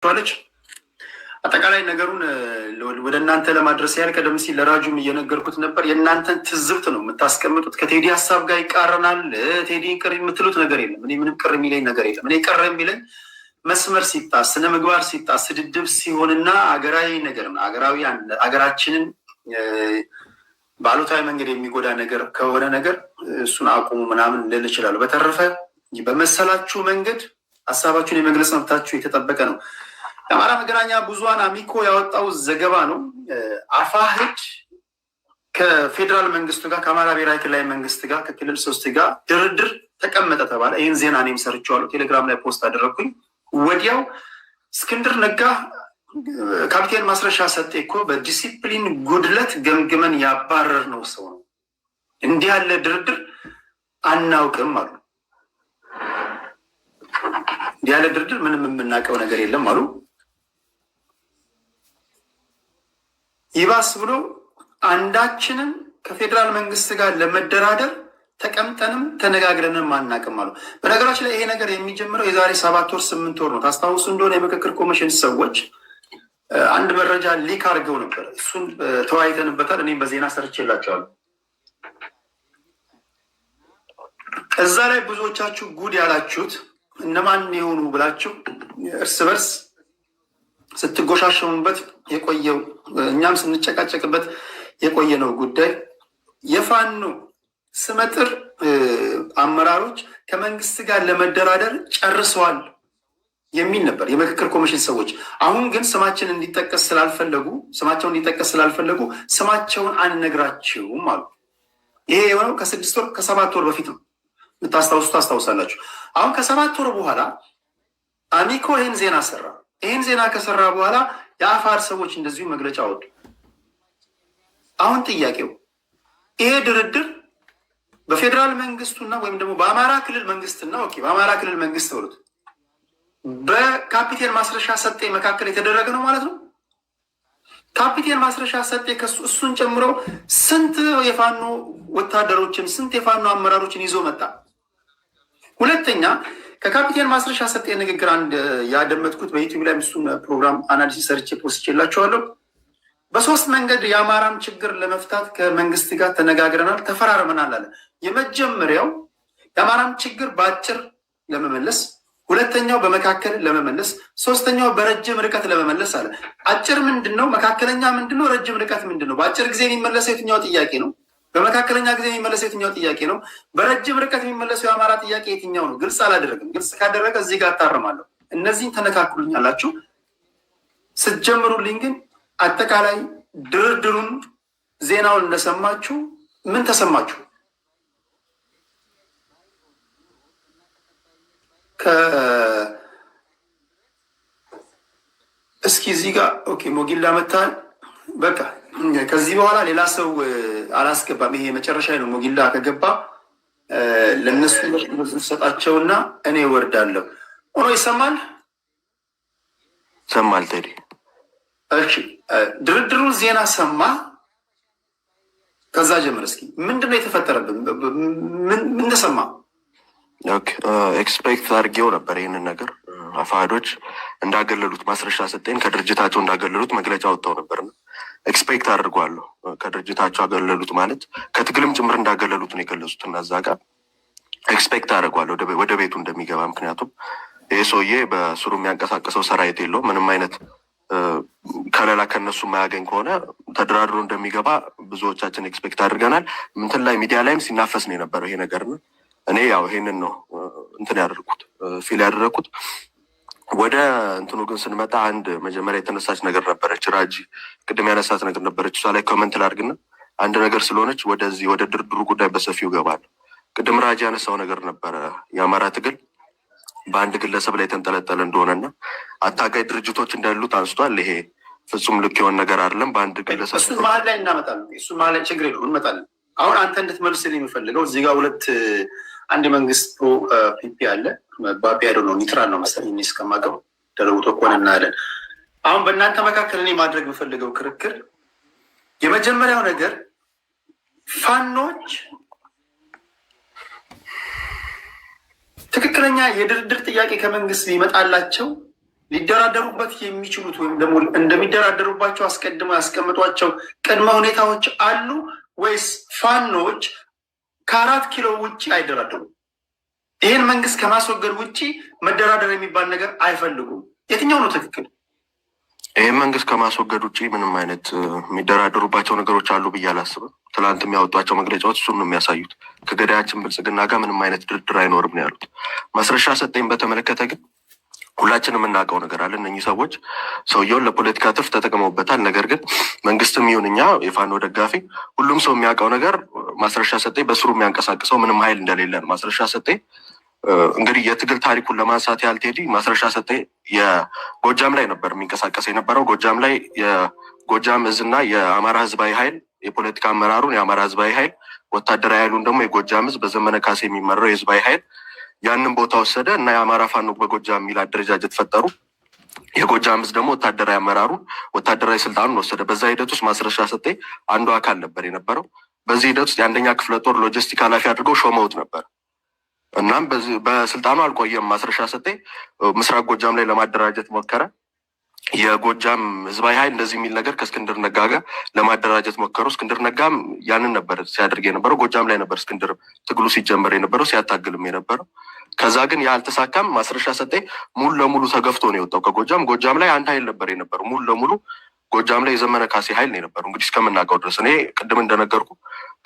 ትችላለች። አጠቃላይ ነገሩን ወደ እናንተ ለማድረስ ያህል ቀደም ሲል ለራጁም እየነገርኩት ነበር። የእናንተን ትዝብት ነው የምታስቀምጡት። ከቴዲ ሀሳብ ጋር ይቃረናል። ቴዲ ቅር የምትሉት ነገር የለም። እኔ ምንም ቅር የሚለኝ ነገር የለም። እኔ ቅር የሚለኝ መስመር ሲጣስ፣ ስነ ምግባር ሲጣስ፣ ስድድብ ሲሆንና አገራዊ ነገር አገራችንን በአሉታዊ መንገድ የሚጎዳ ነገር ከሆነ ነገር እሱን አቁሙ ምናምን ልል እችላለሁ። በተረፈ በመሰላችሁ መንገድ ሀሳባችሁን የመግለጽ መብታችሁ የተጠበቀ ነው። የአማራ መገናኛ ብዙኃን አሚኮ ያወጣው ዘገባ ነው። አፋሕድ ከፌዴራል መንግስቱ ጋር ከአማራ ብሔራዊ ክልላዊ መንግስት ጋር ከክልል 3 ጋር ድርድር ተቀመጠ ተባለ። ይህን ዜና እኔም ሰርቼዋለሁ፣ ቴሌግራም ላይ ፖስት አደረግኩኝ። ወዲያው እስክንድር ነጋ ካፒቴን ማስረሻ ሰጤ እኮ በዲሲፕሊን ጉድለት ገምግመን ያባረር ነው ሰው ነው፣ እንዲህ ያለ ድርድር አናውቅም አሉ። እንዲህ ያለ ድርድር ምንም የምናውቀው ነገር የለም አሉ። ይባስ ብሎ አንዳችንም ከፌዴራል መንግስት ጋር ለመደራደር ተቀምጠንም ተነጋግረንም አናውቅም አሉ። በነገራችን ላይ ይሄ ነገር የሚጀምረው የዛሬ 7 ወር 8 ወር ነው። ታስታውሱ እንደሆነ የምክክር ኮሚሽን ሰዎች አንድ መረጃ ሊክ አድርገው ነበር። እሱን ተወያይተንበታል። እኔም በዜና ሰርቼላቸዋለሁ። እዛ ላይ ብዙዎቻችሁ ጉድ ያላችሁት እነማን የሆኑ ብላችሁ እርስ በርስ ስትጎሻሸሙበት የቆየው እኛም ስንጨቃጨቅበት የቆየ ነው ጉዳይ የፋኖ ስመጥር አመራሮች ከመንግስት ጋር ለመደራደር ጨርሰዋል የሚል ነበር የምክክር ኮሚሽን ሰዎች። አሁን ግን ስማቸውን እንዲጠቀስ ስላልፈለጉ ስማቸውን አንነግራችሁም አሉ። ይሄ የሆነው ከ6 ወር ከ7 ወር በፊት ነው። የምታስታውሱ ታስታውሳላችሁ። አሁን ከ7 ወር በኋላ አሚኮ ይህን ዜና ሰራ። ይህን ዜና ከሰራ በኋላ የአፋር ሰዎች እንደዚሁ መግለጫ አወጡ። አሁን ጥያቄው ይሄ ድርድር በፌዴራል መንግስቱና ወይም ደግሞ በአማራ ክልል መንግስትና በአማራ ክልል መንግስት ብሉት በካፒቴን ማስረሻ ሰጤ መካከል የተደረገ ነው ማለት ነው። ካፒቴን ማስረሻ ሰጤ እሱን ጨምሮ ስንት የፋኖ ወታደሮችን ስንት የፋኖ አመራሮችን ይዞ መጣ። ሁለተኛ ከካፒቴን ማስረሻ ሰጤ ንግግር አንድ ያደመጥኩት በዩቲዩብ ላይ እሱን ፕሮግራም አናሊሲስ ሰርቼ ፖስት ችላቸዋለሁ። በ3 መንገድ የአማራን ችግር ለመፍታት ከመንግስት ጋር ተነጋግረናል፣ ተፈራርመናል አለ። የመጀመሪያው የአማራን ችግር በአጭር ለመመለስ፣ ሁለተኛው በመካከል ለመመለስ፣ ሶስተኛው በረጅም ርቀት ለመመለስ አለ። አጭር ምንድን ነው? መካከለኛ ምንድን ነው? ረጅም ርቀት ምንድን ነው? በአጭር ጊዜ የሚመለሰው የትኛው ጥያቄ ነው? በመካከለኛ ጊዜ የሚመለሰው የትኛው ጥያቄ ነው? በረጅም ርቀት የሚመለሰው የአማራ ጥያቄ የትኛው ነው? ግልጽ አላደረግም። ግልጽ ካደረገ እዚህ ጋር አታርማለሁ። እነዚህን ተነካክሉኛላችሁ። ስትጀምሩልኝ ግን አጠቃላይ ድርድሩን ዜናውን እንደሰማችሁ ምን ተሰማችሁ? እስኪ እዚህ ጋር ሞጊላ መታል። በቃ ከዚህ በኋላ ሌላ ሰው አላስገባም። ይሄ መጨረሻ ነው። ሞጊላ ከገባ ለነሱ ሰጣቸውና እኔ ወርዳለሁ። ሆኖ ይሰማል ቴዲ። እሺ ድርድሩን ዜና ሰማ። ከዛ ጀምር እስኪ ምንድነው የተፈጠረብን? ምን ተሰማ? ኤክስፔክት አድርጌው ነበር ይህንን ነገር። አፋሕዶች እንዳገለሉት ማስረሻ ሰጤን ከድርጅታቸው እንዳገለሉት መግለጫ ወጥተው ነበርና ኤክስፔክት አድርጓለሁ። ከድርጅታቸው አገለሉት ማለት ከትግልም ጭምር እንዳገለሉት ነው የገለጹት። እና እዛ ጋር ኤክስፔክት አድርጓለሁ ወደ ቤቱ እንደሚገባ። ምክንያቱም ይህ ሰውዬ በስሩ የሚያንቀሳቀሰው ሰራዊት የለው ምንም አይነት ከለላ ከነሱ የማያገኝ ከሆነ ተደራድሮ እንደሚገባ ብዙዎቻችን ኤክስፔክት አድርገናል። እንትን ላይ ሚዲያ ላይም ሲናፈስ ነው የነበረው ይሄ ነገር ነው። እኔ ያው ይሄንን ነው እንትን ያደረኩት ፊል ያደረኩት። ወደ እንትኑ ግን ስንመጣ አንድ መጀመሪያ የተነሳች ነገር ነበረች፣ ራጂ ቅድም ያነሳት ነገር ነበረች። እሷ ላይ ኮመንት ላድርግና አንድ ነገር ስለሆነች ወደዚህ ወደ ድርድሩ ጉዳይ በሰፊው ገባል። ቅድም ራጂ ያነሳው ነገር ነበረ የአማራ ትግል በአንድ ግለሰብ ላይ የተንጠለጠለ እንደሆነና አታጋይ ድርጅቶች እንዳሉት አንስቷል። ይሄ ፍጹም ልክ የሆነ ነገር አይደለም። በአንድ ግለሰብ እሱ መሀል ላይ እናመጣለን። እሱ መሀል ላይ ችግር የለውም እንመጣለን። አሁን አንተ እንድትመልስልኝ የሚፈልገው እዚህ ጋር አንድ መንግስት ፕሮ ፒፒ አለ። ባቢ አይዶ ነው ኒትራል ነው መሰለኝ እስከማውቀው ተለውጦ ከሆነ እናያለን። አሁን በእናንተ መካከል እኔ ማድረግ የምፈልገው ክርክር የመጀመሪያው ነገር ፋኖች ትክክለኛ የድርድር ጥያቄ ከመንግስት ሊመጣላቸው ሊደራደሩበት የሚችሉት ወይም ደግሞ እንደሚደራደሩባቸው አስቀድመው ያስቀምጧቸው ቅድመ ሁኔታዎች አሉ ወይስ ፋኖች ከ4 ኪሎ ውጭ አይደራደሩም? ይህን መንግስት ከማስወገድ ውጭ መደራደር የሚባል ነገር አይፈልጉም። የትኛው ነው ትክክል? ይህን መንግስት ከማስወገድ ውጭ ምንም አይነት የሚደራደሩባቸው ነገሮች አሉ ብዬ አላስብም። ትላንት የሚያወጧቸው መግለጫዎች እሱን ነው የሚያሳዩት። ከገዳያችን ብልጽግና ጋር ምንም አይነት ድርድር አይኖርም ነው ያሉት። ማስረሻ ሰጤን በተመለከተ ግን ሁላችንም የምናውቀው ነገር አለ። እነኚህ ሰዎች ሰውየውን ለፖለቲካ ትርፍ ተጠቅመውበታል። ነገር ግን መንግስትም ይሁን እኛ የፋኖ ደጋፊ ሁሉም ሰው የሚያውቀው ነገር ማስረሻ ሰጤ በስሩ የሚያንቀሳቅሰው ምንም ኃይል እንደሌለ ነው። ማስረሻ ሰጤ እንግዲህ የትግል ታሪኩን ለማንሳት ያህል ቴዲ ማስረሻ ሰጤ የጎጃም ላይ ነበር የሚንቀሳቀስ የነበረው። ጎጃም ላይ የጎጃም እዝና የአማራ ህዝባዊ ኃይል የፖለቲካ አመራሩን የአማራ ህዝባዊ ኃይል ወታደራዊ ኃይሉን ደግሞ የጎጃም ህዝብ በዘመነ ካሴ የሚመራው የህዝባዊ ኃይል ያንን ቦታ ወሰደ እና የአማራ ፋኖ በጎጃም የሚል አደረጃጀት ፈጠሩ። የጎጃም ህዝብ ደግሞ ወታደራዊ አመራሩን ወታደራዊ ስልጣኑን ወሰደ። በዛ ሂደት ውስጥ ማስረሻ ሰጤ አንዱ አካል ነበር የነበረው። በዚህ ሂደት ውስጥ የአንደኛ ክፍለ ጦር ሎጂስቲክ ኃላፊ አድርገው ሾመውት ነበር። እናም በስልጣኑ አልቆየም። ማስረሻ ሰጤ ምስራቅ ጎጃም ላይ ለማደራጀት ሞከረ። የጎጃም ህዝባዊ ኃይል እንደዚህ የሚል ነገር ከእስክንድር ነጋ ጋር ለማደራጀት ሞከሩ። እስክንድር ነጋም ያንን ነበር ሲያደርግ የነበረው። ጎጃም ላይ ነበር እስክንድር ትግሉ ሲጀመር የነበረው ሲያታግልም የነበረው። ከዛ ግን ያልተሳካም። ማስረሻ ሰጤ ሙሉ ለሙሉ ተገፍቶ ነው የወጣው ከጎጃም። ጎጃም ላይ አንድ ኃይል ነበር የነበረው ሙሉ ለሙሉ ጎጃም ላይ የዘመነ ካሴ ኃይል ነው የነበረው። እንግዲህ እስከምናውቀው ድረስ እኔ ቅድም እንደነገርኩ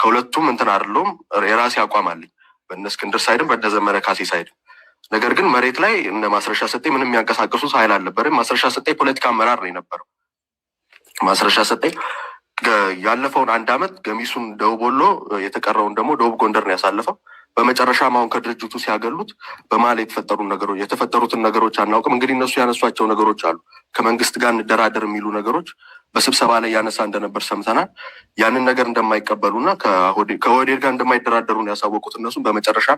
ከሁለቱም እንትን አይደለሁም፣ የራሴ አቋም አለኝ በእነ እስክንድር ሳይድም በእነ ዘመነ ካሴ ሳይድም። ነገር ግን መሬት ላይ እነ ማስረሻ ሰጤ ምንም የሚያንቀሳቀሱት ኃይል አልነበረም። ማስረሻ ሰጤ ፖለቲካ አመራር ነው የነበረው። ማስረሻ ሰጤ ያለፈውን 1 ዓመት ገሚሱን ደቡብ ወሎ የተቀረውን ደግሞ ደቡብ ጎንደር ነው ያሳለፈው። በመጨረሻም አሁን ከድርጅቱ ሲያገሉት በመሀል የተፈጠሩትን ነገሮች አናውቅም። እንግዲህ እነሱ ያነሷቸው ነገሮች አሉ። ከመንግስት ጋር እንደራደር የሚሉ ነገሮች በስብሰባ ላይ ያነሳ እንደነበር ሰምተናል። ያንን ነገር እንደማይቀበሉና ከኦህዴድ ጋር እንደማይደራደሩ ነው ያሳወቁት። እነሱም በመጨረሻ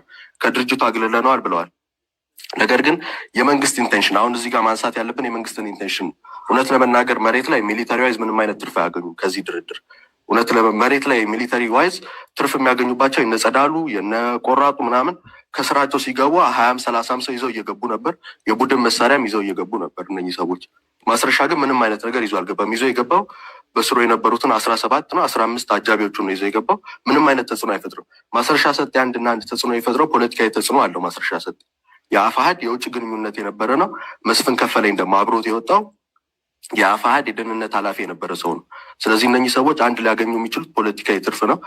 ከድርጅቱ አግልለነዋል ብለዋል። ነገር ግን የመንግስት ኢንቴንሽን አሁን እዚህ ጋር ማንሳት ያለብን የመንግስትን ኢንቴንሽን እውነት ለመናገር መሬት ላይ ሚሊታሪ ዋይዝ ምንም አይነት ትርፍ አያገኙም ከዚህ ድርድር። እውነት መሬት ላይ ሚሊታሪ ዋይዝ ትርፍ የሚያገኙባቸው የነጸዳሉ የነቆራጡ ምናምን ከስራቸው ሲገቡ 20 30 ሰው ይዘው እየገቡ ነበር። የቡድን መሳሪያም ይዘው እየገቡ ነበር እነኚህ ሰዎች። ማስረሻ ግን ምንም አይነት ነገር ይዞ አልገባም። ይዞ የገባው በስሩ የነበሩትን 17 ነው 15 አጃቢዎቹን ነው ይዞ የገባው። ምንም አይነት ተጽዕኖ አይፈጥርም። ማስረሻ ሰጤ አንድ ተጽዕኖ የፈጥረው ፖለቲካዊ ተጽዕኖ አለው። ማስረሻ ሰጤ የአፋሕድ የውጭ ግንኙነት የነበረ ነው። መስፍን ከፈለኝ ደግሞ አብሮት የወጣው የአፋሕድ የደህንነት ኃላፊ የነበረ ሰው ነው። ስለዚህ እነኚህ ሰዎች አንድ ሊያገኙ የሚችሉት ፖለቲካዊ ትርፍ ነው።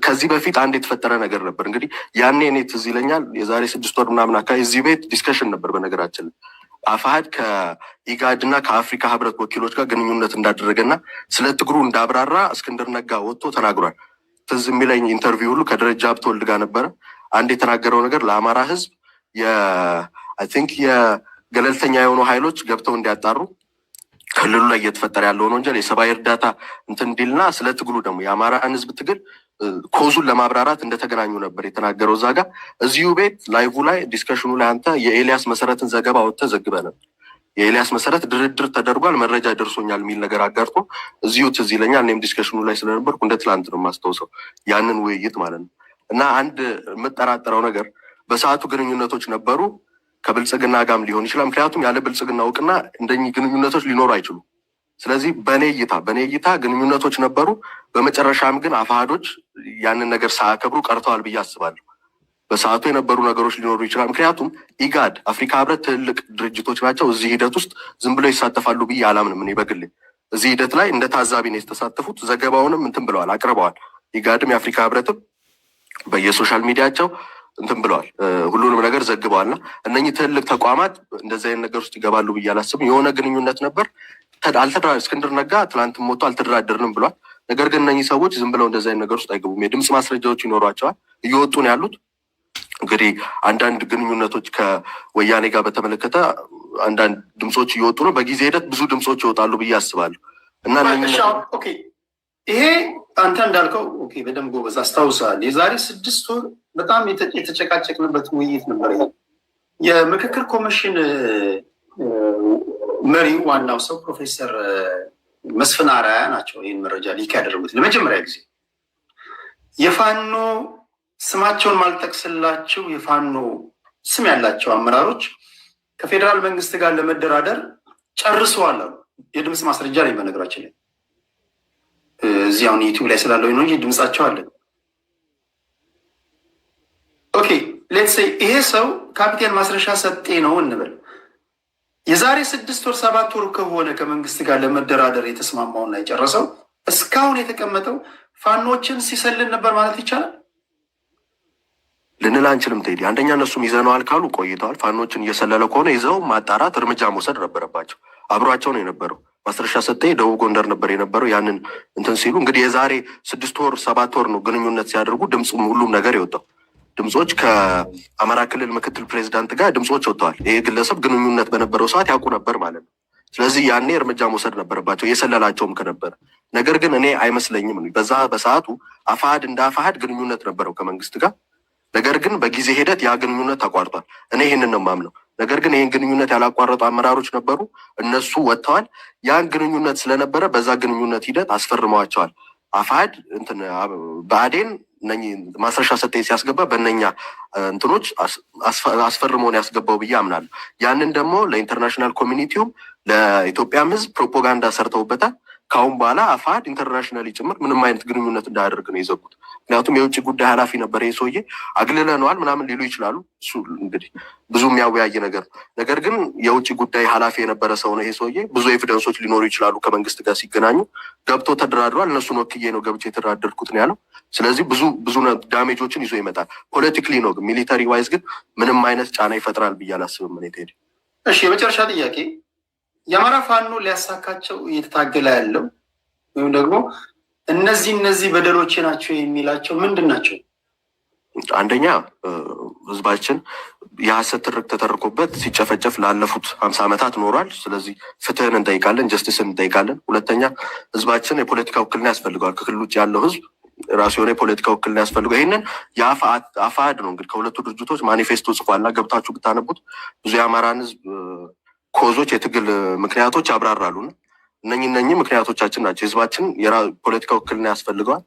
ከዚህ በፊት አንድ የተፈጠረ ነገር ነበር። እንግዲህ ያኔ እኔ ትዝ ይለኛል የዛሬ 6 ወር ምናምን አካባቢ እዚህ ቤት ዲስከሽን ነበር። በነገራችን አፋሕድ ከኢጋድ እና ከአፍሪካ ህብረት ወኪሎች ጋር ግንኙነት እንዳደረገና ስለ ትግሩ እንዳብራራ እስክንድር ነጋ ወጥቶ ተናግሯል። ትዝ የሚለኝ ኢንተርቪው ሁሉ ከደረጃ ሀብተወልድ ጋር ነበረ። አንድ የተናገረው ነገር ለአማራ ህዝብ አይ ቲንክ የገለልተኛ የሆኑ ኃይሎች ገብተው እንዲያጣሩ ክልሉ ላይ እየተፈጠረ ያለውን ወንጀል የሰብአዊ እርዳታ እንትን እንዲልና ስለ ትግሉ ደግሞ የአማራን ህዝብ ትግል ኮዙን ለማብራራት እንደተገናኙ ነበር የተናገረው። እዛ ጋር እዚሁ ቤት ላይቭ ላይ ዲስከሽኑ ላይ አንተ የኤልያስ መሰረትን ዘገባ ወጥተህ ዘግበህ ነበር። የኤልያስ መሰረት ድርድር ተደርጓል መረጃ ደርሶኛል የሚል ነገር አጋርቶ እዚሁ ትዝ ይለኛል። እኔም ዲስከሽኑ ላይ ስለነበርኩ እንደ ትላንት ነው የማስታውሰው ያንን ውይይት ማለት ነው። እና አንድ የምጠራጠረው ነገር በሰዓቱ ግንኙነቶች ነበሩ ከብልጽግና ጋርም ሊሆን ይችላል። ምክንያቱም ያለ ብልጽግና እውቅና እንደኚህ ግንኙነቶች ሊኖሩ አይችሉም። ስለዚህ በእኔ እይታ ግንኙነቶች ነበሩ። በመጨረሻም ግን አፋሕዶች ያንን ነገር ሳያከብሩ ቀርተዋል ብዬ አስባለሁ። በሰዓቱ የነበሩ ነገሮች ሊኖሩ ይችላል። ምክንያቱም ኢጋድ፣ አፍሪካ ህብረት ትልቅ ድርጅቶች ናቸው። እዚህ ሂደት ውስጥ ዝም ብለው ይሳተፋሉ ብዬ አላምንም። እኔ በግሌ እዚህ ሂደት ላይ እንደ ታዛቢ ነው የተሳተፉት። ዘገባውንም እንትን ብለዋል አቅርበዋል። ኢጋድም የአፍሪካ ህብረትም በየሶሻል ሚዲያቸው እንትን ብለዋል፣ ሁሉንም ነገር ዘግበዋልና እነኚህ ትልቅ ተቋማት እንደዚህ አይነት ነገር ውስጥ ይገባሉ ብዬ አላስብም። የሆነ ግንኙነት ነበር። እስክንድር ነጋ ትላንት ሞቶ አልተደራደርንም ብሏል። ነገር ግን እነኚህ ሰዎች ዝም ብለው እንደዚህ አይነት ነገር ውስጥ አይገቡም። የድምፅ ማስረጃዎች ይኖሯቸዋል፣ እየወጡ ነው ያሉት። እንግዲህ አንዳንድ ግንኙነቶች ከወያኔ ጋር በተመለከተ አንዳንድ ድምፆች እየወጡ ነው። በጊዜ ሂደት ብዙ ድምፆች ይወጣሉ ብዬ አስባለሁ። እና ይሄ አንተ እንዳልከው በደንብ ጎበዝ አስታውሳል። የዛሬ 6 ወር በጣም የተጨቃጨቅንበት ውይይት ነበር። የምክክር ኮሚሽን መሪው ዋናው ሰው ፕሮፌሰር መስፍን አርአያ ናቸው። ይህን መረጃ ሊክ ያደረጉት ለመጀመሪያ ጊዜ የፋኖ ስማቸውን ማልጠቅስላቸው የፋኖ ስም ያላቸው አመራሮች ከፌዴራል መንግስት ጋር ለመደራደር ጨርሰዋል አሉ። የድምፅ ማስረጃ ላይ በነገራችን ላይ እዚህ አሁን ዩቲዩብ ላይ ስላለው ነው እንጂ ድምፃቸው አለን። ኦኬ ሌትስ ሴይ ይሄ ሰው ካፒቴን ማስረሻ ሰጤ ነው እንበል። የዛሬ 6 ወር 7 ወር ከሆነ ከመንግስት ጋር ለመደራደር የተስማማውና የጨረሰው እስካሁን የተቀመጠው ፋኖችን ሲሰልን ነበር ማለት ይቻላል? ልንል አንችልም ቴዲ። አንደኛ እነሱም ይዘነዋል ካሉ ቆይተዋል። ፋኖችን እየሰለለ ከሆነ ይዘው ማጣራት እርምጃ መውሰድ ነበረባቸው። አብሯቸው ነው የነበረው። ማስረሻ ሰጤ ደቡብ ጎንደር ነበር የነበረው። ያንን እንትን ሲሉ እንግዲህ የዛሬ 6 ወር 7 ወር ነው ግንኙነት ሲያደርጉ ድምፅ ሁሉም ነገር የወጣው። ድምፆች ከአማራ ክልል ምክትል ፕሬዚዳንት ጋር ድምፆች ወጥተዋል። ይሄ ግለሰብ ግንኙነት በነበረው ሰዓት ያውቁ ነበር ማለት ነው። ስለዚህ ያኔ እርምጃ መውሰድ ነበረባቸው የሰለላቸውም ከነበረ። ነገር ግን እኔ አይመስለኝም በዛ በሰዓቱ አፋሕድ እንደ አፋሕድ ግንኙነት ነበረው ከመንግስት ጋር። ነገር ግን በጊዜ ሂደት ያ ግንኙነት ተቋርጧል። እኔ ይህንን ነው የማምነው። ነገር ግን ይህን ግንኙነት ያላቋረጡ አመራሮች ነበሩ፣ እነሱ ወጥተዋል። ያን ግንኙነት ስለነበረ በዛ ግንኙነት ሂደት አስፈርመዋቸዋል። አፋሕድ ብአዴን ማስረሻ ሰጤ ሲያስገባ በእነኛ እንትኖች አስፈርመውን ያስገባው ብዬ አምናለሁ። ያንን ደግሞ ለኢንተርናሽናል ኮሚኒቲውም ለኢትዮጵያም ሕዝብ ፕሮፓጋንዳ ሰርተውበታል። ከአሁን በኋላ አፋሕድ ኢንተርናሽናል ጭምር ምንም አይነት ግንኙነት እንዳያደርግ ነው የዘጉት። ምክንያቱም የውጭ ጉዳይ ኃላፊ ነበር ይህ ሰውዬ። አግልለነዋል ምናምን ሊሉ ይችላሉ። እሱ እንግዲህ ብዙ የሚያወያይ ነገር ነው። ነገር ግን የውጭ ጉዳይ ኃላፊ የነበረ ሰው ነው ይሄ ሰውዬ። ብዙ ኤቪደንሶች ሊኖሩ ይችላሉ። ከመንግስት ጋር ሲገናኙ ገብቶ ተደራድሯል። እነሱን ወክዬ ነው ገብቼ የተደራደርኩት ነው ያለው። ስለዚህ ብዙ ዳሜጆችን ይዞ ይመጣል። ፖለቲክሊ ነው ግን ሚሊተሪ ዋይዝ ግን ምንም አይነት ጫና ይፈጥራል ብዬ አላስብም። እኔ ትሄድ። እሺ የመጨረሻ ጥያቄ የአማራ ፋኖ ሊያሳካቸው እየተታገለ ያለው ወይም ደግሞ እነዚህ በደሎች ናቸው የሚላቸው ምንድን ናቸው? አንደኛ ህዝባችን የሀሰት ትርክ ተተርኮበት ሲጨፈጨፍ ላለፉት 50 ዓመታት ኖሯል። ስለዚህ ፍትህን እንጠይቃለን፣ ጀስቲስን እንጠይቃለን። ሁለተኛ ህዝባችን የፖለቲካ ውክልና ያስፈልገዋል። ከክልል ውጭ ያለው ህዝብ ራሱ የሆነ የፖለቲካ ውክልና ያስፈልገው። ይህንን የአፋሕድ ነው እንግዲህ ከሁለቱ ድርጅቶች ማኒፌስቶ ጽፏልና ገብታችሁ ብታነቡት ብዙ የአማራን ህዝብ ኮዞች የትግል ምክንያቶች ያብራራሉና እነኚህ ምክንያቶቻችን ናቸው። ህዝባችን የፖለቲካ ውክልና ያስፈልገዋል፣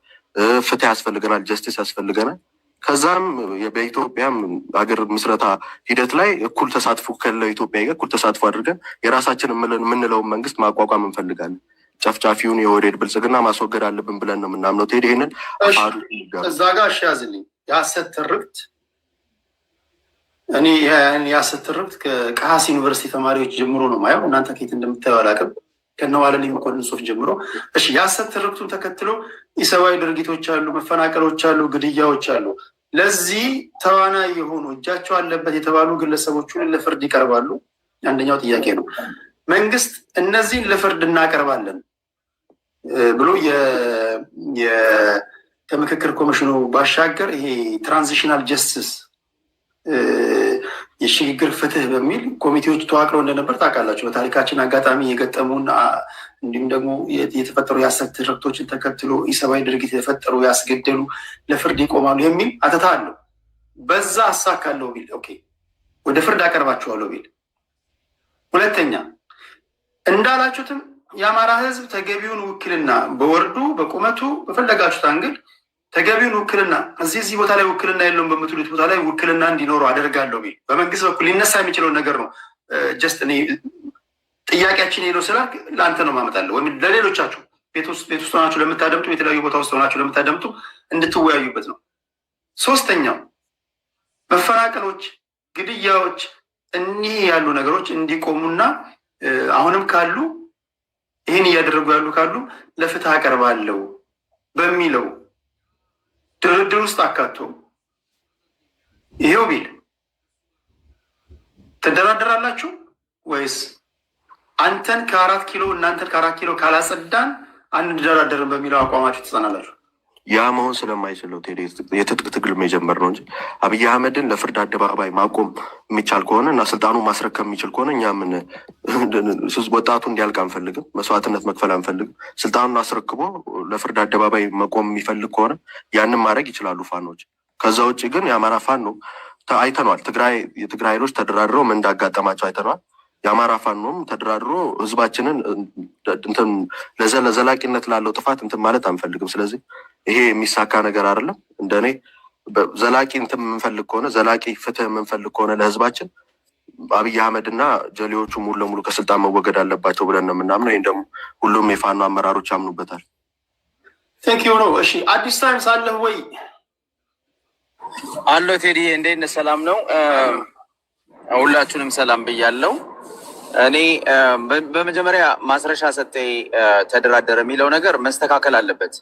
ፍትህ ያስፈልገናል፣ ጀስቲስ ያስፈልገናል። ከዛም በኢትዮጵያም ሀገር ምስረታ ሂደት ላይ እኩል ተሳትፎ ከለው ኢትዮጵያ ጋር እኩል ተሳትፎ አድርገን የራሳችን የምንለውን መንግስት ማቋቋም እንፈልጋለን። ጨፍጫፊውን የኦህዴድ ብልጽግና ማስወገድ አለብን ብለን ነው የምናምነው። ትሄድ ይሄንን እዛ ጋር እሺ ያዝልኝ። የሀሰት ትርክት እኔ የሀሰት ትርክት ከቀሀስ ዩኒቨርሲቲ ተማሪዎች ጀምሮ ነው ማየው። እናንተ ከየት እንደምታየው አላውቅም። ከነዋለልኝ መኮንን ጽሁፍ ጀምሮ እሺ የሀሰት ትርክቱን ተከትሎ ኢሰብአዊ ድርጊቶች አሉ፣ መፈናቀሎች አሉ፣ ግድያዎች አሉ። ለዚህ ተዋናይ የሆኑ እጃቸው አለበት የተባሉ ግለሰቦችን ለፍርድ ይቀርባሉ። አንደኛው ጥያቄ ነው። መንግስት እነዚህን ለፍርድ እናቀርባለን ብሎ ከምክክር ኮሚሽኑ ባሻገር ይሄ ትራንዚሽናል ጀስቲስ የሽግግር ፍትህ በሚል ኮሚቴዎች ተዋቅረው እንደነበር ታውቃላችሁ። በታሪካችን አጋጣሚ የገጠሙን እንዲሁም ደግሞ የተፈጠሩ የሀሰት ትርክቶችን ተከትሎ ኢሰብአዊ ድርጊት የተፈጠሩ ያስገደሉ ለፍርድ ይቆማሉ የሚል አተታ አለው። በዛ አሳካለሁ ቢል ኦኬ ወደ ፍርድ አቀርባችኋለሁ ቢል፣ ሁለተኛ እንዳላችሁትም የአማራ ህዝብ ተገቢውን ውክልና በወርዱ በቁመቱ በፈለጋችሁት አንግል ተገቢውን ውክልና እዚህ ቦታ ላይ ውክልና የለውም በምትሉት ቦታ ላይ ውክልና እንዲኖረው አደርጋለሁ ቢል በመንግስት በኩል ሊነሳ የሚችለውን ነገር ነው። ጀስት እኔ ጥያቄያችን ሄዶ ስላ ለአንተ ነው ማመጣለሁ ወይም ለሌሎቻችሁ ቤት ውስጥ ሆናችሁ ለምታደምጡ የተለያዩ ቦታ ውስጥ ሆናችሁ ለምታደምጡ እንድትወያዩበት ነው። ሶስተኛው መፈናቀሎች፣ ግድያዎች እኒህ ያሉ ነገሮች እንዲቆሙና አሁንም ካሉ ይህን እያደረጉ ያሉ ካሉ ለፍትህ አቀርባለሁ በሚለው ድርድር ውስጥ አካቶ ይሄው ቢል ትደራደራላችሁ ወይስ አንተን ከ4 ኪሎ እናንተን ከ4 ኪሎ ካላጸዳን አንደራደርም በሚለው አቋማችሁ ትጸናላችሁ? ያ መሆን ስለማይችለው የትጥቅ ትግል መጀመር ነው እንጂ አብይ አህመድን ለፍርድ አደባባይ ማቆም የሚቻል ከሆነ እና ስልጣኑ ማስረከብ የሚችል ከሆነ እኛ ምን ወጣቱ እንዲያልቅ አንፈልግም፣ መስዋዕትነት መክፈል አንፈልግም። ስልጣኑን አስረክቦ ለፍርድ አደባባይ መቆም የሚፈልግ ከሆነ ያንን ማድረግ ይችላሉ ፋኖች። ከዛ ውጭ ግን የአማራ ፋኖ አይተነዋል። የትግራይ ኃይሎች ተደራድረው ምን እንዳጋጠማቸው አይተነዋል። የአማራ ፋኖም ተደራድሮ ህዝባችንን ለዘላቂነት ላለው ጥፋት እንትን ማለት አንፈልግም። ስለዚህ ይሄ የሚሳካ ነገር አይደለም። እንደኔ ዘላቂ እንትን የምንፈልግ ከሆነ ዘላቂ ፍትህ የምንፈልግ ከሆነ ለህዝባችን አብይ አህመድ እና ጀሌዎቹ ሙሉ ለሙሉ ከስልጣን መወገድ አለባቸው ብለን ነው የምናምነው። ይህም ደግሞ ሁሉም የፋኖ አመራሮች ያምኑበታል። ቴንኪዩ ነው። እሺ አዲስ ታይም ሳለህ ወይ አሎ ቴዲ እንዴት ነህ? ሰላም ነው። ሁላችሁንም ሰላም ብያለሁ። እኔ በመጀመሪያ ማስረሻ ሰጤ ተደራደረ የሚለው ነገር መስተካከል አለበት።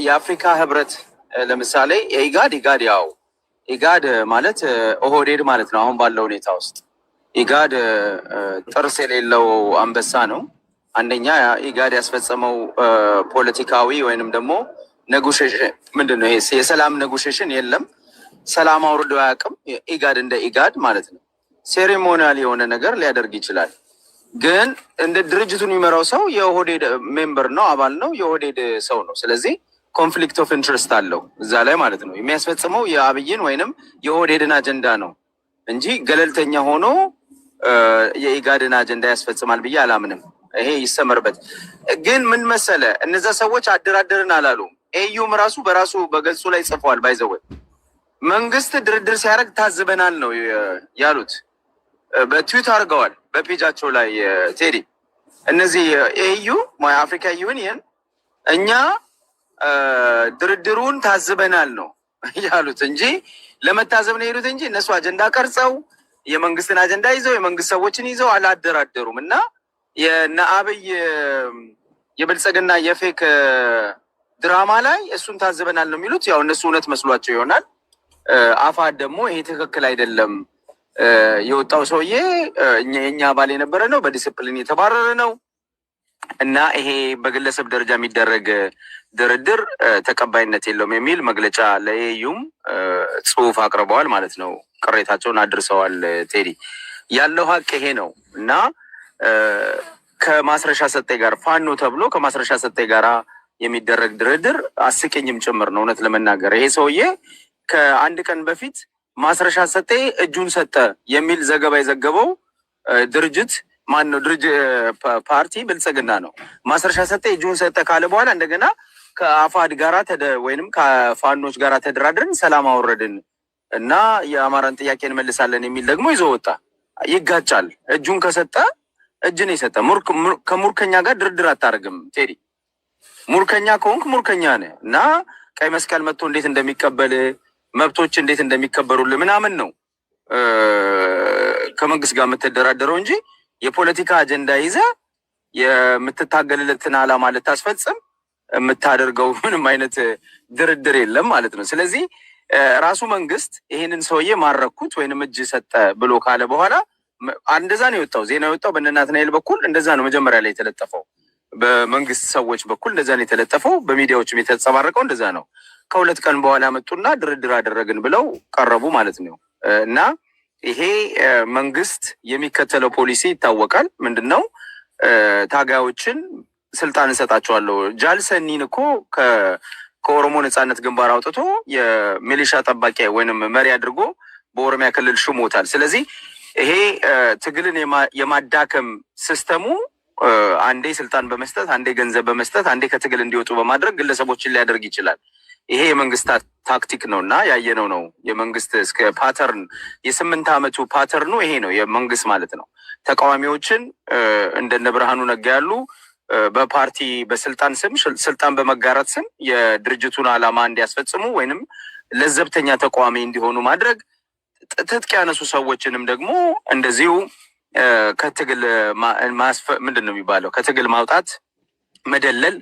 የአፍሪካ ህብረት ለምሳሌ ኢጋድ ያው ኢጋድ ማለት ኦህዴድ ማለት ነው። አሁን ባለው ሁኔታ ውስጥ ኢጋድ ጥርስ የሌለው አንበሳ ነው። አንደኛ ኢጋድ ያስፈጸመው ፖለቲካዊ ወይንም ደግሞ ኔጎሽዬሽን ምንድን ነው? የሰላም ኔጎሽዬሽን የለም። ሰላም አውርዶ አያውቅም። ኢጋድ እንደ ኢጋድ ማለት ነው። ሴሬሞኒያል የሆነ ነገር ሊያደርግ ይችላል። ግን እንደ ድርጅቱን የሚመራው ሰው የኦህዴድ ሜምበር ነው፣ አባል ነው፣ የኦህዴድ ሰው ነው። ስለዚህ ኮንፍሊክት ኦፍ ኢንትረስት አለው እዛ ላይ ማለት ነው። የሚያስፈጽመው የአብይን ወይንም የኦህዴድን አጀንዳ ነው እንጂ ገለልተኛ ሆኖ የኢጋድን አጀንዳ ያስፈጽማል ብዬ አላምንም። ይሄ ይሰመርበት። ግን ምን መሰለ፣ እነዛ ሰዎች አደራደርን አላሉም። ኤዩም ራሱ በራሱ በገጹ ላይ ጽፏል። ባይዘወይ መንግስት ድርድር ሲያደርግ ታዝበናል ነው ያሉት። በትዊት አድርገዋል በፔጃቸው ላይ ቴዲ። እነዚህ ኤዩ አፍሪካ ዩኒየን እኛ ድርድሩን ታዝበናል ነው ያሉት እንጂ ለመታዘብ ነው የሄዱት እንጂ እነሱ አጀንዳ ቀርጸው የመንግስትን አጀንዳ ይዘው የመንግስት ሰዎችን ይዘው አላደራደሩም። እና የነ አብይ የብልጽግና የፌክ ድራማ ላይ እሱን ታዝበናል ነው የሚሉት። ያው እነሱ እውነት መስሏቸው ይሆናል። አፋድ ደግሞ ይሄ ትክክል አይደለም፣ የወጣው ሰውዬ የኛ አባል የነበረ ነው፣ በዲስፕሊን የተባረረ ነው እና ይሄ በግለሰብ ደረጃ የሚደረግ ድርድር ተቀባይነት የለውም የሚል መግለጫ ለኤዩም ጽሁፍ አቅርበዋል ማለት ነው። ቅሬታቸውን አድርሰዋል። ቴዲ ያለው ሀቅ ይሄ ነው እና ከማስረሻ ሰጤ ጋር ፋኖ ተብሎ ከማስረሻ ሰጤ ጋር የሚደረግ ድርድር አስቂኝም ጭምር ነው። እውነት ለመናገር ይሄ ሰውዬ ከአንድ ቀን በፊት ማስረሻ ሰጤ እጁን ሰጠ የሚል ዘገባ የዘገበው ድርጅት ማን ነው? ፓርቲ ብልጽግና ነው። ማስረሻ ሰጤ እጁን ሰጠ ካለ በኋላ እንደገና ከአፋድ ጋራ ወይንም ከፋኖች ጋራ ተደራድረን ሰላም አወረድን እና የአማራን ጥያቄ እንመልሳለን የሚል ደግሞ ይዞ ወጣ። ይጋጫል። እጁን ከሰጠ እጅን የሰጠ ከሙርከኛ ጋር ድርድር አታደርግም ቴዲ። ሙርከኛ ከሆንክ ሙርከኛ ነህ እና ቀይ መስቀል መጥቶ እንዴት እንደሚቀበል መብቶች እንዴት እንደሚከበሩልህ ምናምን ነው ከመንግስት ጋር የምትደራደረው እንጂ የፖለቲካ አጀንዳ ይዘህ የምትታገልለትን ዓላማ ልታስፈጽም የምታደርገው ምንም አይነት ድርድር የለም ማለት ነው። ስለዚህ ራሱ መንግስት ይሄንን ሰውዬ ማረኩት ወይንም እጅ ሰጠ ብሎ ካለ በኋላ እንደዛ ነው የወጣው ዜና የወጣው በእነ ናትናኤል በኩል እንደዛ ነው መጀመሪያ ላይ የተለጠፈው። በመንግስት ሰዎች በኩል እንደዛ ነው የተለጠፈው። በሚዲያዎችም የተንጸባረቀው እንደዛ ነው። ከሁለት ቀን በኋላ መጡና ድርድር አደረግን ብለው ቀረቡ ማለት ነው። እና ይሄ መንግስት የሚከተለው ፖሊሲ ይታወቃል። ምንድነው? ታጋዮችን ስልጣን እንሰጣቸዋለሁ። ጃልሰኒን እኮ ከኦሮሞ ነጻነት ግንባር አውጥቶ የሚሊሻ ጠባቂ ወይንም መሪ አድርጎ በኦሮሚያ ክልል ሹሞታል። ስለዚህ ይሄ ትግልን የማዳከም ሲስተሙ አንዴ ስልጣን በመስጠት አንዴ ገንዘብ በመስጠት አንዴ ከትግል እንዲወጡ በማድረግ ግለሰቦችን ሊያደርግ ይችላል። ይሄ የመንግስት ታክቲክ ነው እና ያየነው ነው። የመንግስት እስከ ፓተርን የ8 ዓመቱ ፓተርኑ ይሄ ነው የመንግስት ማለት ነው። ተቃዋሚዎችን እንደነ ብርሃኑ ነጋ ያሉ በፓርቲ በስልጣን ስም ስልጣን በመጋራት ስም የድርጅቱን ዓላማ እንዲያስፈጽሙ ወይንም ለዘብተኛ ተቃዋሚ እንዲሆኑ ማድረግ፣ ትጥቅ ያነሱ ሰዎችንም ደግሞ እንደዚሁ ከትግል ምንድን ነው የሚባለው ከትግል ማውጣት መደለል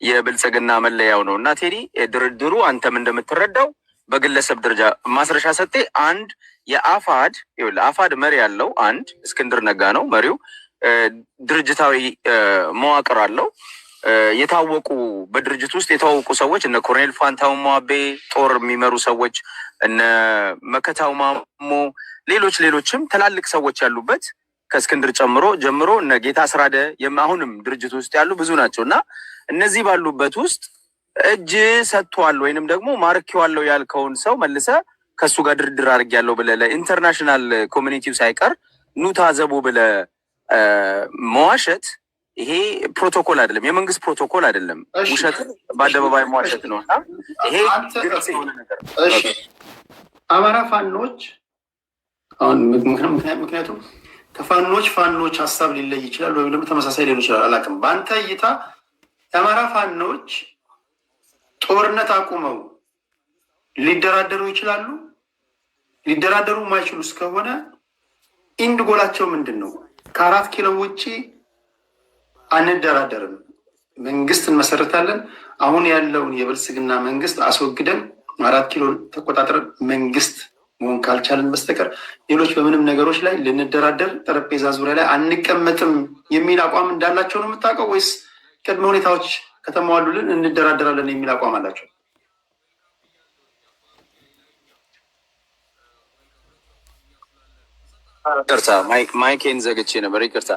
የብልጽግና መለያው ነው እና ቴዲ ድርድሩ አንተም እንደምትረዳው በግለሰብ ደረጃ ማስረሻ ሰጤ አንድ የአፋድ መሪ ያለው አንድ እስክንድር ነጋ ነው መሪው። ድርጅታዊ መዋቅር አለው። የታወቁ በድርጅት ውስጥ የታወቁ ሰዎች እነ ኮሎኔል ፋንታው ሟቤ ጦር የሚመሩ ሰዎች እነ መከታው ማሞ ሌሎችም ትላልቅ ሰዎች ያሉበት ከእስክንድር ጀምሮ እነ ጌታ አስራደ አሁንም ድርጅት ውስጥ ያሉ ብዙ ናቸው እና እነዚህ ባሉበት ውስጥ እጅ ሰጥቷል ወይንም ደግሞ ማርኪዋለሁ ያልከውን ሰው መልሰ ከሱ ጋር ድርድር አድርጌያለሁ ብለህ ለኢንተርናሽናል ኮሚኒቲው ሳይቀር ኑ ታዘቡ ብለህ መዋሸት ይሄ ፕሮቶኮል አይደለም፣ የመንግስት ፕሮቶኮል አይደለም። ውሸት በአደባባይ መዋሸት ነው እና ይሄ ግልጽ የሆነ ነገር። አማራ ፋኖች አሁን ምክንያቱም ፋኖች ሀሳብ ሊለይ ይችላል፣ ወይም ደግሞ ተመሳሳይ ሊሆን ይችላል። አላውቅም። በአንተ እይታ የአማራ ፋኖች ጦርነት አቁመው ሊደራደሩ ይችላሉ? ሊደራደሩ የማይችሉ እስከሆነ ኢንድ ጎላቸው ምንድን ነው? ከ4 ኪሎ ውጭ አንደራደርም፣ መንግስት እንመሰርታለን። አሁን ያለውን የብልጽግና መንግስት አስወግደን 4 ኪሎ ተቆጣጥረን መንግስት መሆን ካልቻለን በስተቀር ሌሎች በምንም ነገሮች ላይ ልንደራደር ጠረጴዛ ዙሪያ ላይ አንቀመጥም የሚል አቋም እንዳላቸው ነው የምታውቀው? ወይስ ቅድመ ሁኔታዎች ከተሟሉልን እንደራደራለን የሚል አቋም አላቸው? ይቅርታ ማይኬን ዘግቼ ነበር። ይቅርታ።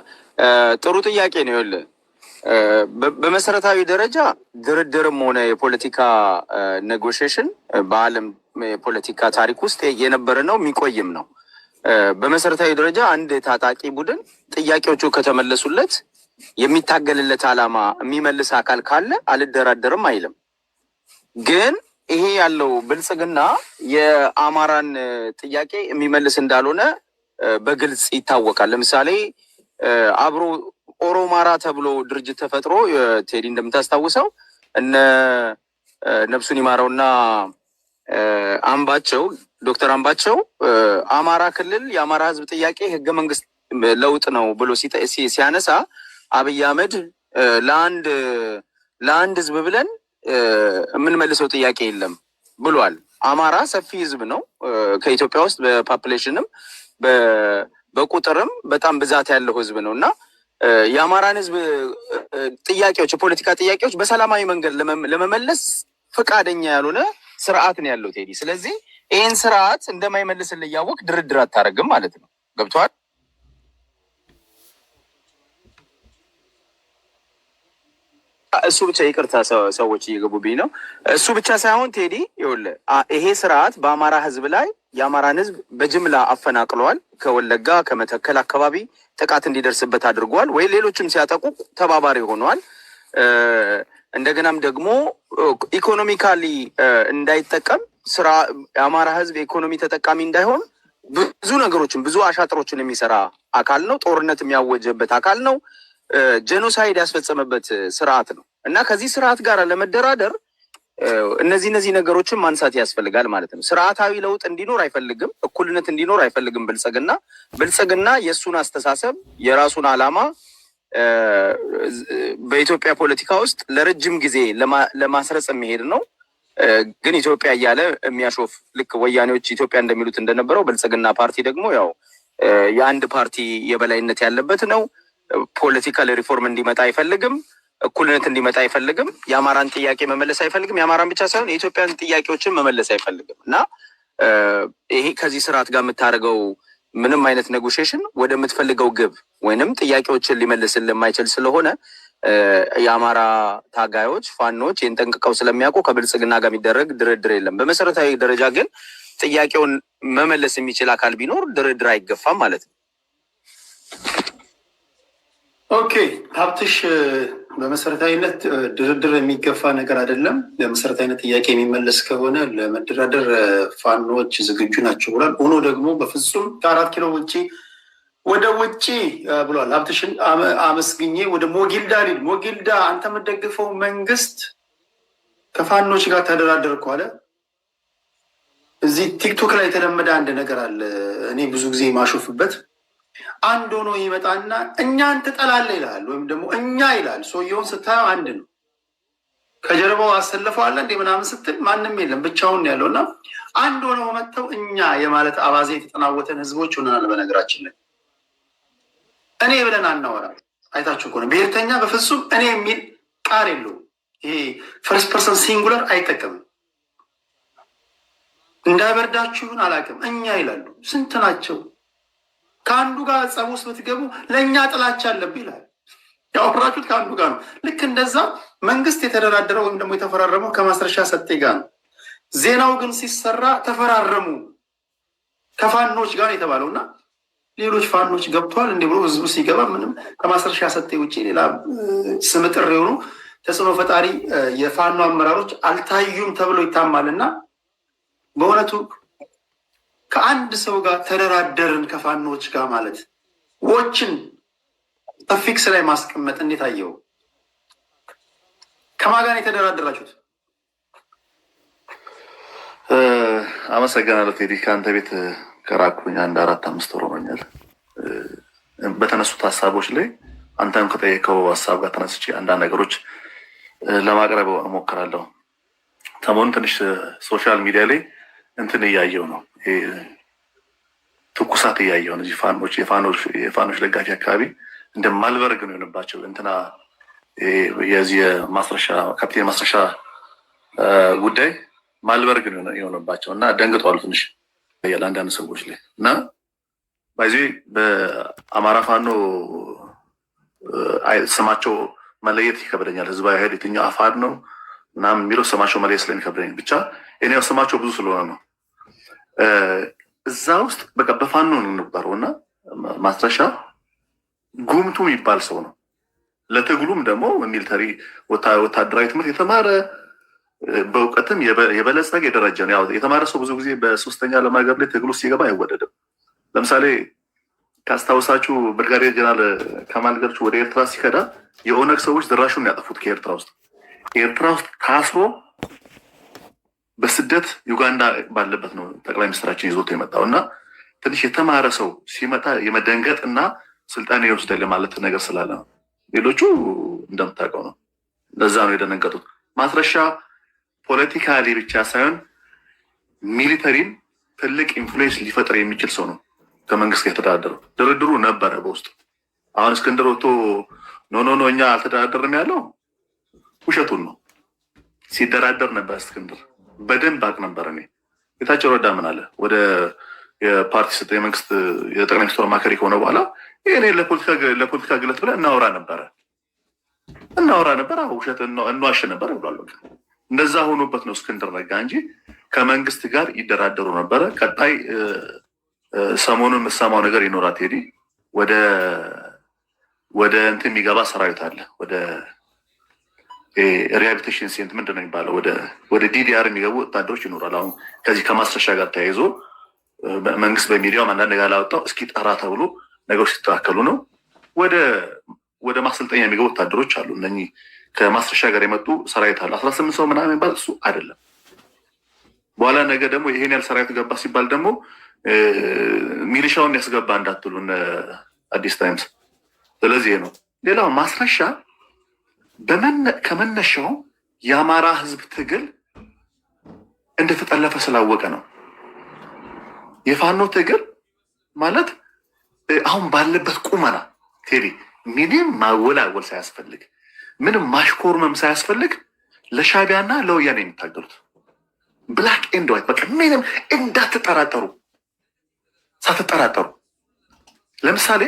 ጥሩ ጥያቄ ነው። ይኸውልህ በመሰረታዊ ደረጃ ድርድርም ሆነ የፖለቲካ ኔጎሽዬሽን በዓለም የፖለቲካ ታሪክ ውስጥ የነበረ ነው፣ የሚቆይም ነው። በመሰረታዊ ደረጃ አንድ ታጣቂ ቡድን ጥያቄዎቹ ከተመለሱለት የሚታገልለት ዓላማ የሚመልስ አካል ካለ አልደራደርም አይልም። ግን ይሄ ያለው ብልጽግና የአማራን ጥያቄ የሚመልስ እንዳልሆነ በግልጽ ይታወቃል። ለምሳሌ አብሮ ኦሮማራ ተብሎ ድርጅት ተፈጥሮ ቴዲ እንደምታስታውሰው እነ ነፍሱን ይማረውና አምባቸው ዶክተር አምባቸው አማራ ክልል የአማራ ሕዝብ ጥያቄ ህገ መንግስት ለውጥ ነው ብሎ ሲያነሳ አብይ አህመድ ለአንድ ህዝብ ብለን የምንመልሰው ጥያቄ የለም ብሏል። አማራ ሰፊ ህዝብ ነው። ከኢትዮጵያ ውስጥ በፖፑሌሽንም በቁጥርም በጣም ብዛት ያለው ህዝብ ነው እና የአማራን ህዝብ ጥያቄዎች፣ የፖለቲካ ጥያቄዎች በሰላማዊ መንገድ ለመመለስ ፈቃደኛ ያልሆነ ስርዓት ነው ያለው ቴዲ። ስለዚህ ይህን ስርዓት እንደማይመልስልህ እያወቅ ድርድር አታደርግም ማለት ነው። ገብቶሃል? እሱ ብቻ ይቅርታ፣ ሰዎች እየገቡብኝ ነው። እሱ ብቻ ሳይሆን ቴዲ ይኸውልህ ይሄ ስርዓት በአማራ ህዝብ ላይ የአማራን ህዝብ በጅምላ አፈናቅለዋል። ከወለጋ ከመተከል አካባቢ ጥቃት እንዲደርስበት አድርጓል። ወይ ሌሎችም ሲያጠቁ ተባባሪ ሆነዋል። እንደገናም ደግሞ ኢኮኖሚካሊ እንዳይጠቀም የአማራ ህዝብ የኢኮኖሚ ተጠቃሚ እንዳይሆን ብዙ ነገሮችን ብዙ አሻጥሮችን የሚሰራ አካል ነው። ጦርነት የሚያወጀበት አካል ነው። ጄኖሳይድ ያስፈጸመበት ስርዓት ነው እና ከዚህ ስርዓት ጋር ለመደራደር እነዚህ ነገሮችን ማንሳት ያስፈልጋል ማለት ነው። ስርዓታዊ ለውጥ እንዲኖር አይፈልግም። እኩልነት እንዲኖር አይፈልግም። ብልጽግና የእሱን አስተሳሰብ የራሱን ዓላማ በኢትዮጵያ ፖለቲካ ውስጥ ለረጅም ጊዜ ለማስረጽ የሚሄድ ነው። ግን ኢትዮጵያ እያለ የሚያሾፍ ልክ ወያኔዎች ኢትዮጵያ እንደሚሉት እንደነበረው ብልጽግና ፓርቲ ደግሞ ያው የአንድ ፓርቲ የበላይነት ያለበት ነው። ፖለቲካል ሪፎርም እንዲመጣ አይፈልግም። እኩልነት እንዲመጣ አይፈልግም። የአማራን ጥያቄ መመለስ አይፈልግም። የአማራን ብቻ ሳይሆን የኢትዮጵያን ጥያቄዎችን መመለስ አይፈልግም እና ይሄ ከዚህ ስርዓት ጋር የምታደርገው ምንም አይነት ኔጎሽዬሽን ወደምትፈልገው ግብ ወይንም ጥያቄዎችን ሊመልስልህ የማይችል ስለሆነ የአማራ ታጋዮች ፋኖች ይህን ጠንቅቀው ስለሚያውቁ ከብልጽግና ጋር የሚደረግ ድርድር የለም። በመሰረታዊ ደረጃ ግን ጥያቄውን መመለስ የሚችል አካል ቢኖር ድርድር አይገፋም ማለት ነው። ኦኬ ሀብትሽ፣ በመሰረታዊነት ድርድር የሚገፋ ነገር አይደለም። ለመሰረታዊነት ጥያቄ የሚመለስ ከሆነ ለመደራደር ፋኖች ዝግጁ ናቸው ብሏል። ሆኖ ደግሞ በፍጹም ከ4 ኪሎ ውጭ ወደ ውጭ ብሏል። ሀብትሽን አመስግኜ ወደ ሞጊልዳ ሊድ ሞጊልዳ አንተ የምትደግፈው መንግስት ከፋኖች ጋር ተደራደርኩ አለ። እዚህ ቲክቶክ ላይ የተለመደ አንድ ነገር አለ፣ እኔ ብዙ ጊዜ ማሾፍበት። አንድ ሆኖ ይመጣና እኛን ትጠላለህ ይላል፣ ወይም ደግሞ እኛ ይላል። ሰውየውን ስታየው አንድ ነው። ከጀርባው አሰልፈዋለ እንደ ምናምን ስትል ማንም የለም፣ ብቻውን ያለው እና አንድ ሆነው መጥተው እኛ የማለት አባዜ የተጠናወተን ህዝቦች ሆነናል። በነገራችን ላይ እኔ ብለን አናወራ። አይታችሁ ከሆነ ብሔርተኛ በፍጹም እኔ የሚል ቃል የለውም። ይሄ ፈርስት ፐርሰን ሲንጉለር አይጠቀምም። እንዳይበርዳችሁን አላውቅም፣ እኛ ይላሉ። ስንት ናቸው? ከአንዱ ጋር ጸብ ውስጥ ብትገቡ ለእኛ ጥላቻ አለብህ ይላል። ያወራችሁት ከአንዱ ጋር ነው። ልክ እንደዛ መንግስት የተደራደረው ወይም ደግሞ የተፈራረመው ከማስረሻ ሰጤ ጋር ነው። ዜናው ግን ሲሰራ ተፈራረሙ ከፋኖች ጋር የተባለው እና ሌሎች ፋኖች ገብተዋል እንዲህ ብሎ ህዝቡ ሲገባ ምንም ከማስረሻ ሰጤ ውጭ ሌላ ስምጥር የሆኑ ተጽዕኖ ፈጣሪ የፋኖ አመራሮች አልታዩም ተብሎ ይታማል እና በእውነቱ ከአንድ ሰው ጋር ተደራደርን ከፋኖች ጋር ማለት ዎችን ፊክስ ላይ ማስቀመጥ እንዴት አየው? ከማን ጋር የተደራደራችሁት? አመሰግናለሁ ቴዲ። ከአንተ ቤት ከራኩኝ 1-4-5 ወር ሆኖኛል። በተነሱት ሀሳቦች ላይ አንተም ከጠየቀው ሀሳብ ጋር ተነስቼ አንዳንድ ነገሮች ለማቅረብ እሞክራለሁ። ሰሞኑን ትንሽ ሶሻል ሚዲያ ላይ እንትን እያየው ነው፣ ትኩሳት እያየው ነው። የፋኖች ደጋፊ አካባቢ እንደ ማልበርግ ነው የሆነባቸው። እንትና የዚህ የማስረሻ ካፕቴን ማስረሻ ጉዳይ ማልበርግ ነው የሆነባቸው እና ደንግጠዋል ትንሽ ያለ አንዳንድ ሰዎች ላይ እና በዚህ በአማራ ፋኖ ስማቸው መለየት ይከብደኛል። ህዝባዊ ኃይል የትኛው አፋድ ነው ምናምን የሚለው ስማቸው መለየት ስለሚከብደኝ ብቻ እኔው ስማቸው ብዙ ስለሆነ ነው። እዛ ውስጥ በቃ በፋኖ ነው የነበረው እና ማስረሻ ጉምቱ የሚባል ሰው ነው። ለትግሉም ደግሞ ሚሊተሪ ወታደራዊ ትምህርት የተማረ በእውቀትም የበለጸገ የደረጀ ነው። ያው የተማረ ሰው ብዙ ጊዜ በሶስተኛ ዓለም ሀገር ላይ ትግሉ ሲገባ አይወደድም። ለምሳሌ ካስታውሳችሁ ብርጋዴር ጀነራል ከማል ገልቹ ወደ ኤርትራ ሲከዳ የኦነግ ሰዎች ድራሹን ያጠፉት ከኤርትራ ውስጥ ታስሮ በስደት ዩጋንዳ ባለበት ነው ጠቅላይ ሚኒስትራችን ይዞት የመጣው እና ትንሽ የተማረ ሰው ሲመጣ የመደንገጥ እና ስልጣን ይወስዳል ማለት ነገር ስላለ ነው። ሌሎቹ እንደምታውቀው ነው። ለዛ ነው የደነገጡት። ማስረሻ ፖለቲካሊ ብቻ ሳይሆን ሚሊተሪም ትልቅ ኢንፍሉዌንስ ሊፈጥር የሚችል ሰው ነው። ከመንግስት ጋር የተደራደረው ድርድሩ ነበረ በውስጥ። አሁን እስክንድር ወጥቶ ኖ እኛ አልተደራደርም ያለው ውሸቱን ነው። ሲደራደር ነበር እስክንድር በደንብ አቅ ነበር። እኔ ጌታቸው ረዳ ምን አለ ወደ የፓርቲ ስጥ የመንግስት የጠቅላይ ሚኒስትር አማካሪ ከሆነ በኋላ ይሄኔ ለፖለቲካ ግለት ብለን እናወራ ነበር ውሸት እንዋሽ ነበር ብሏል። እንደዛ ሆኖበት ነው እስክንድር ነጋ እንጂ ከመንግስት ጋር ይደራደሩ ነበረ። ቀጣይ ሰሞኑን የምሰማው ነገር ይኖራል ቴዲ። ወደ እንትን የሚገባ ሰራዊት አለ። ወደ ሪሃቢሊቴሽን ሴንት ምንድን ነው የሚባለው? ወደ ዲዲአር የሚገቡ ወታደሮች ይኖራል። አሁን ከዚህ ከማስረሻ ጋር ተያይዞ መንግስት በሚዲያውም አንዳንድ ነገር ላወጣው እስኪ ጠራ ተብሎ ነገሮች ሲተካከሉ ነው። ወደ ማሰልጠኛ የሚገቡ ወታደሮች አሉ። እነኚህ ከማስረሻ ጋር የመጡ ሰራዊት አለ። 18 ሰው ምናምን የሚባል እሱ አይደለም። በኋላ ነገ ደግሞ ይሄን ያህል ሰራዊት ገባ ሲባል ደግሞ ሚሊሻውን ያስገባ እንዳትሉ አዲስ ታይምስ። ስለዚህ ነው። ሌላው ማስረሻ ከመነሻው የአማራ ህዝብ ትግል እንደተጠለፈ ስላወቀ ነው። የፋኖ ትግል ማለት አሁን ባለበት ቁመና ቴዲ ምንም ማወላወል ሳያስፈልግ ምንም ማሽኮርመም ሳያስፈልግ ለሻቢያና ለወያኔ የሚታገሉት ብላክ ኤንድ ዋይት በቃ ምንም ሳትጠራጠሩ። ለምሳሌ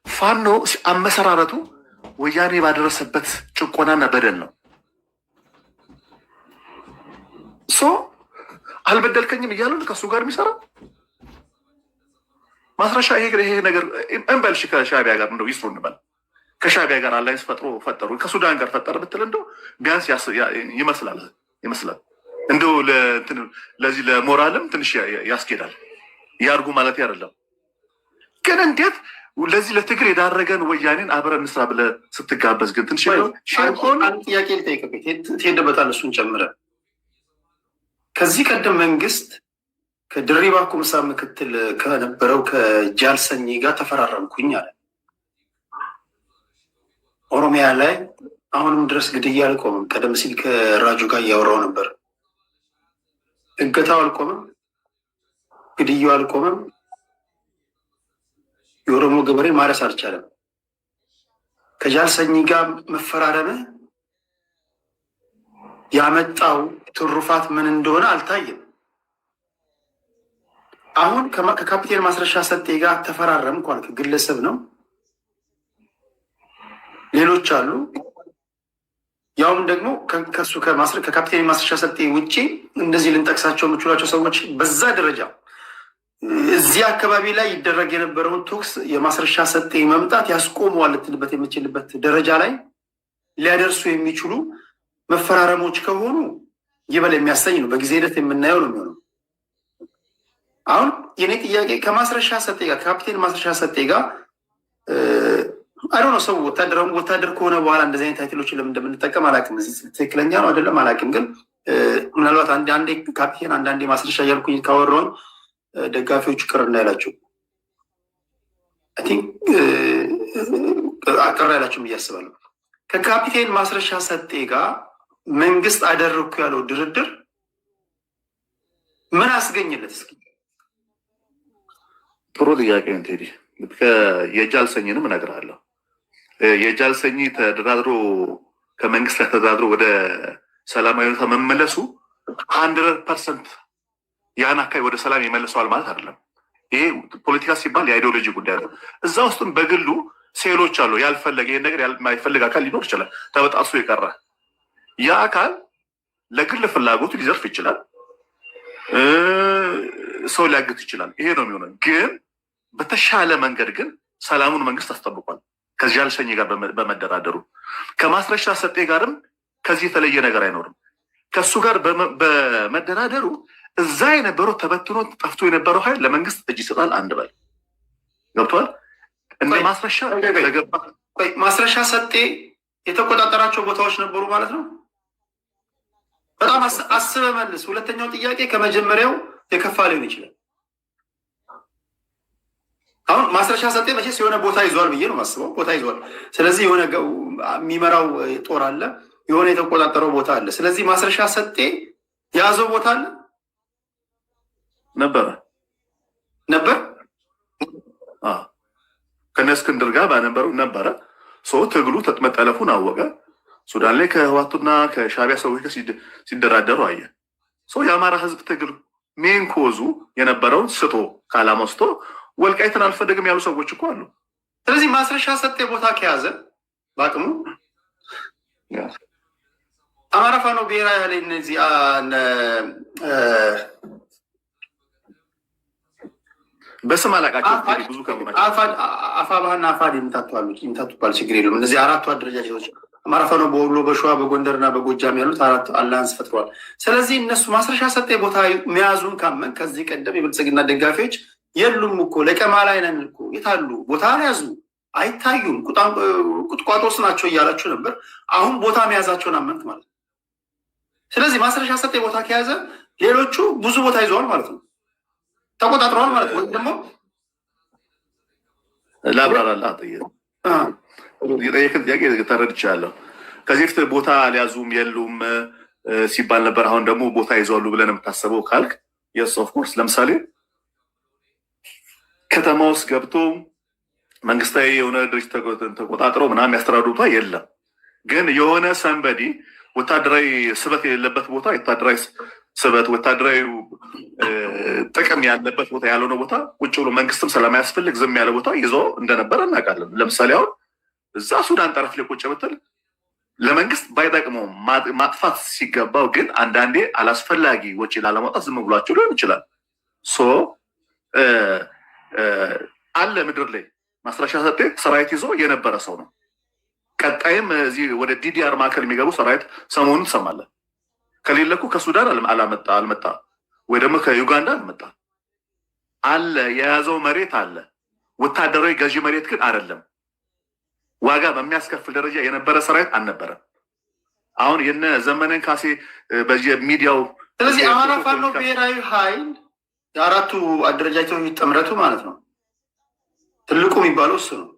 ፋኖ አመሰራረቱ ወያኔ ባደረሰበት ጭቆናና በደል ነው። አልበደልከኝም እያለ ከእሱ ጋር የሚሰራ ማስረሻ ይሄ ነገር እንበልሽ ከሻቢያ ጋር እንደው ይስሩ እንበል። ከሻቢያ ጋር አላይንስ ፈጠሩ ከሱዳን ጋር ፈጠረ ብትል እንደው ቢያንስ ይመስላል እንደው ለዚህ ለሞራልም ትንሽ ያስኬዳል። ያርጉ ማለት አይደለም ግን እንዴት ለዚህ ለትግል የዳረገን ወያኔን አብረን እንስራ ብለህ ስትጋበዝ ግን ትንሽ ጥያቄ ልጠይቅብህ ትሄድበታል። እሱን ጨምረ ከዚህ ቀደም መንግስት ከድሪባ ኩምሳ ምክትል ከነበረው ከጃልሰኝ ጋር ተፈራረምኩኝ አለ። ኦሮሚያ ላይ አሁንም ድረስ ግድያ አልቆምም። ቀደም ሲል ከራጁ ጋር እያወራው ነበር። እገታው አልቆምም፣ ግድያው አልቆምም። የኦሮሞ ገበሬ ማረስ አልቻለም። ከጃልሰኝ ጋር መፈራረም ያመጣው ትሩፋት ምን እንደሆነ አልታየም። አሁን ከካፒቴን ማስረሻ ሰጤ ጋር ተፈራረም እንኳን ግለሰብ ነው፣ ሌሎች አሉ። ያውም ደግሞ ከሱ ከካፒቴን ማስረሻ ሰጤ ውጭ እንደዚህ ልንጠቅሳቸው የምችሏቸው ሰዎች በዛ ደረጃ እዚህ አካባቢ ላይ ይደረግ የነበረውን ቶክስ የማስረሻ ሰጤ መምጣት ያስቆመዋል ልትልበት የምችልበት ደረጃ ላይ ሊያደርሱ የሚችሉ መፈራረሞች ከሆኑ ይበል የሚያሰኝ ነው። በጊዜ ሂደት የምናየው ነው የሚሆነው። አሁን የኔ ጥያቄ ከማስረሻ ሰጤ ጋር ከካፒቴን ማስረሻ ሰጤ ጋር አይዶ ነው ሰው ወታደር ከሆነ በኋላ እንደዚህ አይነት ታይትሎችን ለምን እንደምንጠቀም አላውቅም። እዚህ ትክክለኛ ነው አይደለም አላውቅም። ግን ምናልባት አንዳንዴ ካፒቴን አንዳንዴ ማስረሻ እያልኩኝ ካወራሁኝ ደጋፊዎቹ ቅር እንዳይላቸው አይ ቲንክ ቅር አይላቸውም ብዬ አስባለሁ። ከካፒቴን ማስረሻ ሰጤ ጋር መንግስት አደረግኩ ያለው ድርድር ምን አስገኝለት? እስኪ ጥሩ ጥያቄ ነው ቴዲ። የጃልሰኝንም እነግርሃለሁ። የጃልሰኝ ተደራድሮ ከመንግስት ጋር ተደራድሮ ወደ ሰላማዊ ሁኔታ መመለሱ 100% ያን አካባቢ ወደ ሰላም ይመልሰዋል ማለት አይደለም። ይሄ ፖለቲካ ሲባል የአይዲዮሎጂ ጉዳይ ነው። እዛ ውስጥም በግሉ ሴሎች አሉ። ያልፈለገ ይህን ነገር የማይፈልግ አካል ሊኖር ይችላል። ተበጣሱ የቀረ ያ አካል ለግል ፍላጎቱ ሊዘርፍ ይችላል፣ ሰው ሊያግት ይችላል። ይሄ ነው የሚሆነው። ግን በተሻለ መንገድ ግን ሰላሙን መንግስት አስጠብቋል። ከዚህ ጃልሰኝ ጋር በመደራደሩ ከማስረሻ ሰጤ ጋርም ከዚህ የተለየ ነገር አይኖርም። ከእሱ ጋር በመደራደሩ እዛ የነበረው ተበትኖ ጠፍቶ የነበረው ኃይል ለመንግስት እጅ ይሰጣል። አንድ በል ገብቷል። እንደ ማስረሻ ለገባ ማስረሻ ሰጤ የተቆጣጠራቸው ቦታዎች ነበሩ ማለት ነው። በጣም አስበህ መልስ። ሁለተኛው ጥያቄ ከመጀመሪያው የከፋ ሊሆን ይችላል። አሁን ማስረሻ ሰጤ መቼስ የሆነ ቦታ ይዟል ብዬ ነው የማስበው። ቦታ ይዟል። ስለዚህ የሆነ የሚመራው ጦር አለ፣ የሆነ የተቆጣጠረው ቦታ አለ። ስለዚህ ማስረሻ ሰጤ የያዘው ቦታ አለ ነበር ከነ እስክንድር ጋር ባነበሩ ነበረ። ሰው ትግሉ መጠለፉን አወቀ። ሱዳን ላይ ከህዋቱና ከሻቢያ ሰዎች ጋር ሲደራደሩ አየ። ሰው የአማራ ህዝብ ትግል ሜን ኮዙ የነበረውን ስቶ ከዓላማ ስቶ ወልቃይትን አልፈለግም ያሉ ሰዎች እኮ አሉ። ስለዚህ ማስረሻ ሰጤ ቦታ ከያዘ በአቅሙ አማራ ፋኖ ብሔራዊ ኃይል እነዚህ በስም አላቃቸው ብዙ አፋባህና አፋድ የምታቱባል ችግር የለም። እነዚህ አራቱ አደረጃጀቶች አማራ ፋኖ በወሎ በሸዋ በጎንደርና በጎጃም ያሉት አራቱ አላንስ ፈጥረዋል። ስለዚህ እነሱ ማስረሻ ሰጤ ቦታ መያዙን ካመን ከዚህ ቀደም የብልጽግና ደጋፊዎች የሉም እኮ ለቀማ ላይ ነን እኮ የታሉ ቦታ ያዙ አይታዩም ቁጥቋጦስ ናቸው እያላችሁ ነበር። አሁን ቦታ መያዛቸውን አመንት ማለት ነው። ስለዚህ ማስረሻ ሰጤ ቦታ ከያዘ ሌሎቹ ብዙ ቦታ ይዘዋል ማለት ነው፣ ተቆጣጥረዋል ማለት ነው። ደግሞ ላብራራላ የጠየቅን ጥያቄ ተረድቻለሁ። ከዚህ በፊት ቦታ አልያዙም የሉም ሲባል ነበር። አሁን ደግሞ ቦታ ይዘዋሉ ብለን የምታስበው ካልክ የስ ኦፍኮርስ ለምሳሌ ከተማ ውስጥ ገብቶ መንግስታዊ የሆነ ድርጅት ተቆጣጥረው ምናምን ያስተዳድሩታ የለም። ግን የሆነ ሰንበዲ ወታደራዊ ስበት የሌለበት ቦታ ወታደራዊ ስበት ወታደራዊ ጥቅም ያለበት ቦታ ያልሆነ ቦታ ቁጭ ብሎ መንግስትም ስለማያስፈልግ ዝም ያለ ቦታ ይዞ እንደነበረ እናውቃለን። ለምሳሌ አሁን እዛ ሱዳን ጠረፍ ላይ ቁጭ ብትል ለመንግስት ባይጠቅመው ማጥፋት ሲገባው ግን አንዳንዴ አላስፈላጊ ወጪ ላለማውጣት ዝም ብሏቸው ሊሆን ይችላል። አለ ምድር ላይ ማስረሻ ሰጤ ሰራዊት ይዞ የነበረ ሰው ነው። ቀጣይም እዚህ ወደ ዲዲአር ማዕከል የሚገቡ ሰራዊት ሰሞኑን ትሰማለን። ከሌለኩ ከሱዳን አልመጣ ወይ ደግሞ ከዩጋንዳ አልመጣ አለ። የያዘው መሬት አለ። ወታደራዊ ገዢ መሬት ግን አይደለም። ዋጋ በሚያስከፍል ደረጃ የነበረ ሰራዊት አልነበረም። አሁን የነ ዘመነን ካሴ በሚዲያው ስለዚህ አማራ ፋኖ ብሔራዊ ኃይል የአራቱ አደረጃጀቶች ጥምረቱ ማለት ነው ትልቁ የሚባለው እሱ ነው።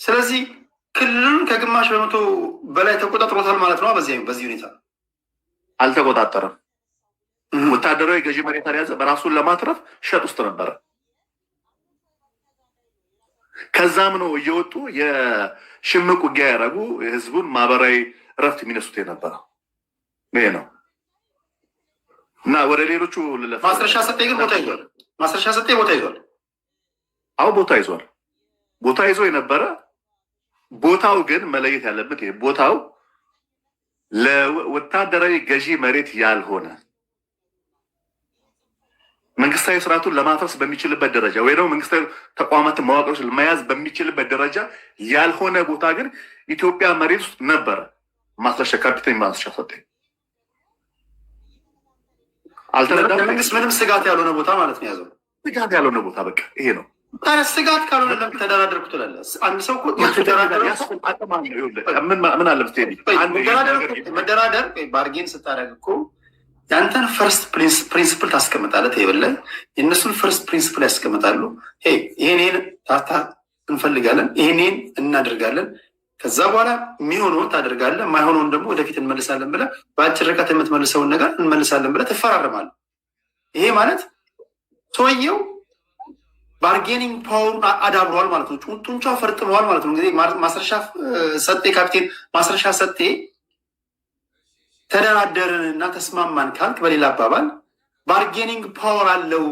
ስለዚህ ክልሉን ከግማሽ በመቶ በላይ ተቆጣጥሮታል ማለት ነው። በዚህ ሁኔታ አልተቆጣጠረም። ወታደራዊ ገዢ መሬት ያዘ። በራሱን ለማትረፍ ሸጥ ውስጥ ነበረ። ከዛም ነው እየወጡ የሽምቅ ውጊያ ያደረጉ የህዝቡን ማህበራዊ እረፍት የሚነሱት የነበረው ይሄ ነው። እና ወደ ሌሎቹ ማስረሻ ሰጤ ግን ቦታ ይዟል። ማስረሻ ሰጤ ቦታ ይዟል። አዎ ቦታ ይዟል። ቦታ ይዞ የነበረ ቦታው ግን መለየት ያለበት ይሄ ቦታው ለወታደራዊ ገዢ መሬት ያልሆነ መንግስታዊ ስርዓቱን ለማፍረስ በሚችልበት ደረጃ ወይ ደግሞ መንግስታዊ ተቋማትን መዋቅሮች መያዝ በሚችልበት ደረጃ ያልሆነ ቦታ ግን ኢትዮጵያ መሬት ውስጥ ነበረ። ማስረሻ ካፒቴን ማስረሻ ሰጤ አልተረዳም። መንግስት ምንም ስጋት ያልሆነ ቦታ ማለት ነው ያዘው። ስጋት ያልሆነ ቦታ በቃ ይሄ ነው። ታዲያ ስጋት ካልሆነ ለምን ተደራደርኩ ትላለህ? አንድ ሰው እኮ ምን አለ መደራደር ባርጌን ስታደርግ እኮ ያንተን ፈርስት ፕሪንስፕል ታስቀምጣለህ። ቴብል ላይ የእነሱን ፈርስት ፕሪንስፕል ያስቀምጣሉ። ይሄን ታታ እንፈልጋለን፣ ይሄን እናደርጋለን፣ ከዛ በኋላ የሚሆነውን ታደርጋለህ፣ የማይሆነውን ደግሞ ወደፊት እንመልሳለን ብለህ በአጭር ርቀት የምትመልሰውን ነገር እንመልሳለን ብለህ ትፈራረማለህ። ይሄ ማለት ሰውየው ባርጌኒንግ ፓወሩን አዳብሯል ማለት ነው። ጡንቻው ፈርጥመዋል ማለት ነው። እንግዲህ ማስረሻ ሰጤ ካፕቴን ማስረሻ ሰጤ ተደራደርን እና ተስማማን ካልክ በሌላ አባባል ባርጌኒንግ ፓወር አለው፣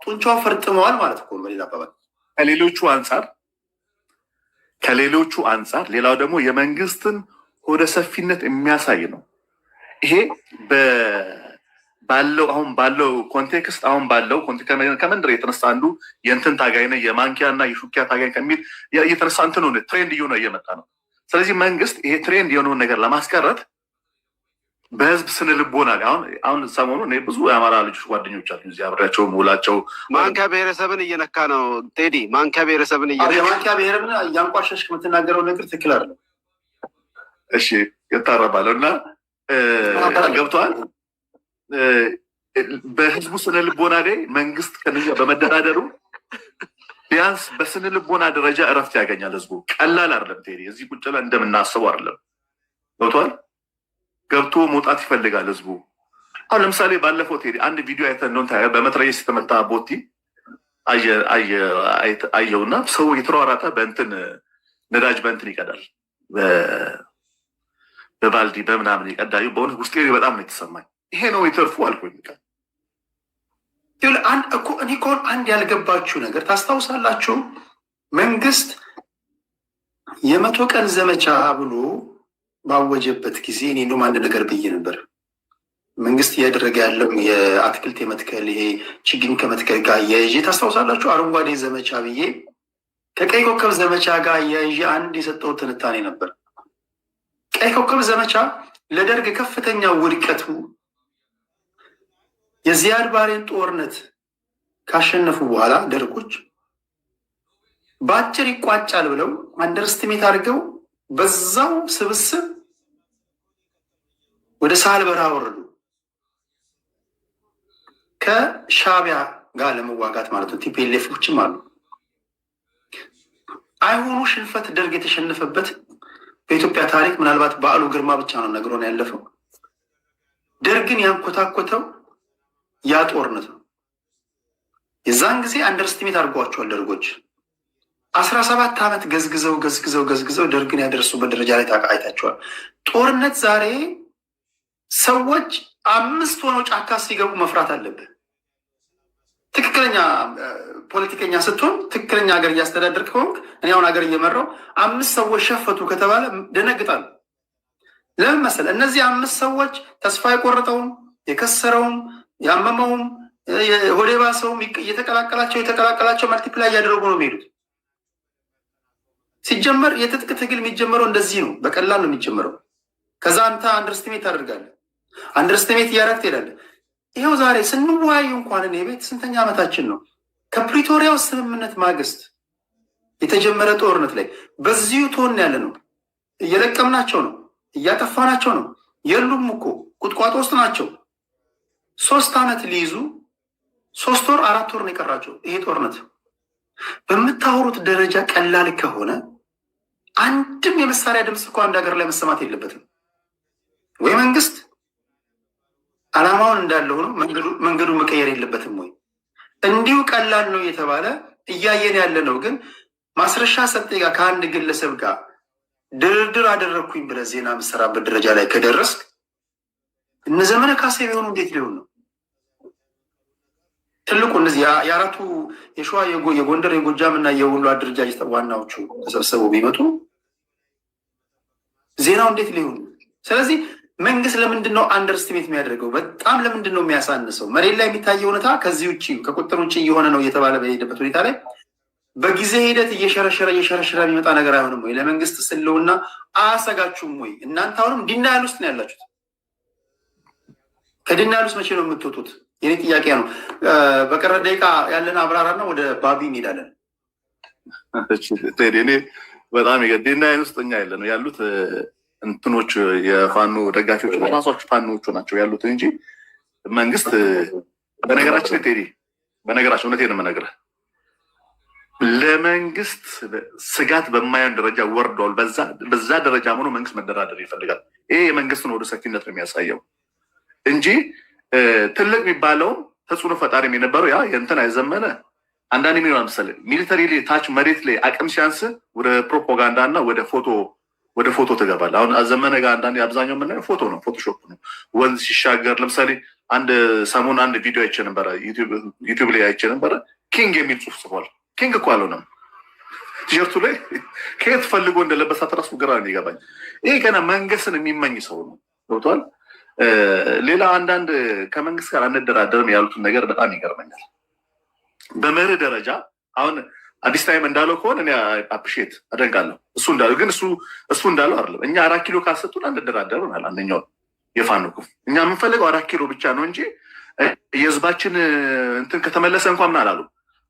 ጡንቻው ፈርጥመዋል ማለት እኮ በሌላ አባባል ከሌሎቹ አንጻር ሌላው ደግሞ የመንግስትን ወደ ሰፊነት የሚያሳይ ነው። ይሄ አሁን ባለው ኮንቴክስት ከመንደር የተነሳ አንዱ የእንትን ታጋይ ነህ የማንኪያ እና የሹኪያ ታጋይ ከሚል የተነሳ እንትን ሆነ ትሬንድ እየሆነ እየመጣ ነው። ስለዚህ መንግስት ይሄ ትሬንድ የሆነውን ነገር ለማስቀረት በህዝብ ስነ ልቦና አሁን ሰሞኑ ብዙ የአማራ ልጆች ጓደኞች አሉ እዚህ አብሬያቸው ውላቸው ማንኪያ ብሔረሰብን እየነካ ነው። ቴዲ ማንኪያ ብሔረሰብን የማንኪያ ብሔረሰብን እያንቋሸሽ የምትናገረው ነገር ትክክል አይደለም። እሺ ይታረባለሁ እና ገብተዋል። በህዝቡ ስነ ልቦና ላይ መንግስት ከነኛ በመደራደሩ ቢያንስ በስነ ልቦና ደረጃ እረፍት ያገኛል። ህዝቡ ቀላል አይደለም። ቴዲ እዚህ ቁጭ ብለን እንደምናስበው አይደለም። ገብተዋል። ገብቶ መውጣት ይፈልጋል ህዝቡ። አሁን ለምሳሌ ባለፈው ቴዲ አንድ ቪዲዮ አይተን ነው በመትረየስ የተመታ ቦቲ አየውና ሰው የተሯሯጠ በእንትን ነዳጅ በእንትን ይቀዳል፣ በባልዲ በምናምን ይቀዳዩ። በእውነት ውስጤ በጣም ነው የተሰማኝ። ይሄ ነው የተርፉ አልኩኝ። እኔ እኮ አንድ ያልገባችሁ ነገር ታስታውሳላችሁ? መንግስት የ100 ቀን ዘመቻ ብሎ ባወጀበት ጊዜ እኔ እንደውም አንድ ነገር ብዬ ነበር። መንግስት እያደረገ ያለው የአትክልት የመትከል ይሄ ችግኝ ከመትከል ጋር እያይዤ ታስታውሳላችሁ? አረንጓዴ ዘመቻ ብዬ ከቀይ ኮከብ ዘመቻ ጋር እያይዤ አንድ የሰጠው ትንታኔ ነበር። ቀይ ኮከብ ዘመቻ ለደርግ ከፍተኛ ውድቀቱ የዚያድ ባሬን ጦርነት ካሸነፉ በኋላ ደርጎች በአጭር ይቋጫል ብለው አንደርስትሜት አድርገው በዛው ስብስብ ወደ ሳህል በረሃ ወረዱ። ከሻዕቢያ ጋር ለመዋጋት ማለት ነው። ቲፒኤልኤፎችም አሉ። አይሆኑ ሽንፈት ደርግ የተሸነፈበት በኢትዮጵያ ታሪክ ምናልባት በዓሉ ግርማ ብቻ ነው ነግሮን ያለፈው። ደርግን ያንኮታኮተው ያ ጦርነት ነው። የዛን ጊዜ አንደርስቲሜት አድርጓቸዋል ደርጎች። 17 ዓመት ገዝግዘው ደርግን ያደረሱበት ደረጃ ላይ አይታቸዋል። ጦርነት ዛሬ ሰዎች 5 ሆነው ጫካ ሲገቡ መፍራት አለብህ። ትክክለኛ ፖለቲከኛ ስትሆን ትክክለኛ ሀገር እያስተዳደር ከሆንክ እኔ አሁን ሀገር እየመራው 5 ሰዎች ሸፈቱ ከተባለ ደነግጣሉ። ለምን መሰለ? እነዚህ 5 ሰዎች ተስፋ የቆረጠውም የከሰረውም ያመመውም ሆዴባ ሰውም የተቀላቀላቸው መልቲፕላይ እያደረጉ ነው የሚሄዱት። ሲጀመር የትጥቅ ትግል የሚጀመረው እንደዚህ ነው። በቀላል ነው የሚጀመረው። ከዛ አንተ አንደርስቲሜት ታደርጋለህ። አንደርስቲሜት እያደረግ ትሄዳለህ። ይኸው ዛሬ ስንወያዩ እንኳን እኔ ቤት ስንተኛ ዓመታችን ነው? ከፕሪቶሪያው ስምምነት ማግስት የተጀመረ ጦርነት ላይ በዚሁ ቶን ያለ ነው። እየለቀምናቸው ነው፣ እያጠፋናቸው ነው። የሉም እኮ ቁጥቋጦ ውስጥ ናቸው። 3 ዓመት ሊይዙ 3 ወር 4 ወር ነው የቀራቸው። ይሄ ጦርነት በምታወሩት ደረጃ ቀላል ከሆነ አንድም የመሳሪያ ድምፅ እኮ አንድ ሀገር ላይ መሰማት የለበትም ወይ? መንግስት ዓላማውን እንዳለ ሆኖ መንገዱ መቀየር የለበትም ወይ? እንዲሁ ቀላል ነው እየተባለ እያየን ያለ ነው። ግን ማስረሻ ሰጤ ጋር ከአንድ ግለሰብ ጋር ድርድር አደረግኩኝ ብለህ ዜና የምትሰራበት ደረጃ ላይ ከደረስክ እነ ዘመነ ካሴ ቢሆኑ እንዴት ሊሆን ነው? ትልቁ እነዚህ የአራቱ የሸዋ የጎንደር የጎጃም እና የወሎ አደረጃጀት ዋናዎቹ ተሰብስበው ቢመጡ ዜናው እንዴት ሊሆን? ስለዚህ መንግስት ለምንድን ነው አንደርስቲሜት የሚያደርገው? በጣም ለምንድን ነው የሚያሳንሰው? መሬት ላይ የሚታየው እውነታ ከዚህ ውጭ ከቁጥር ውጭ እየሆነ ነው እየተባለ በሄደበት ሁኔታ ላይ በጊዜ ሂደት እየሸረሸረ የሚመጣ ነገር አይሆንም ወይ? ለመንግስት ስልውና አያሰጋችሁም ወይ? እናንተ አሁንም ዲናያል ውስጥ ነው ያላችሁት። ከዲናያል ውስጥ መቼ ነው የምትወጡት? የኔ ጥያቄ ነው። በቀረ ደቂቃ ያለን አብራራና ወደ ባቢ እንሄዳለን። እኔ በጣም የገዴና ውስጠኛ ያለ ነው ያሉት እንትኖች የፋኖ ደጋፊዎች ራሶች ፋኖቹ ናቸው ያሉት እንጂ መንግስት በነገራችን ቴዲ በነገራችን እውነቴን ነው የምነግርህ ለመንግስት ስጋት በማይሆን ደረጃ ወርዷል። በዛ ደረጃ ሆኖ መንግስት መደራደር ይፈልጋል። ይሄ የመንግስትን ወደ ሰፊነት ነው የሚያሳየው እንጂ ትልቅ የሚባለውም ተጽዕኖ ፈጣሪም የነበረው ያ የእንትን አይዘመነ አንዳንድ የሚሆን ምሳሌ ሚሊተሪ ላይ ታች መሬት ላይ አቅም ሲያንስ ወደ ፕሮፓጋንዳ እና ወደ ፎቶ ትገባል። አሁን አዘመነ ጋር አንዳንድ አብዛኛው የምናየው ፎቶ ነው፣ ፎቶሾፕ ነው። ወንዝ ሲሻገር ለምሳሌ አንድ ሰሞን አንድ ቪዲዮ አይቼ ነበረ፣ ዩቲዩብ ላይ አይቼ ነበረ። ኪንግ የሚል ጽሁፍ ጽፏል። ኪንግ እኮ አልሆነም። ቲሸርቱ ላይ ከየት ፈልጎ እንደለበሳት ራሱ ግራ ነው የሚገባኝ። ይሄ ገና መንግስትን የሚመኝ ሰው ነው። ገብቷል። ሌላ አንዳንድ ከመንግስት ጋር አንደራደርም ያሉትን ነገር በጣም ይገርመኛል። በመርህ ደረጃ አሁን አዲስ ታይም እንዳለው ከሆነ እኔ አፕሪሼት አደንቃለሁ። እሱ እንዳለው ግን እሱ እንዳለው አይደለም። እኛ 4 ኪሎ ካሰጡን አንደራደርም አለ አንደኛው የፋኖ ክፍል። እኛ የምንፈልገው 4 ኪሎ ብቻ ነው እንጂ የህዝባችን እንትን ከተመለሰ እንኳን ምን አላሉ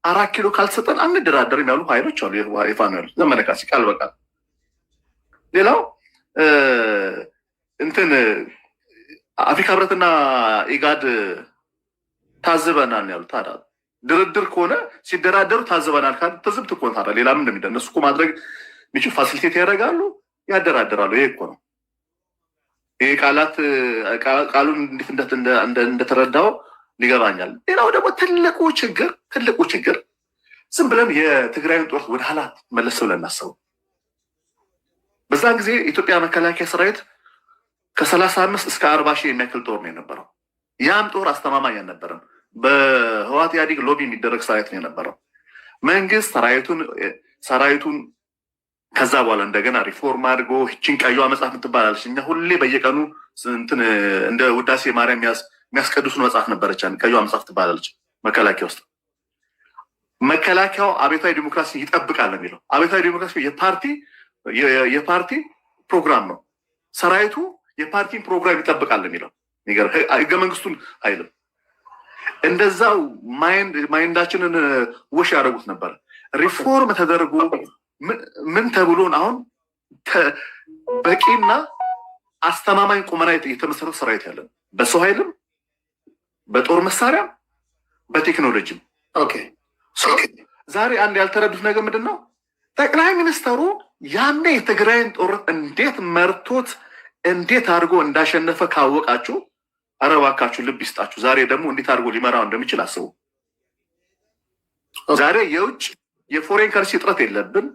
4 ኪሎ ካልሰጠን አንደራደርም ያሉ ኃይሎች አሉ። የፋኖ ያሉ ዘመነ ካሴ ቃል በቃል። ሌላው እንትን አፍሪካ ህብረትና ኢጋድ ታዝበናል ያሉት ታዲያ ድርድር ከሆነ ሲደራደሩ ታዝበናል ካል ትዝብት እኮ ነው። ታዲያ ሌላ ምን እንደሚደ እነሱ እኮ ማድረግ የሚችል ፋሲሊቴት ያደርጋሉ፣ ያደራደራሉ። ይሄ እኮ ነው። ይሄ ቃሉን እንዴት እንደተረዳው ሊገባኛል። ሌላው ደግሞ ትልቁ ችግር ዝም ብለን የትግራይን ጦር ወደ ኋላ መለስ ብለን እናስበው። በዛን ጊዜ ኢትዮጵያ መከላከያ ሰራዊት ከ35 እስከ 40 ሺህ የሚያክል ጦር ነው የነበረው። ያም ጦር አስተማማኝ አልነበረም። በህዋት ኢህአዴግ ሎቢ የሚደረግ ሰራዊት ነው የነበረው። መንግስት ሰራዊቱን ከዛ በኋላ እንደገና ሪፎርም አድርጎ ይህችን ቀይዋ መጽሐፍ ምትባላለች። እኛ ሁሌ በየቀኑ እንደ ውዳሴ ማርያም የሚያስቀድሱን መጽሐፍ ነበረች። ቀይዋ መጽሐፍ ትባላለች። መከላከያ ውስጥ መከላከያው አብዮታዊ ዲሞክራሲ ይጠብቃል ነው የሚለው። አብዮታዊ ዲሞክራሲ የፓርቲ ፕሮግራም ነው። ሰራዊቱ የፓርቲን ፕሮግራም ይጠብቃል ነው የሚለው። ህገ መንግስቱን አይልም። እንደዛው ማይንዳችንን ወሽ ያደረጉት ነበር። ሪፎርም ተደርጎ ምን ተብሎን አሁን በቂና አስተማማኝ ቁመና የተመሰረተ ሰራዊት ያለን በሰው ኃይልም በጦር መሳሪያም በቴክኖሎጂም። ዛሬ አንድ ያልተረዱት ነገር ምንድን ነው? ጠቅላይ ሚኒስተሩ ያኔ የትግራይን ጦርነት እንዴት መርቶት እንዴት አድርጎ እንዳሸነፈ ካወቃችሁ ኧረ እባካችሁ ልብ ይስጣችሁ። ዛሬ ደግሞ እንዴት አድርጎ ሊመራው እንደሚችል አስቡ። ዛሬ የውጭ የፎሬን ከረንሲ እጥረት የለብን፣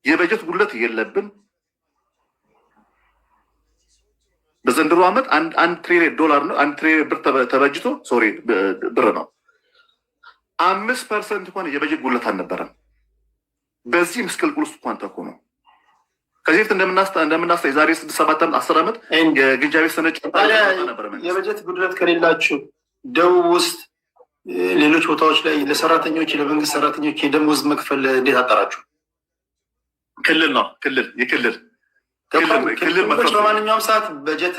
የበጀት ጉድለት የለብን። በዘንድሮ ዓመት አንድ ትሪሊየን ዶላር ነው፣ 1 ትሪሊየን ብር ተበጅቶ ብር ነው። 5% እንኳን የበጀት ጉድለት አልነበረም። በዚህ ምስቅልቅል ውስጥ እንኳን ተኮ ነው። ከዚህ በፊት እንደምናስታ የዛሬ 6-7 ዓመት 10 ዓመት የግንጃ ቤት ሰነድ ነበር። የበጀት ጉድለት ከሌላችሁ ደቡብ ውስጥ ሌሎች ቦታዎች ላይ ለሰራተኞች ለመንግስት ሰራተኞች የደሞዝ መክፈል እንዴት አጠራችሁ? ክልል ነው የክልል በማንኛውም ሰዓት በጀት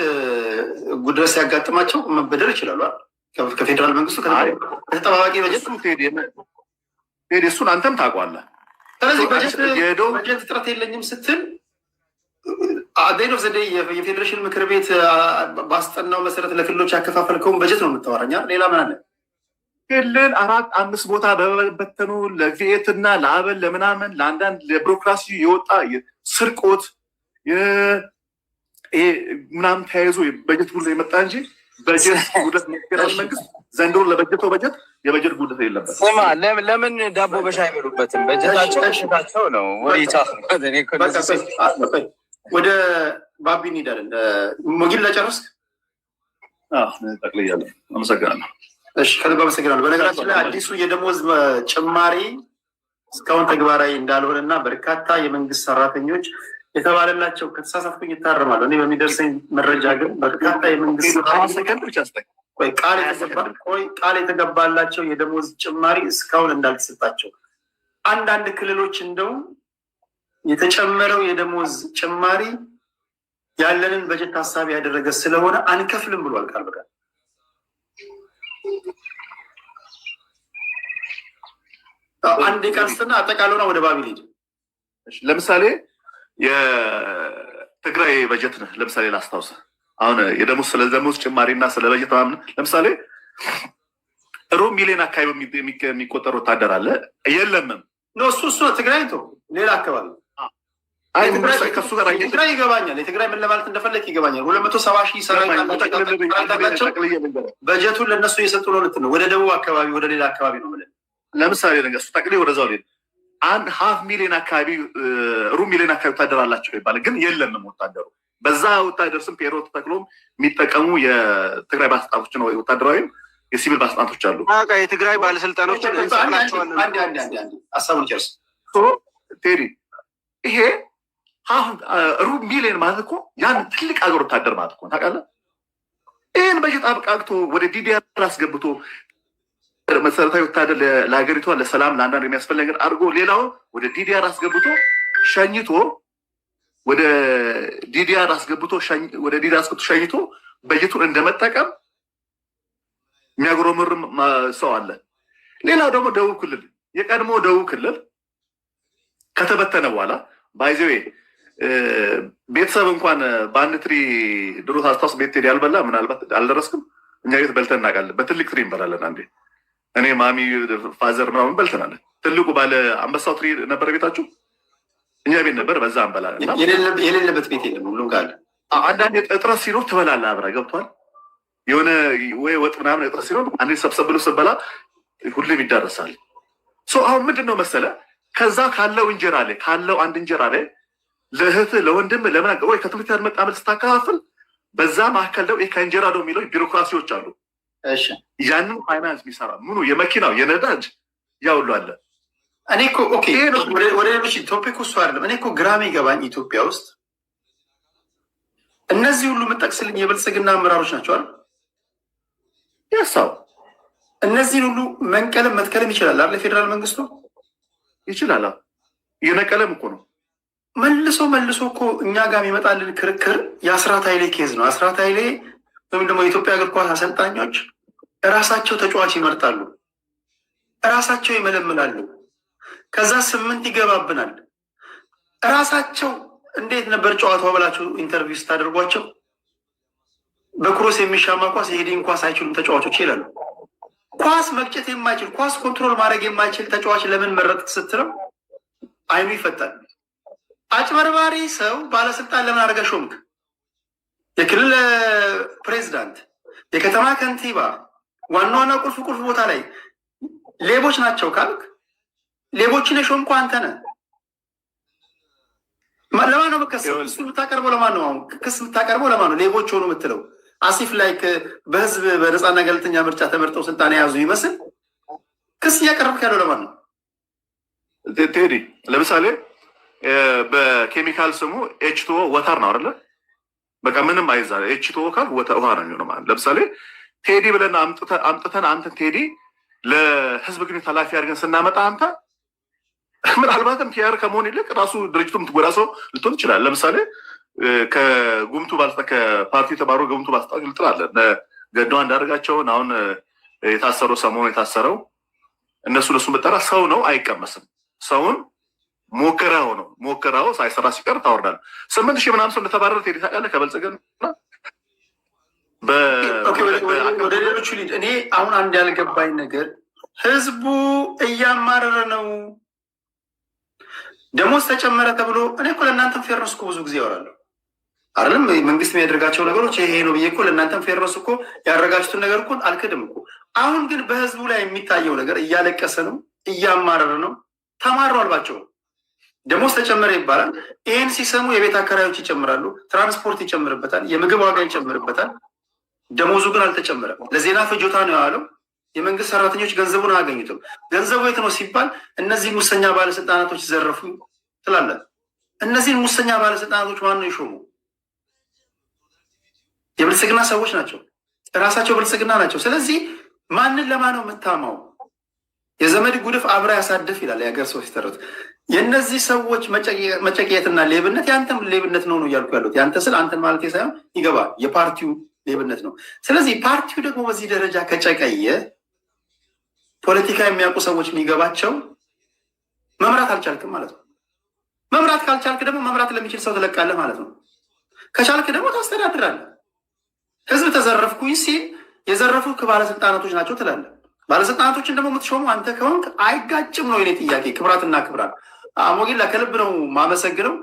ጉድለት ሲያጋጥማቸው መበደር ይችላሉ። ከፌዴራል መንግስቱ ከተጠባባቂ በጀት እሱን አንተም ታውቀዋለህ። ስለዚህ በጀት እጥረት የለኝም ስትል አዴን ኦፍ ዘዴ የፌዴሬሽን ምክር ቤት ባስጠናው መሰረት ለክልሎች ያከፋፈልከውን በጀት ነው የምታወራኛ። ሌላ ምን አለ? ክልል 4-5 ቦታ በበተኑ ለቪኤት እና ለአበል ለምናምን ለአንዳንድ ለቢሮክራሲ የወጣ ስርቆት ምናምን ተያይዞ በጀት ጉድለት የመጣ እንጂ በጀት ጉድለት ፌዴራል መንግስት ዘንድሮ ለበጀተው በጀት የበጀት ጉድለት የለበት። ለምን ዳቦ በሻይ አይበሉበትም? በጀታቸው ነው ወደ ባቢ እንሄዳለን። ሞጊል ለጨረስክ? ጠቅልያለሁ። አመሰግናለሁ። እሺ ከልብ አመሰግናለሁ። በነገራችን ላይ አዲሱ የደሞዝ ጭማሪ እስካሁን ተግባራዊ እንዳልሆነ እና በርካታ የመንግስት ሰራተኞች የተባለላቸው ከተሳሳትኩኝ ይታረማል። እኔ በሚደርሰኝ መረጃ ግን በርካታ የመንግስት ቃል የተገባላቸው የደሞዝ ጭማሪ እስካሁን እንዳልተሰጣቸው፣ አንዳንድ ክልሎች እንደውም የተጨመረው የደሞዝ ጭማሪ ያለንን በጀት ታሳቢ ያደረገ ስለሆነ አንከፍልም ብሏል ቃል በቃል። አንድ ቀርስትና አጠቃለውና ወደ ባቢል ሄድ። ለምሳሌ የትግራይ በጀት ነህ። ለምሳሌ ላስታውሰ አሁን የደሞዝ ስለ ደሞዝ ጭማሪና ስለ በጀት ምናምን ለምሳሌ ሩብ ሚሊዮን አካባቢ የሚቆጠር ወታደር አለ። የለምም ነው እሱ ትግራይ ነው ሌላ አካባቢ ከሱ ጋር ትግራይ ይገባኛል። የትግራይ ምን ለማለት እንደፈለግ ይገባኛል። 270,000 ሰራዊት በጀቱን ለእነሱ እየሰጡ ነው ልትል ነው። ወደ ደቡብ አካባቢ ወደ ሌላ አካባቢ ነው ብለን ለምሳሌ ነገር እሱ ጠቅሌ ወደዛው ሌላ አንድ ሀፍ ሚሊዮን አካባቢ ሩብ ሚሊዮን አካባቢ ወታደር አላቸው ይባላል። ግን የለምም ወታደሩ። በዛ ወታደር ስም ፔሮ ተጠቅሎም የሚጠቀሙ የትግራይ ባለስልጣኖች ነው ወታደራዊም የሲቪል ባለስልጣኖች አሉ። የትግራይ ባለስልጣኖች ሀሳቡን ጨርስ ቴዲ። ይሄ ሩብ ሚሊዮን ማለት እኮ ያን ትልቅ ሀገር ወታደር ማለት እኮ ታውቃለህ። ይህን በጀት አብቃቅቶ ወደ ዲዲአር አስገብቶ መሰረታዊ ወታደር ለሀገሪቷ ለሰላም ለአንዳንድ የሚያስፈልግ ነገር አድርጎ ሌላው ወደ ዲዲአር አስገብቶ ሸኝቶ ወደ ዲዲአር አስገብቶ ሸኝቶ በጀቱን እንደመጠቀም የሚያጉረመርም ሰው አለ። ሌላው ደግሞ ደቡብ ክልል የቀድሞ ደቡብ ክልል ከተበተነ በኋላ ባይዘዌ ቤተሰብ እንኳን በአንድ ትሪ ድሮ ታስታውስ ቤት ሄድ ያልበላ ምናልባት አልደረስክም። እኛ ቤት በልተን እናውቃለን። በትልቅ ትሪ እንበላለን። አንዴ እኔ ማሚ ፋዘር ምናምን በልተናለን። ትልቁ ባለ አንበሳው ትሪ ነበረ ቤታችሁ? እኛ ቤት ነበር። በዛ እንበላለን። የሌለበት ቤት የለም፣ ሁሉም ጋር አለ። አንዳንድ እጥረት ሲኖር ትበላለህ አብረህ ገብቷል። የሆነ ወይ ወጥ ምናምን እጥረት ሲኖር አንዴ ሰብሰብ ብሎ ስትበላ ሁሉም ይዳረሳል። አሁን ምንድን ነው መሰለህ ከዛ ካለው እንጀራ ላይ ካለው አንድ እንጀራ ላይ ለእህትህ ለወንድም ለምን ወይ ከትምህርት ያልመጣ መልስ ስታከፋፍል በዛ መካከል ደግሞ ከእንጀራ ደግሞ የሚለው ቢሮክራሲዎች አሉ። ያንን ፋይናንስ የሚሰራ ምኑ የመኪናው የነዳጅ ያውሉ አለ። እኔ እኮ ኦኬ ወደ ሌሎች ቶፒክ ውስጥ አይደለም። እኔ እኮ ግራም ይገባኝ ኢትዮጵያ ውስጥ እነዚህ ሁሉ የምጠቅስልኝ የብልጽግና አመራሮች ናቸው አይደል? ያሳው እነዚህን ሁሉ መንቀልም መትከልም ይችላል አይደል? ፌዴራል መንግስቱ ይችላል። እየነቀለም እኮ ነው። መልሶ እኮ እኛ ጋር የሚመጣልን ክርክር የአስራት ኃይሌ ኬዝ ነው። አስራት ኃይሌ ወይም ደግሞ የኢትዮጵያ እግር ኳስ አሰልጣኞች እራሳቸው ተጫዋች ይመርጣሉ፣ እራሳቸው ይመለምላሉ። ከዛ 8 ይገባብናል። እራሳቸው እንዴት ነበር ጨዋታው ብላችሁ ኢንተርቪው ስታደርጓቸው በክሮስ የሚሻማ ኳስ የሄዲን ኳስ አይችሉም ተጫዋቾች ይላሉ። ኳስ መቅጨት የማይችል ኳስ ኮንትሮል ማድረግ የማይችል ተጫዋች ለምን መረጥክ ስትለው አይኑ ይፈታል። አጭበርባሪ ሰው ባለስልጣን ለምን አድርገህ ሾምክ? የክልል ፕሬዚዳንት፣ የከተማ ከንቲባ፣ ዋና ቁልፍ ቦታ ላይ ሌቦች ናቸው ካልክ ሌቦችን የሾምኩ አንተ ነህ። ለማን ነው የምትከሰው? እሱ የምታቀርበው ለማን ነው? አሁን ክስ የምታቀርበው ለማን ነው? ሌቦች ሆኑ የምትለው አሲፍ ላይ በህዝብ በነፃና ገለልተኛ ምርጫ ተመርጠው ስልጣን የያዙ ይመስል ክስ እያቀረብክ ያለው ለማን ነው? ቴዲ ለምሳሌ በኬሚካል ስሙ ኤችቶ ወተር ነው አይደለ? በቃ ምንም አይዛ ኤችቶ ካል ውሃ ነው የሚሆነው ማለት። ለምሳሌ ቴዲ ብለን አምጥተን አንተን ቴዲ ለህዝብ ግንኙነት ኃላፊ አድርገን ስናመጣ አንተ ምናልባትም ፒአር ከመሆን ይልቅ ራሱ ድርጅቱ የምትጎዳ ሰው ልትሆን ትችላል። ለምሳሌ ከጉምቱ ከፓርቲ የተባሩ ጉምቱ ባለስልጣኖች ልጥራለን ገዱ አንዳርጋቸውን አሁን የታሰረው ሰሞኑ የታሰረው እነሱ ለሱ መጠራ ሰው ነው አይቀመስም። ሰውን ሞከራው ሳይሰራ ሲቀር ታወርዳል። 8,000 ምናምን ሰው እንደተባረረ ቴዲ ታውቃለህ? ከበልጽግና ወደ ሌሎቹ ሊድ እኔ አሁን አንድ ያልገባኝ ነገር ህዝቡ እያማረረ ነው። ደሞዝ ተጨመረ ተብሎ እኔ እኮ ለእናንተም ፌርነስ እኮ ብዙ ጊዜ ያወራለሁ አይደለም? መንግስት የሚያደርጋቸው ነገሮች ይሄ ነው ብዬ እኮ ለእናንተም ፌርነስ እኮ ያደረጋችሁትን ነገር እኮ አልክድም እኮ። አሁን ግን በህዝቡ ላይ የሚታየው ነገር እያለቀሰ ነው፣ እያማረረ ነው፣ ተማሯልባቸው። ደሞዝ ተጨመረ ይባላል። ይህን ሲሰሙ የቤት አከራዮች ይጨምራሉ፣ ትራንስፖርት ይጨምርበታል፣ የምግብ ዋጋ ይጨምርበታል። ደሞዙ ግን አልተጨመረም። ለዜና ፍጆታ ነው ያለው። የመንግስት ሰራተኞች ገንዘቡን አያገኙትም። ገንዘቡ የት ነው ሲባል እነዚህ ሙሰኛ ባለስልጣናቶች ዘረፉ ትላለን። እነዚህን ሙሰኛ ባለስልጣናቶች ማን ነው የሾሙ? የብልጽግና ሰዎች ናቸው፣ ራሳቸው ብልጽግና ናቸው። ስለዚህ ማንን ለማን ነው የምታማው? የዘመድ ጉድፍ አብራ ያሳድፍ ይላል የሀገር ሰው ሲተረት። የእነዚህ ሰዎች መጨቅየትና ሌብነት የአንተም ሌብነት ነው እያልኩ ያሉት። የአንተ ስል አንተን ማለት ሳይሆን ይገባል። የፓርቲው ሌብነት ነው። ስለዚህ ፓርቲው ደግሞ በዚህ ደረጃ ከጨቀየ ፖለቲካ የሚያውቁ ሰዎች የሚገባቸው መምራት አልቻልክም ማለት ነው። መምራት ካልቻልክ ደግሞ መምራት ለሚችል ሰው ትለቃለህ ማለት ነው። ከቻልክ ደግሞ ታስተዳድራለህ። ህዝብ ተዘረፍኩኝ ሲል የዘረፉት ባለስልጣናቶች ናቸው ትላለህ። ባለስልጣናቶችን ደግሞ የምትሾሙ አንተ ከሆንክ አይጋጭም ነው የኔ ጥያቄ። ክብራትና ክብራት ሞጌላ ከልብ ነው ማመሰግነው።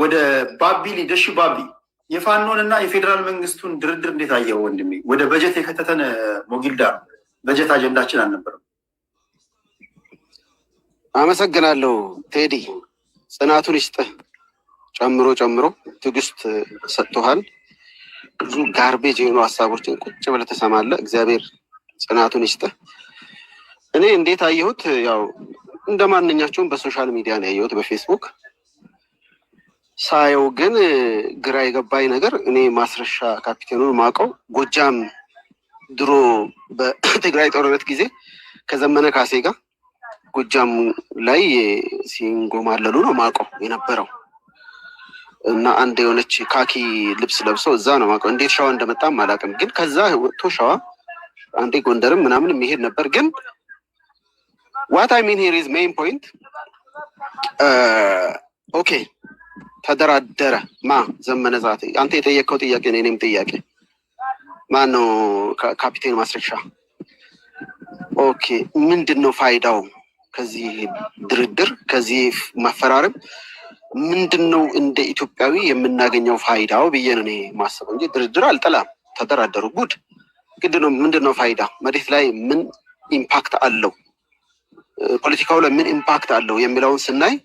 ወደ ባቢ ሊደሽ ባቢ የፋኖን እና የፌዴራል መንግስቱን ድርድር እንዴት አየው ወንድሜ? ወደ በጀት የከተተን ሞጊልዳ በጀት አጀንዳችን አልነበረም። አመሰግናለሁ ቴዲ፣ ጽናቱን ይስጥህ። ጨምሮ ትዕግስት ሰጥቶሃል። ብዙ ጋርቤጅ የሆኑ ሀሳቦችን ቁጭ ብለህ ትሰማለህ። እግዚአብሔር ጽናቱን ይስጥህ። እኔ እንዴት አየሁት? ያው እንደ ማንኛቸውም በሶሻል ሚዲያ ነው ያየሁት፣ በፌስቡክ ሳየው ግን ግራ የገባኝ ነገር እኔ ማስረሻ ካፒቴኑን ማውቀው ጎጃም ድሮ በትግራይ ጦርነት ጊዜ ከዘመነ ካሴ ጋር ጎጃም ላይ ሲንጎማለሉ ነው ማውቀው የነበረው እና አንድ የሆነች ካኪ ልብስ ለብሰው እዛ ነው ማውቀው። እንዴት ሸዋ እንደመጣም አላውቅም፣ ግን ከዛ ወጥቶ ሸዋ አንዴ ጎንደርም ምናምን የሚሄድ ነበር። ግን ዋት አይ ሚን ሂር ኢዝ ሜይን ፖይንት ኦኬ ተደራደረ ዘመነ ዛቴ። አንተ የጠየቀው ጥያቄ ነው የኔም ጥያቄ። ማን ነው ካፒቴን ማስረሻ? ኦኬ ምንድን ነው ፋይዳው ከዚህ ድርድር ከዚህ መፈራረም? ምንድን ነው እንደ ኢትዮጵያዊ የምናገኘው ፋይዳው ብዬ ነው እኔ ማሰበው እንጂ ድርድር አልጠላም። ተደራደሩ ጉድ። ግድ ነው። ምንድን ነው ፋይዳ? መሬት ላይ ምን ኢምፓክት አለው? ፖለቲካው ላይ ምን ኢምፓክት አለው የሚለውን ስናይ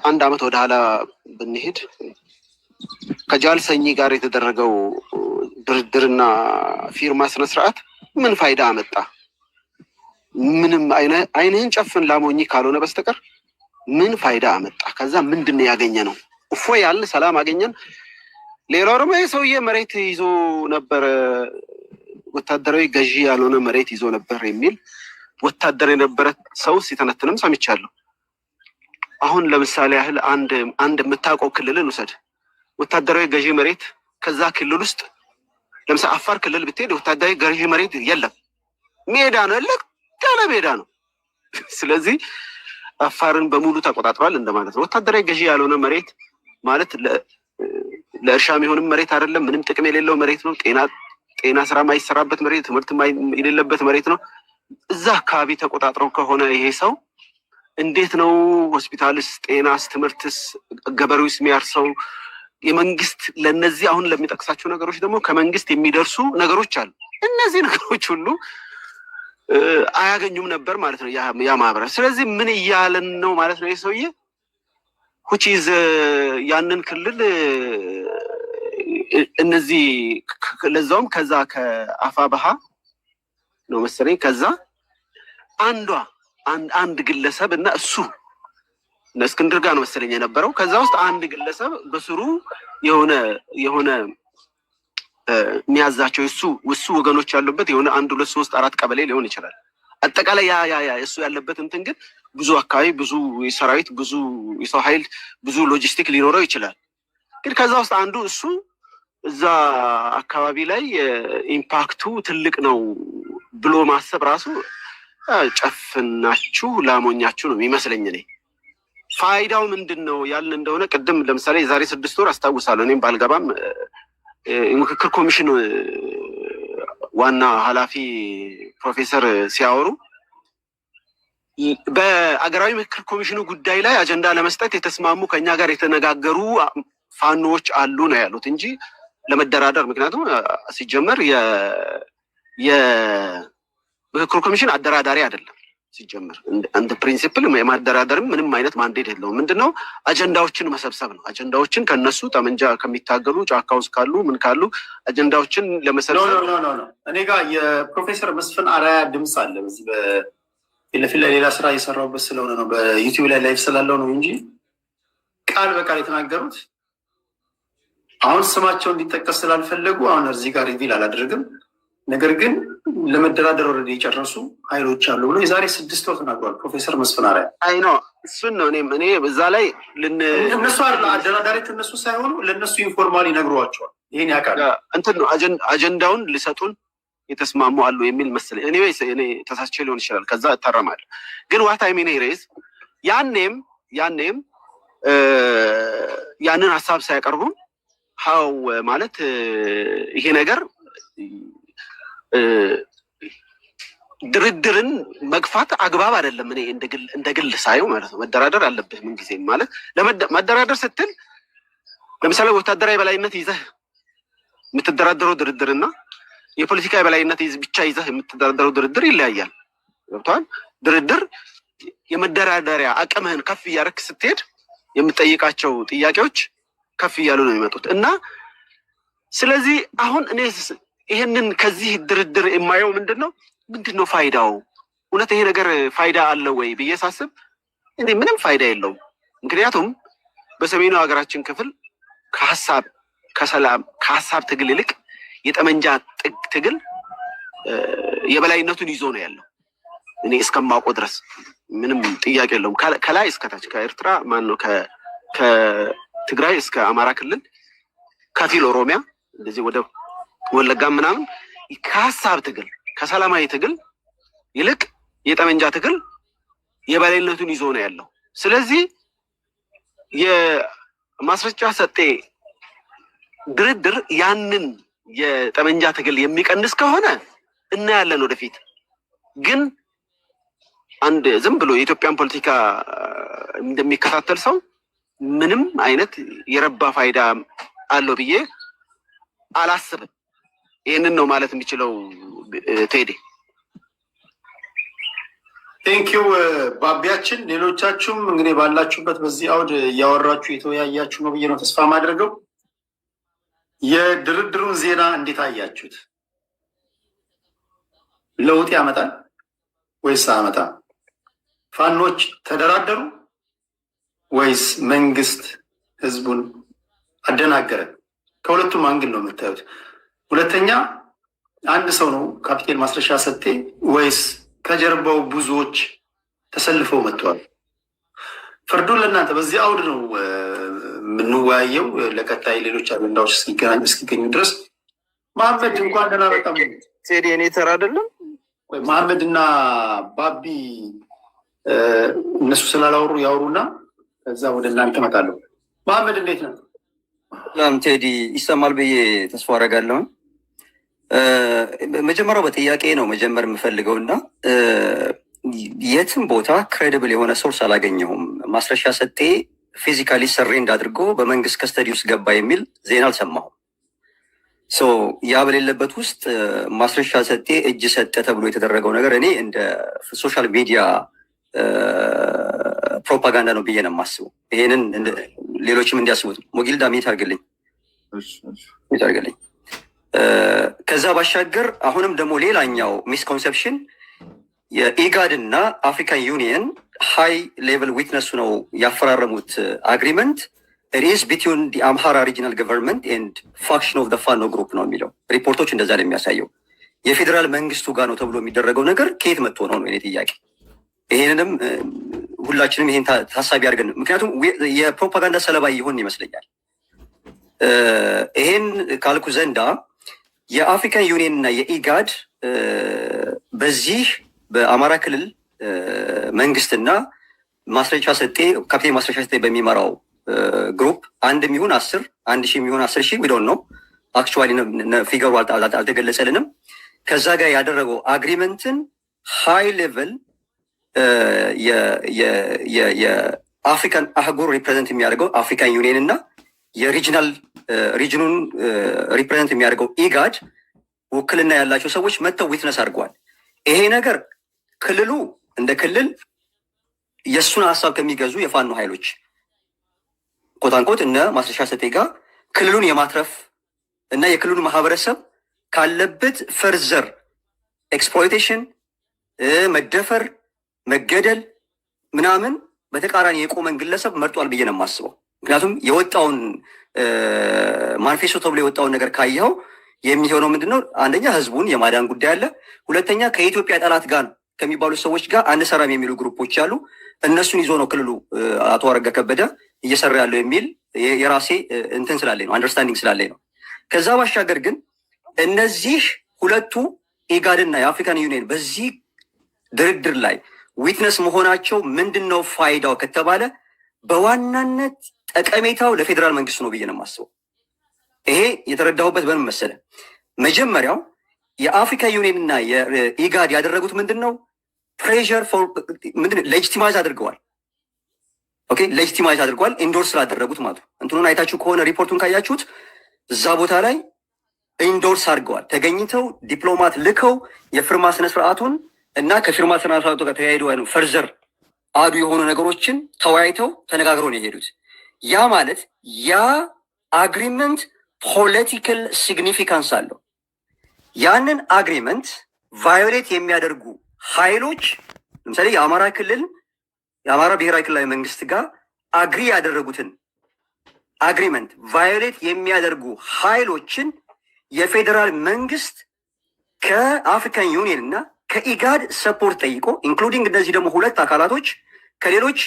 አንድ አመት ወደ ኋላ ብንሄድ ከጃል ሰኚ ጋር የተደረገው ድርድርና ፊርማ ስነስርዓት ምን ፋይዳ አመጣ? ምንም። አይንህን ጨፍን ላሞኝ ካልሆነ በስተቀር ምን ፋይዳ አመጣ? ከዛ ምንድን ነው ያገኘ ነው? እፎ ያልን ሰላም አገኘን። ሌላው ደግሞ የሰውዬ መሬት ይዞ ነበር፣ ወታደራዊ ገዢ ያልሆነ መሬት ይዞ ነበር የሚል ወታደር የነበረ ሰው ሲተነትንም ሰምቻለሁ። አሁን ለምሳሌ ያህል አንድ የምታውቀው ክልልን ውሰድ። ወታደራዊ ገዢ መሬት ከዛ ክልል ውስጥ ለምሳሌ አፋር ክልል ብትሄድ ወታደራዊ ገዢ መሬት የለም፣ ሜዳ ነው፣ ለቅ ያለ ሜዳ ነው። ስለዚህ አፋርን በሙሉ ተቆጣጥሯል እንደማለት ነው። ወታደራዊ ገዢ ያልሆነ መሬት ማለት ለእርሻ የሚሆንም መሬት አይደለም፣ ምንም ጥቅም የሌለው መሬት ነው። ጤና ስራ ማይሰራበት መሬት፣ ትምህርት የሌለበት መሬት ነው። እዛ አካባቢ ተቆጣጥረው ከሆነ ይሄ ሰው እንዴት ነው ሆስፒታልስ፣ ጤናስ፣ ትምህርትስ፣ ገበሬውስ የሚያርሰው? የመንግስት ለነዚህ አሁን ለሚጠቅሳቸው ነገሮች ደግሞ ከመንግስት የሚደርሱ ነገሮች አሉ። እነዚህ ነገሮች ሁሉ አያገኙም ነበር ማለት ነው ያ ማህበረ። ስለዚህ ምን እያለን ነው ማለት ነው? የሰውዬ ሁቺዝ ያንን ክልል እነዚህ ለዛውም ከዛ ከአፋብኃ ነው መሰለኝ ከዛ አንድ ግለሰብ እና እሱ እስክንድር ጋር ነው መሰለኝ የነበረው። ከዛ ውስጥ አንድ ግለሰብ በስሩ የሆነ የሚያዛቸው እሱ ወገኖች ያሉበት የሆነ 1 2 3 4 ቀበሌ ሊሆን ይችላል። አጠቃላይ ያ እሱ ያለበት እንትን ግን ብዙ አካባቢ፣ ብዙ ሰራዊት፣ ብዙ የሰው ኃይል፣ ብዙ ሎጂስቲክ ሊኖረው ይችላል። ግን ከዛ ውስጥ አንዱ እሱ እዛ አካባቢ ላይ ኢምፓክቱ ትልቅ ነው ብሎ ማሰብ ራሱ ጨፍናችሁ ላሞኛችሁ ነው የሚመስለኝ። እኔ ፋይዳው ምንድን ነው ያልን እንደሆነ ቅድም ለምሳሌ የዛሬ 6 ወር አስታውሳለሁ፣ እኔም ባልገባም የምክክር ኮሚሽን ዋና ኃላፊ ፕሮፌሰር ሲያወሩ በአገራዊ ምክክር ኮሚሽኑ ጉዳይ ላይ አጀንዳ ለመስጠት የተስማሙ ከኛ ጋር የተነጋገሩ ፋኖዎች አሉ ነው ያሉት እንጂ ለመደራደር። ምክንያቱም ሲጀመር የምክክር ኮሚሽን አደራዳሪ አይደለም። ሲጀመር እንደ ፕሪንሲፕል የማደራደርም ምንም አይነት ማንዴት የለውም። ምንድነው አጀንዳዎችን መሰብሰብ ነው። አጀንዳዎችን ከነሱ ጠመንጃ ከሚታገሉ ጫካ ውስጥ ካሉ ምን ካሉ አጀንዳዎችን ለመሰብሰብ እኔ ጋር የፕሮፌሰር መስፍን አራያ ድምፅ አለ። በዚህ ፊት ለፊት ላይ ሌላ ስራ እየሰራሁበት ስለሆነ ነው፣ በዩቲዩብ ላይ ላይቭ ስላለው ነው እንጂ ቃል በቃል የተናገሩት አሁን ስማቸው እንዲጠቀስ ስላልፈለጉ አሁን እዚህ ጋር ሪቪል አላደርግም። ነገር ግን ለመደራደር ወረደ የጨረሱ ኃይሎች አሉ ብሎ የዛሬ 6 ወር ተናግሯል ፕሮፌሰር መስፍን አራያ። አይ ነው እሱን ነው እኔ እዛ ላይ እነሱ አደራዳሪዎቹ እነሱ ሳይሆኑ ለእነሱ ኢንፎርማሊ ነግሯቸዋል። ይህን ያውቃል። እንትን ነው አጀንዳውን ሊሰጡን የተስማሙ አሉ የሚል መሰለኝ። እኔ ተሳስቼ ሊሆን ይችላል። ከዛ እታረማለሁ። ግን ዋት አይ ሚን ሬዝ ያኔም ያንን ሀሳብ ሳያቀርቡ ሀው ማለት ይሄ ነገር ድርድርን መግፋት አግባብ አይደለም። እኔ እንደ ግል ሳየው ማለት ነው። መደራደር አለብህ ምን ጊዜም ማለት መደራደር ስትል ለምሳሌ ወታደራዊ በላይነት ይዘህ የምትደራደረው ድርድርና የፖለቲካ የበላይነት ብቻ ይዘህ የምትደራደረው ድርድር ይለያያል። ገብቶሃል? ድርድር የመደራደሪያ አቅምህን ከፍ እያደረክ ስትሄድ የምትጠይቃቸው ጥያቄዎች ከፍ እያሉ ነው የሚመጡት እና ስለዚህ አሁን እኔ ይሄንን ከዚህ ድርድር የማየው ምንድን ነው ፋይዳው? እውነት ይሄ ነገር ፋይዳ አለው ወይ ብዬ ሳስብ እኔ ምንም ፋይዳ የለውም። ምክንያቱም በሰሜኑ ሀገራችን ክፍል ከሀሳብ ትግል ይልቅ የጠመንጃ ትግል የበላይነቱን ይዞ ነው ያለው። እኔ እስከማውቀው ድረስ ምንም ጥያቄ የለውም። ከላይ እስከታች ከኤርትራ ማነው ከትግራይ እስከ አማራ ክልል ከፊል ኦሮሚያ እንደዚህ ወደ ወለጋ ምናምን ከሀሳብ ትግል ከሰላማዊ ትግል ይልቅ የጠመንጃ ትግል የበላይነቱን ይዞ ነው ያለው። ስለዚህ የማስረጫ ሰጤ ድርድር ያንን የጠመንጃ ትግል የሚቀንስ ከሆነ እናያለን ወደፊት። ግን አንድ ዝም ብሎ የኢትዮጵያን ፖለቲካ እንደሚከታተል ሰው ምንም አይነት የረባ ፋይዳ አለው ብዬ አላስብም። ይህንን ነው ማለት የሚችለው። ቴዲ ቴንኪው ባቢያችን። ሌሎቻችሁም እንግዲህ ባላችሁበት በዚህ አውድ እያወራችሁ የተወያያችሁ ነው ብዬ ነው ተስፋ ማድረገው። የድርድሩን ዜና እንዴት አያችሁት? ለውጥ ያመጣል ወይስ አያመጣም? ፋኖች ተደራደሩ ወይስ መንግስት ህዝቡን አደናገረ? ከሁለቱም አንግል ነው የምታዩት። ሁለተኛ አንድ ሰው ነው ካፒቴን ማስረሻ ሰጤ ወይስ ከጀርባው ብዙዎች ተሰልፈው መጥተዋል? ፍርዱን ለእናንተ። በዚህ አውድ ነው የምንወያየው። ለቀጣይ ሌሎች አጀንዳዎች እስኪገኙ ድረስ መሐመድ እንኳን ደህና በጣም ቴዲ እኔ ተራ አይደለም ወይ መሐመድ እና ባቢ እነሱ ስላላወሩ ያወሩና ከዛ ወደ እናንተ እመጣለሁ። መሐመድ እንዴት ነው? ቴዲ ይሰማል ብዬ ተስፋ አደርጋለሁ። መጀመሪያው በጥያቄ ነው መጀመር የምፈልገው እና የትም ቦታ ክሬዲብል የሆነ ሶርስ አላገኘሁም። ማስረሻ ሰጤ ፊዚካሊ ሰሬንድ አድርጎ በመንግስት ከስተዲ ውስጥ ገባ የሚል ዜና አልሰማሁም። ያ በሌለበት ውስጥ ማስረሻ ሰጤ እጅ ሰጠ ተብሎ የተደረገው ነገር እኔ እንደ ሶሻል ሚዲያ ፕሮፓጋንዳ ነው ብዬ ነው የማስበው። ይሄንን ሌሎችም እንዲያስቡት። ሞጊልዳ ሚት አድርግልኝ። ከዛ ባሻገር አሁንም ደግሞ ሌላኛው ሚስኮንሰፕሽን የኢጋድ እና አፍሪካን ዩኒየን ሃይ ሌቭል ዊትነሱ ነው ያፈራረሙት አግሪመንት ኢዝ ቢትዊን ዲ አምሃራ ሪጂናል ገቨርንመንት ኤንድ ፋክሽን ኦፍ ደ ፋኖ ግሩፕ ነው የሚለው። ሪፖርቶች እንደዛ ነው የሚያሳየው። የፌዴራል መንግስቱ ጋር ነው ተብሎ የሚደረገው ነገር ከየት መጥቶ ነው የኔ ጥያቄ። ይሄንንም ሁላችንም ይሄን ታሳቢ አድርገን፣ ምክንያቱም የፕሮፓጋንዳ ሰለባ ይሆን ይመስለኛል። ይሄን ካልኩ ዘንዳ የአፍሪካን ዩኒየን እና የኢጋድ በዚህ በአማራ ክልል መንግስትና ማስረሻ ሰጤ ካፕቴን ማስረሻ ሰጤ በሚመራው ግሩፕ 1 የሚሆን 10 1,000 የሚሆን 10,000 ቢዶን ነው አክቹዋሊ ፊገሩ አልተገለጸልንም። ከዛ ጋር ያደረገው አግሪመንትን ሃይ ሌቨል የአፍሪካን አህጉር ሪፕሬዘንት የሚያደርገው አፍሪካን ዩኒየን እና ሪጅኑን ሪፕሬዘንት የሚያደርገው ኢጋድ ውክልና ያላቸው ሰዎች መጥተው ዊትነስ አድርገዋል። ይሄ ነገር ክልሉ እንደ ክልል የእሱን ሀሳብ ከሚገዙ የፋኖ ኃይሎች ኮታንኮት እነ ማስረሻ ሰጤ ጋር ክልሉን የማትረፍ እና የክልሉ ማህበረሰብ ካለበት ፈርዘር ኤክስፕሎይቴሽን፣ መደፈር፣ መገደል ምናምን በተቃራኒ የቆመን ግለሰብ መርጧል ብዬ ነው የማስበው። ምክንያቱም የወጣውን ማኒፌስቶ ተብሎ የወጣውን ነገር ካየኸው የሚሆነው ምንድነው? አንደኛ ህዝቡን የማዳን ጉዳይ አለ። ሁለተኛ ከኢትዮጵያ ጠላት ጋር ከሚባሉ ሰዎች ጋር አንሰራም የሚሉ ግሩፖች አሉ። እነሱን ይዞ ነው ክልሉ አቶ አረጋ ከበደ እየሰራ ያለው የሚል የራሴ እንትን ስላለኝ ነው፣ አንደርስታንዲንግ ስላለኝ ነው። ከዛ ባሻገር ግን እነዚህ ሁለቱ ኢጋድና የአፍሪካን ዩኒየን በዚህ ድርድር ላይ ዊትነስ መሆናቸው ምንድን ነው ፋይዳው ከተባለ በዋናነት ጠቀሜታው ለፌዴራል መንግስቱ ነው ብዬ ነው የማስበው። ይሄ የተረዳሁበት በምን መሰለ? መጀመሪያው የአፍሪካ ዩኒየን እና የኢጋድ ያደረጉት ምንድን ነው? ፕሬር ምንድን ሌጂቲማይዝ አድርገዋል። ኦኬ ሌጂቲማይዝ አድርገዋል፣ ኢንዶርስ ስላደረጉት ማለት ነው። እንትኑን አይታችሁ ከሆነ ሪፖርቱን ካያችሁት እዛ ቦታ ላይ ኢንዶርስ አድርገዋል። ተገኝተው ዲፕሎማት ልከው የፊርማ ስነስርዓቱን እና ከፊርማ ስነስርዓቱ ጋር ተያሄዱ ፈርዘር አዱ የሆኑ ነገሮችን ተወያይተው ተነጋግረው ነው የሄዱት። ያ ማለት ያ አግሪመንት ፖለቲካል ሲግኒፊካንስ አለው። ያንን አግሪመንት ቫዮሌት የሚያደርጉ ኃይሎች ለምሳሌ የአማራ ብሔራዊ ክልላዊ መንግስት ጋር አግሪ ያደረጉትን አግሪመንት ቫዮሌት የሚያደርጉ ኃይሎችን የፌዴራል መንግስት ከአፍሪካን ዩኒየን እና ከኢጋድ ሰፖርት ጠይቆ ኢንክሉዲንግ እነዚህ ደግሞ ሁለት አካላቶች ከሌሎች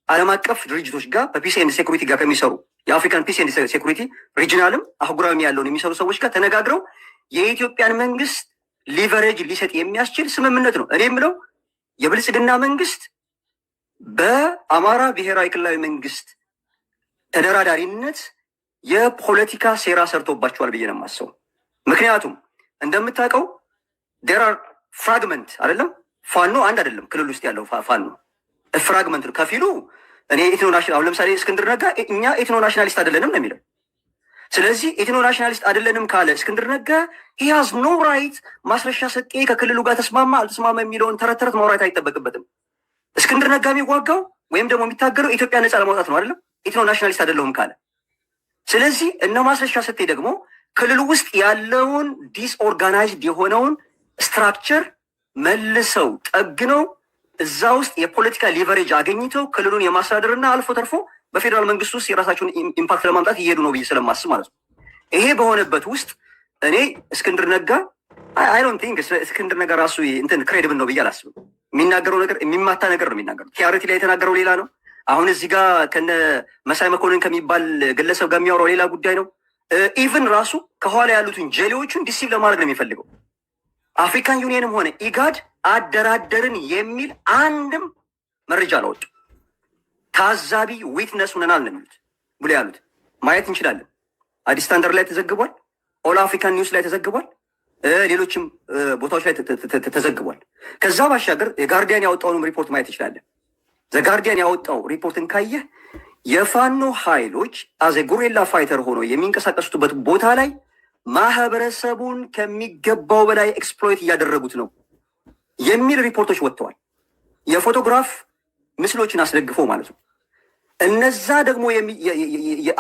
ዓለም አቀፍ ድርጅቶች ጋር በፒስ ኤንድ ሴኩሪቲ ጋር ከሚሰሩ የአፍሪካን ፒስ ኤንድ ሴኩሪቲ ሪጂናልም አህጉራዊ ያለውን የሚሰሩ ሰዎች ጋር ተነጋግረው የኢትዮጵያን መንግስት ሊቨሬጅ ሊሰጥ የሚያስችል ስምምነት ነው። እኔ የምለው የብልጽግና መንግስት በአማራ ብሔራዊ ክልላዊ መንግስት ተደራዳሪነት የፖለቲካ ሴራ ሰርቶባቸዋል ብዬ ነው የማስበው። ምክንያቱም እንደምታውቀው ዴራር ፍራግመንት አይደለም፣ ፋኖ አንድ አይደለም። ክልል ውስጥ ያለው ፋኖ ፍራግመንት ነው። ከፊሉ እኔ ኤትኖ ናሽናል አሁን ለምሳሌ እስክንድር ነጋ እኛ ኤትኖ ናሽናሊስት አይደለንም ነው የሚለው። ስለዚህ ኤትኖ ናሽናሊስት አይደለንም ካለ እስክንድር ነጋ ሂ ሃዝ ኖ ራይት ማስረሻ ሰጤ ከክልሉ ጋር ተስማማ አልተስማማ የሚለውን ተረት ተረት ማውራት አይጠበቅበትም። እስክንድር ነጋ የሚዋጋው ወይም ደግሞ የሚታገለው ኢትዮጵያ ነፃ ለማውጣት ነው አይደለም፣ ኤትኖ ናሽናሊስት አይደለሁም ካለ። ስለዚህ እነ ማስረሻ ሰጤ ደግሞ ክልሉ ውስጥ ያለውን ዲስኦርጋናይዝድ የሆነውን ስትራክቸር መልሰው ጠግነው እዛ ውስጥ የፖለቲካ ሊቨሬጅ አገኝተው ክልሉን የማስተዳደርና አልፎ ተርፎ በፌዴራል መንግስት ውስጥ የራሳቸውን ኢምፓክት ለማምጣት እየሄዱ ነው ብዬ ስለማስብ ማለት ነው። ይሄ በሆነበት ውስጥ እኔ እስክንድር ነጋ አይ ዶንት ቲንክ እስክንድር ነጋ ራሱ እንትን ክሬዲብል ነው ብዬ አላስብም። የሚናገረው ነገር የሚማታ ነገር ነው የሚናገረው። ቲያሬቲ ላይ የተናገረው ሌላ ነው። አሁን እዚህ ጋር ከነ መሳይ መኮንን ከሚባል ግለሰብ ጋር የሚያወራው ሌላ ጉዳይ ነው። ኢቭን ራሱ ከኋላ ያሉትን ጀሌዎቹን ዲሲቭ ለማድረግ ነው የሚፈልገው። አፍሪካን ዩኒየንም ሆነ ኢጋድ አደራደርን የሚል አንድም መረጃ አላወጡ። ታዛቢ ዊትነስ ሆነናል ነው የሚሉት ብሎ ያሉት ማየት እንችላለን። አዲስ ስታንዳርድ ላይ ተዘግቧል። ኦል አፍሪካን ኒውስ ላይ ተዘግቧል። ሌሎችም ቦታዎች ላይ ተዘግቧል። ከዛ ባሻገር የጋርዲያን ያወጣውንም ሪፖርት ማየት እንችላለን። ዘጋርዲያን ያወጣው ሪፖርትን ካየህ የፋኖ ኃይሎች አዘ ጉሬላ ፋይተር ሆኖ የሚንቀሳቀሱበት ቦታ ላይ ማህበረሰቡን ከሚገባው በላይ ኤክስፕሎይት እያደረጉት ነው የሚል ሪፖርቶች ወጥተዋል። የፎቶግራፍ ምስሎችን አስደግፎ ማለት ነው። እነዛ ደግሞ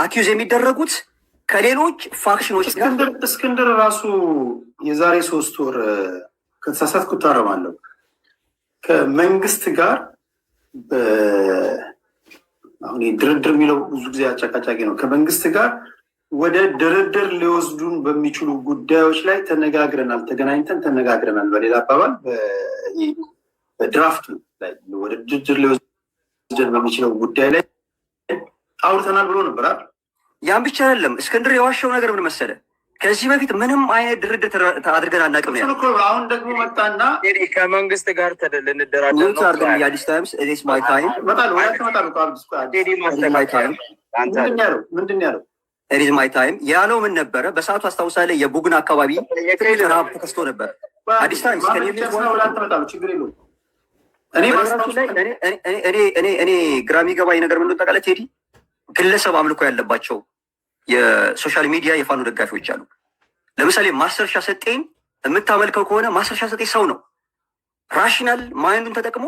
አኪዩዝ የሚደረጉት ከሌሎች ፋክሽኖች ጋር እስክንድር ራሱ የዛሬ 3 ወር ከተሳሳትኩ እታረማለሁ ከመንግስት ጋር አሁን ድርድር የሚለው ብዙ ጊዜ አጨቃጫቂ ነው። ከመንግስት ጋር ወደ ድርድር ሊወስዱን በሚችሉ ጉዳዮች ላይ ተነጋግረናል፣ ተገናኝተን ተነጋግረናል። በሌላ አባባል በድራፍቱ ላይ ወደ ድርድር ሊወስደን በሚችለው ጉዳይ ላይ አውርተናል ብሎ ነበር አይደል? ያን ብቻ አይደለም። እስክንድር የዋሸው ነገር ምን መሰለ? ከዚህ በፊት ምንም አይነት ድርድር አድርገን አናውቅም። አሁን ደግሞ መጣና ከመንግስት ጋር ልንደራደር ነው። የአዲስ ታይምስ ኢትስ ማይ ታይም ምንድን ያለው ኢትስ ማይ ታይም ያለው ምን ነበረ? በሰዓቱ አስታውሳለህ? የቡግን አካባቢ ረሃብ ተከስቶ ነበር። አዲስ ታይምስ ችግር የለውም። እኔ ግራ የሚገባኝ ነገር ምን ጠቃለ ቴዲ ግለሰብ አምልኮ ያለባቸው የሶሻል ሚዲያ የፋኖ ደጋፊዎች አሉ። ለምሳሌ ማስተርሻ ሰጤን የምታመልከው ከሆነ ማስተርሻ ሰጤ ሰው ነው። ራሽናል ማይንዱን ተጠቅሞ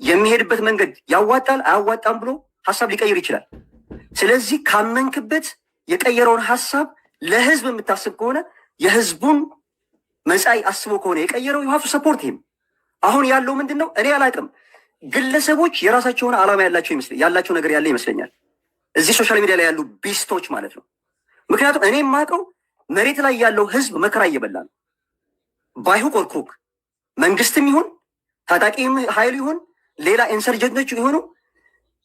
የሚሄድበት መንገድ ያዋጣል አያዋጣም ብሎ ሀሳብ ሊቀይር ይችላል። ስለዚህ ካመንክበት የቀየረውን ሀሳብ ለህዝብ የምታስብ ከሆነ የህዝቡን መጻኢ አስቦ ከሆነ የቀየረው ዩ ሃቭ ቱ ሰፖርት ሂም። አሁን ያለው ምንድን ነው? እኔ አላውቅም። ግለሰቦች የራሳቸውን ዓላማ ያላቸው ነገር ያለ ይመስለኛል። እዚህ ሶሻል ሚዲያ ላይ ያሉ ቢስቶች ማለት ነው። ምክንያቱም እኔ የማውቀው መሬት ላይ ያለው ህዝብ መከራ እየበላ ነው። ባይሁ ኮርክሩክ መንግስትም ይሁን ታጣቂ ኃይል ይሁን ሌላ ኢንሰርጀንቶች የሆኑ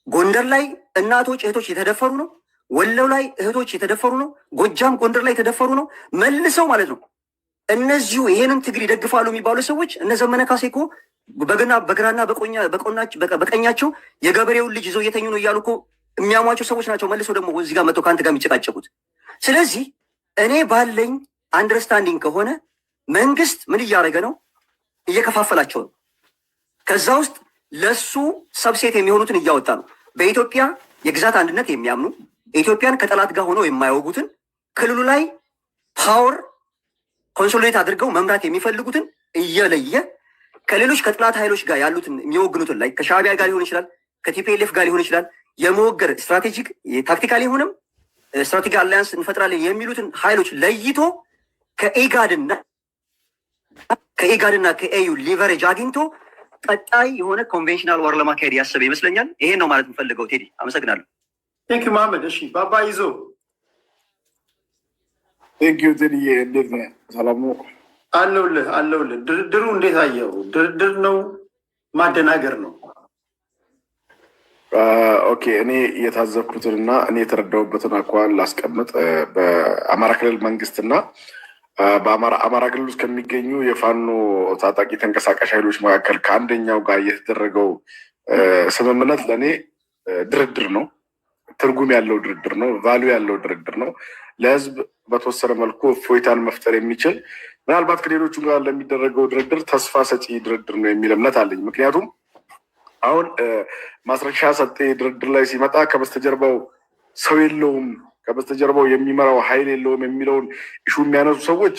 ጎንደር ላይ እናቶች እህቶች የተደፈሩ ነው። ወሎ ላይ እህቶች የተደፈሩ ነው። ጎጃም ጎንደር ላይ የተደፈሩ ነው። መልሰው ማለት ነው እነዚሁ ይሄንን ትግል ይደግፋሉ የሚባሉ ሰዎች እነ ዘመነ ካሴ እኮ በግራና በቀኛቸው የገበሬውን ልጅ ይዘው እየተኙ ነው እያሉ እኮ የሚያሟቸው ሰዎች ናቸው። መልሰው ደግሞ እዚህ ጋር መጥተው ከአንተ ጋር የሚጨቃጨቁት። ስለዚህ እኔ ባለኝ አንደርስታንዲንግ ከሆነ መንግስት ምን እያደረገ ነው? እየከፋፈላቸው ነው። ከዛ ውስጥ ለሱ ሰብሴት የሚሆኑትን እያወጣ ነው። በኢትዮጵያ የግዛት አንድነት የሚያምኑ ኢትዮጵያን ከጠላት ጋር ሆነው የማይወጉትን ክልሉ ላይ ፓወር ኮንሶሊዴት አድርገው መምራት የሚፈልጉትን እየለየ ከሌሎች ከጠላት ኃይሎች ጋር ያሉትን የሚወግኑትን ላይ ከሻዕቢያ ጋር ሊሆን ይችላል፣ ከቲፒኤልኤፍ ጋር ሊሆን ይችላል የመወገር ስትራቴጂክ ታክቲካል የሆነም ስትራቴጂክ አላያንስ እንፈጥራለን የሚሉትን ኃይሎች ለይቶ ከኢጋድና ከኤዩ ሊቨሬጅ አግኝቶ ቀጣይ የሆነ ኮንቬንሽናል ዋር ለማካሄድ ያሰበ ይመስለኛል። ይሄን ነው ማለት የምፈልገው። ቴዲ አመሰግናለሁ። ቴንክ ዩ መሐመድ። እሺ ባባ ይዞ ቴንክ ዩ ቴዲዬ። እንዴት ነህ? ሰላም ነው? አለሁልህ። ድርድሩ እንዴት አየው? ድርድር ነው ማደናገር ነው? ኦኬ እኔ የታዘብኩትንና እኔ የተረዳሁበትን አኳኋን ላስቀምጥ። በአማራ ክልል መንግስትና በአማራ ክልል ውስጥ ከሚገኙ የፋኖ ታጣቂ ተንቀሳቃሽ ኃይሎች መካከል ከአንደኛው ጋር የተደረገው ስምምነት ለእኔ ድርድር ነው። ትርጉም ያለው ድርድር ነው። ቫሉ ያለው ድርድር ነው። ለህዝብ በተወሰነ መልኩ እፎይታን መፍጠር የሚችል ምናልባት ከሌሎቹ ጋር ለሚደረገው ድርድር ተስፋ ሰጪ ድርድር ነው የሚል እምነት አለኝ። ምክንያቱም አሁን ማስረሻ ሰጤ ድርድር ላይ ሲመጣ ከበስተጀርባው ሰው የለውም፣ ከበስተጀርባው የሚመራው ኃይል የለውም የሚለውን ኢሹ የሚያነሱ ሰዎች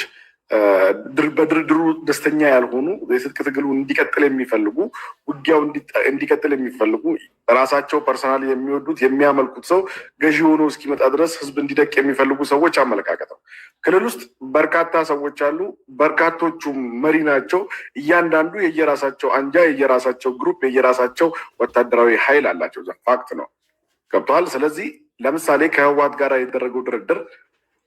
በድርድሩ ደስተኛ ያልሆኑ፣ የትጥቅ ትግሉ እንዲቀጥል የሚፈልጉ፣ ውጊያው እንዲቀጥል የሚፈልጉ፣ ራሳቸው ፐርሰናል የሚወዱት የሚያመልኩት ሰው ገዢ ሆኖ እስኪመጣ ድረስ ህዝብ እንዲደቅ የሚፈልጉ ሰዎች አመለካከት ነው። ክልል ውስጥ በርካታ ሰዎች አሉ። በርካቶቹም መሪ ናቸው። እያንዳንዱ የየራሳቸው አንጃ፣ የየራሳቸው ግሩፕ፣ የየራሳቸው ወታደራዊ ኃይል አላቸው። ፋክት ነው። ገብተዋል። ስለዚህ ለምሳሌ ከህወሓት ጋር የተደረገው ድርድር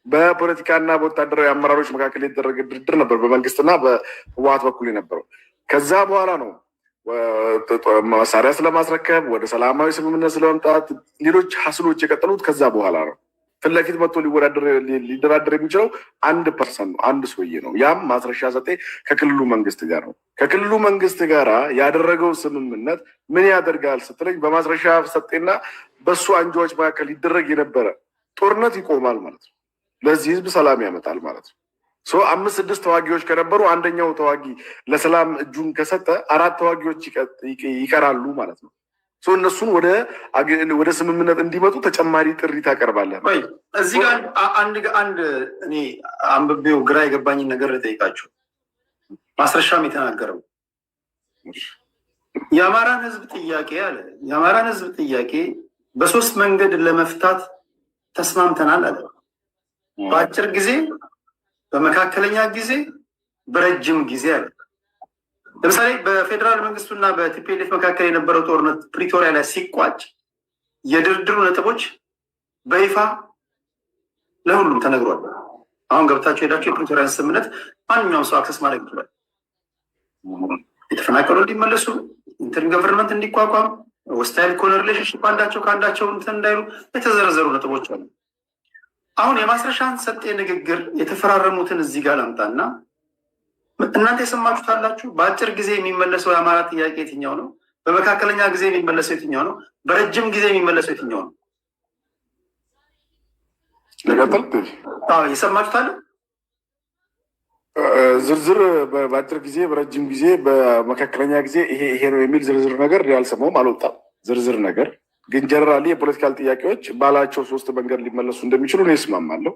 በፖለቲካና በወታደራዊ አመራሮች መካከል የተደረገ ድርድር ነበር፣ በመንግስትና በህወሓት በኩል የነበረው። ከዛ በኋላ ነው መሳሪያ ስለማስረከብ ወደ ሰላማዊ ስምምነት ስለመምጣት ሌሎች ሀስሎች የቀጠሉት ከዛ በኋላ ነው። ፊት ለፊት መጥቶ ሊደራደር የሚችለው 1% ነው፣ አንድ ሰውዬ ነው። ያም ማስረሻ ሰጤ ከክልሉ መንግስት ጋር ነው። ከክልሉ መንግስት ጋር ያደረገው ስምምነት ምን ያደርጋል ስትለኝ፣ በማስረሻ ሰጤና በሱ አንጃዎች መካከል ሊደረግ የነበረ ጦርነት ይቆማል ማለት ነው። ለዚህ ህዝብ ሰላም ያመጣል ማለት ነው። 5-6 ተዋጊዎች ከነበሩ አንደኛው ተዋጊ ለሰላም እጁን ከሰጠ 4 ተዋጊዎች ይቀራሉ ማለት ነው። እነሱን ወደ ስምምነት እንዲመጡ ተጨማሪ ጥሪ ታቀርባለህ። እዚህ ጋር አንድ እኔ አንብቤው ግራ የገባኝን ነገር ልጠይቃችሁ። ማስረሻም የተናገረው የአማራን ህዝብ ጥያቄ አለ። የአማራን ህዝብ ጥያቄ በ3 መንገድ ለመፍታት ተስማምተናል አለ። በአጭር ጊዜ፣ በመካከለኛ ጊዜ፣ በረጅም ጊዜ አለ። ለምሳሌ በፌዴራል መንግስቱና በቲፒኤልኤፍ መካከል የነበረው ጦርነት ፕሪቶሪያ ላይ ሲቋጭ የድርድሩ ነጥቦች በይፋ ለሁሉም ተነግሯል። አሁን ገብታችሁ ሄዳችሁ የፕሪቶሪያን ስምምነት ማንኛውም ሰው አክሰስ ማድረግ ይችላል። የተፈናቀሉ እንዲመለሱ፣ ኢንተሪም ገቨርንመንት እንዲቋቋም፣ ሆስታይል ከሆነ ሪሌሽንሽፕ አንዳቸው ከአንዳቸው እንትን እንዳይሉ የተዘረዘሩ ነጥቦች አሉ። አሁን የማስረሻን ሰጤ ንግግር የተፈራረሙትን እዚህ ጋር ላምጣና እናንተ የሰማችሁት አላችሁ። በአጭር ጊዜ የሚመለሰው የአማራ ጥያቄ የትኛው ነው? በመካከለኛ ጊዜ የሚመለሰው የትኛው ነው? በረጅም ጊዜ የሚመለሰው የትኛው ነው? የሰማችሁት አለ? ዝርዝር በአጭር ጊዜ፣ በረጅም ጊዜ፣ በመካከለኛ ጊዜ ይሄ ነው የሚል ዝርዝር ነገር ያልሰማውም አልወጣም። ዝርዝር ነገር ግን ጀነራሊ የፖለቲካል ጥያቄዎች ባላቸው 3 መንገድ ሊመለሱ እንደሚችሉ ነው እስማማለሁ።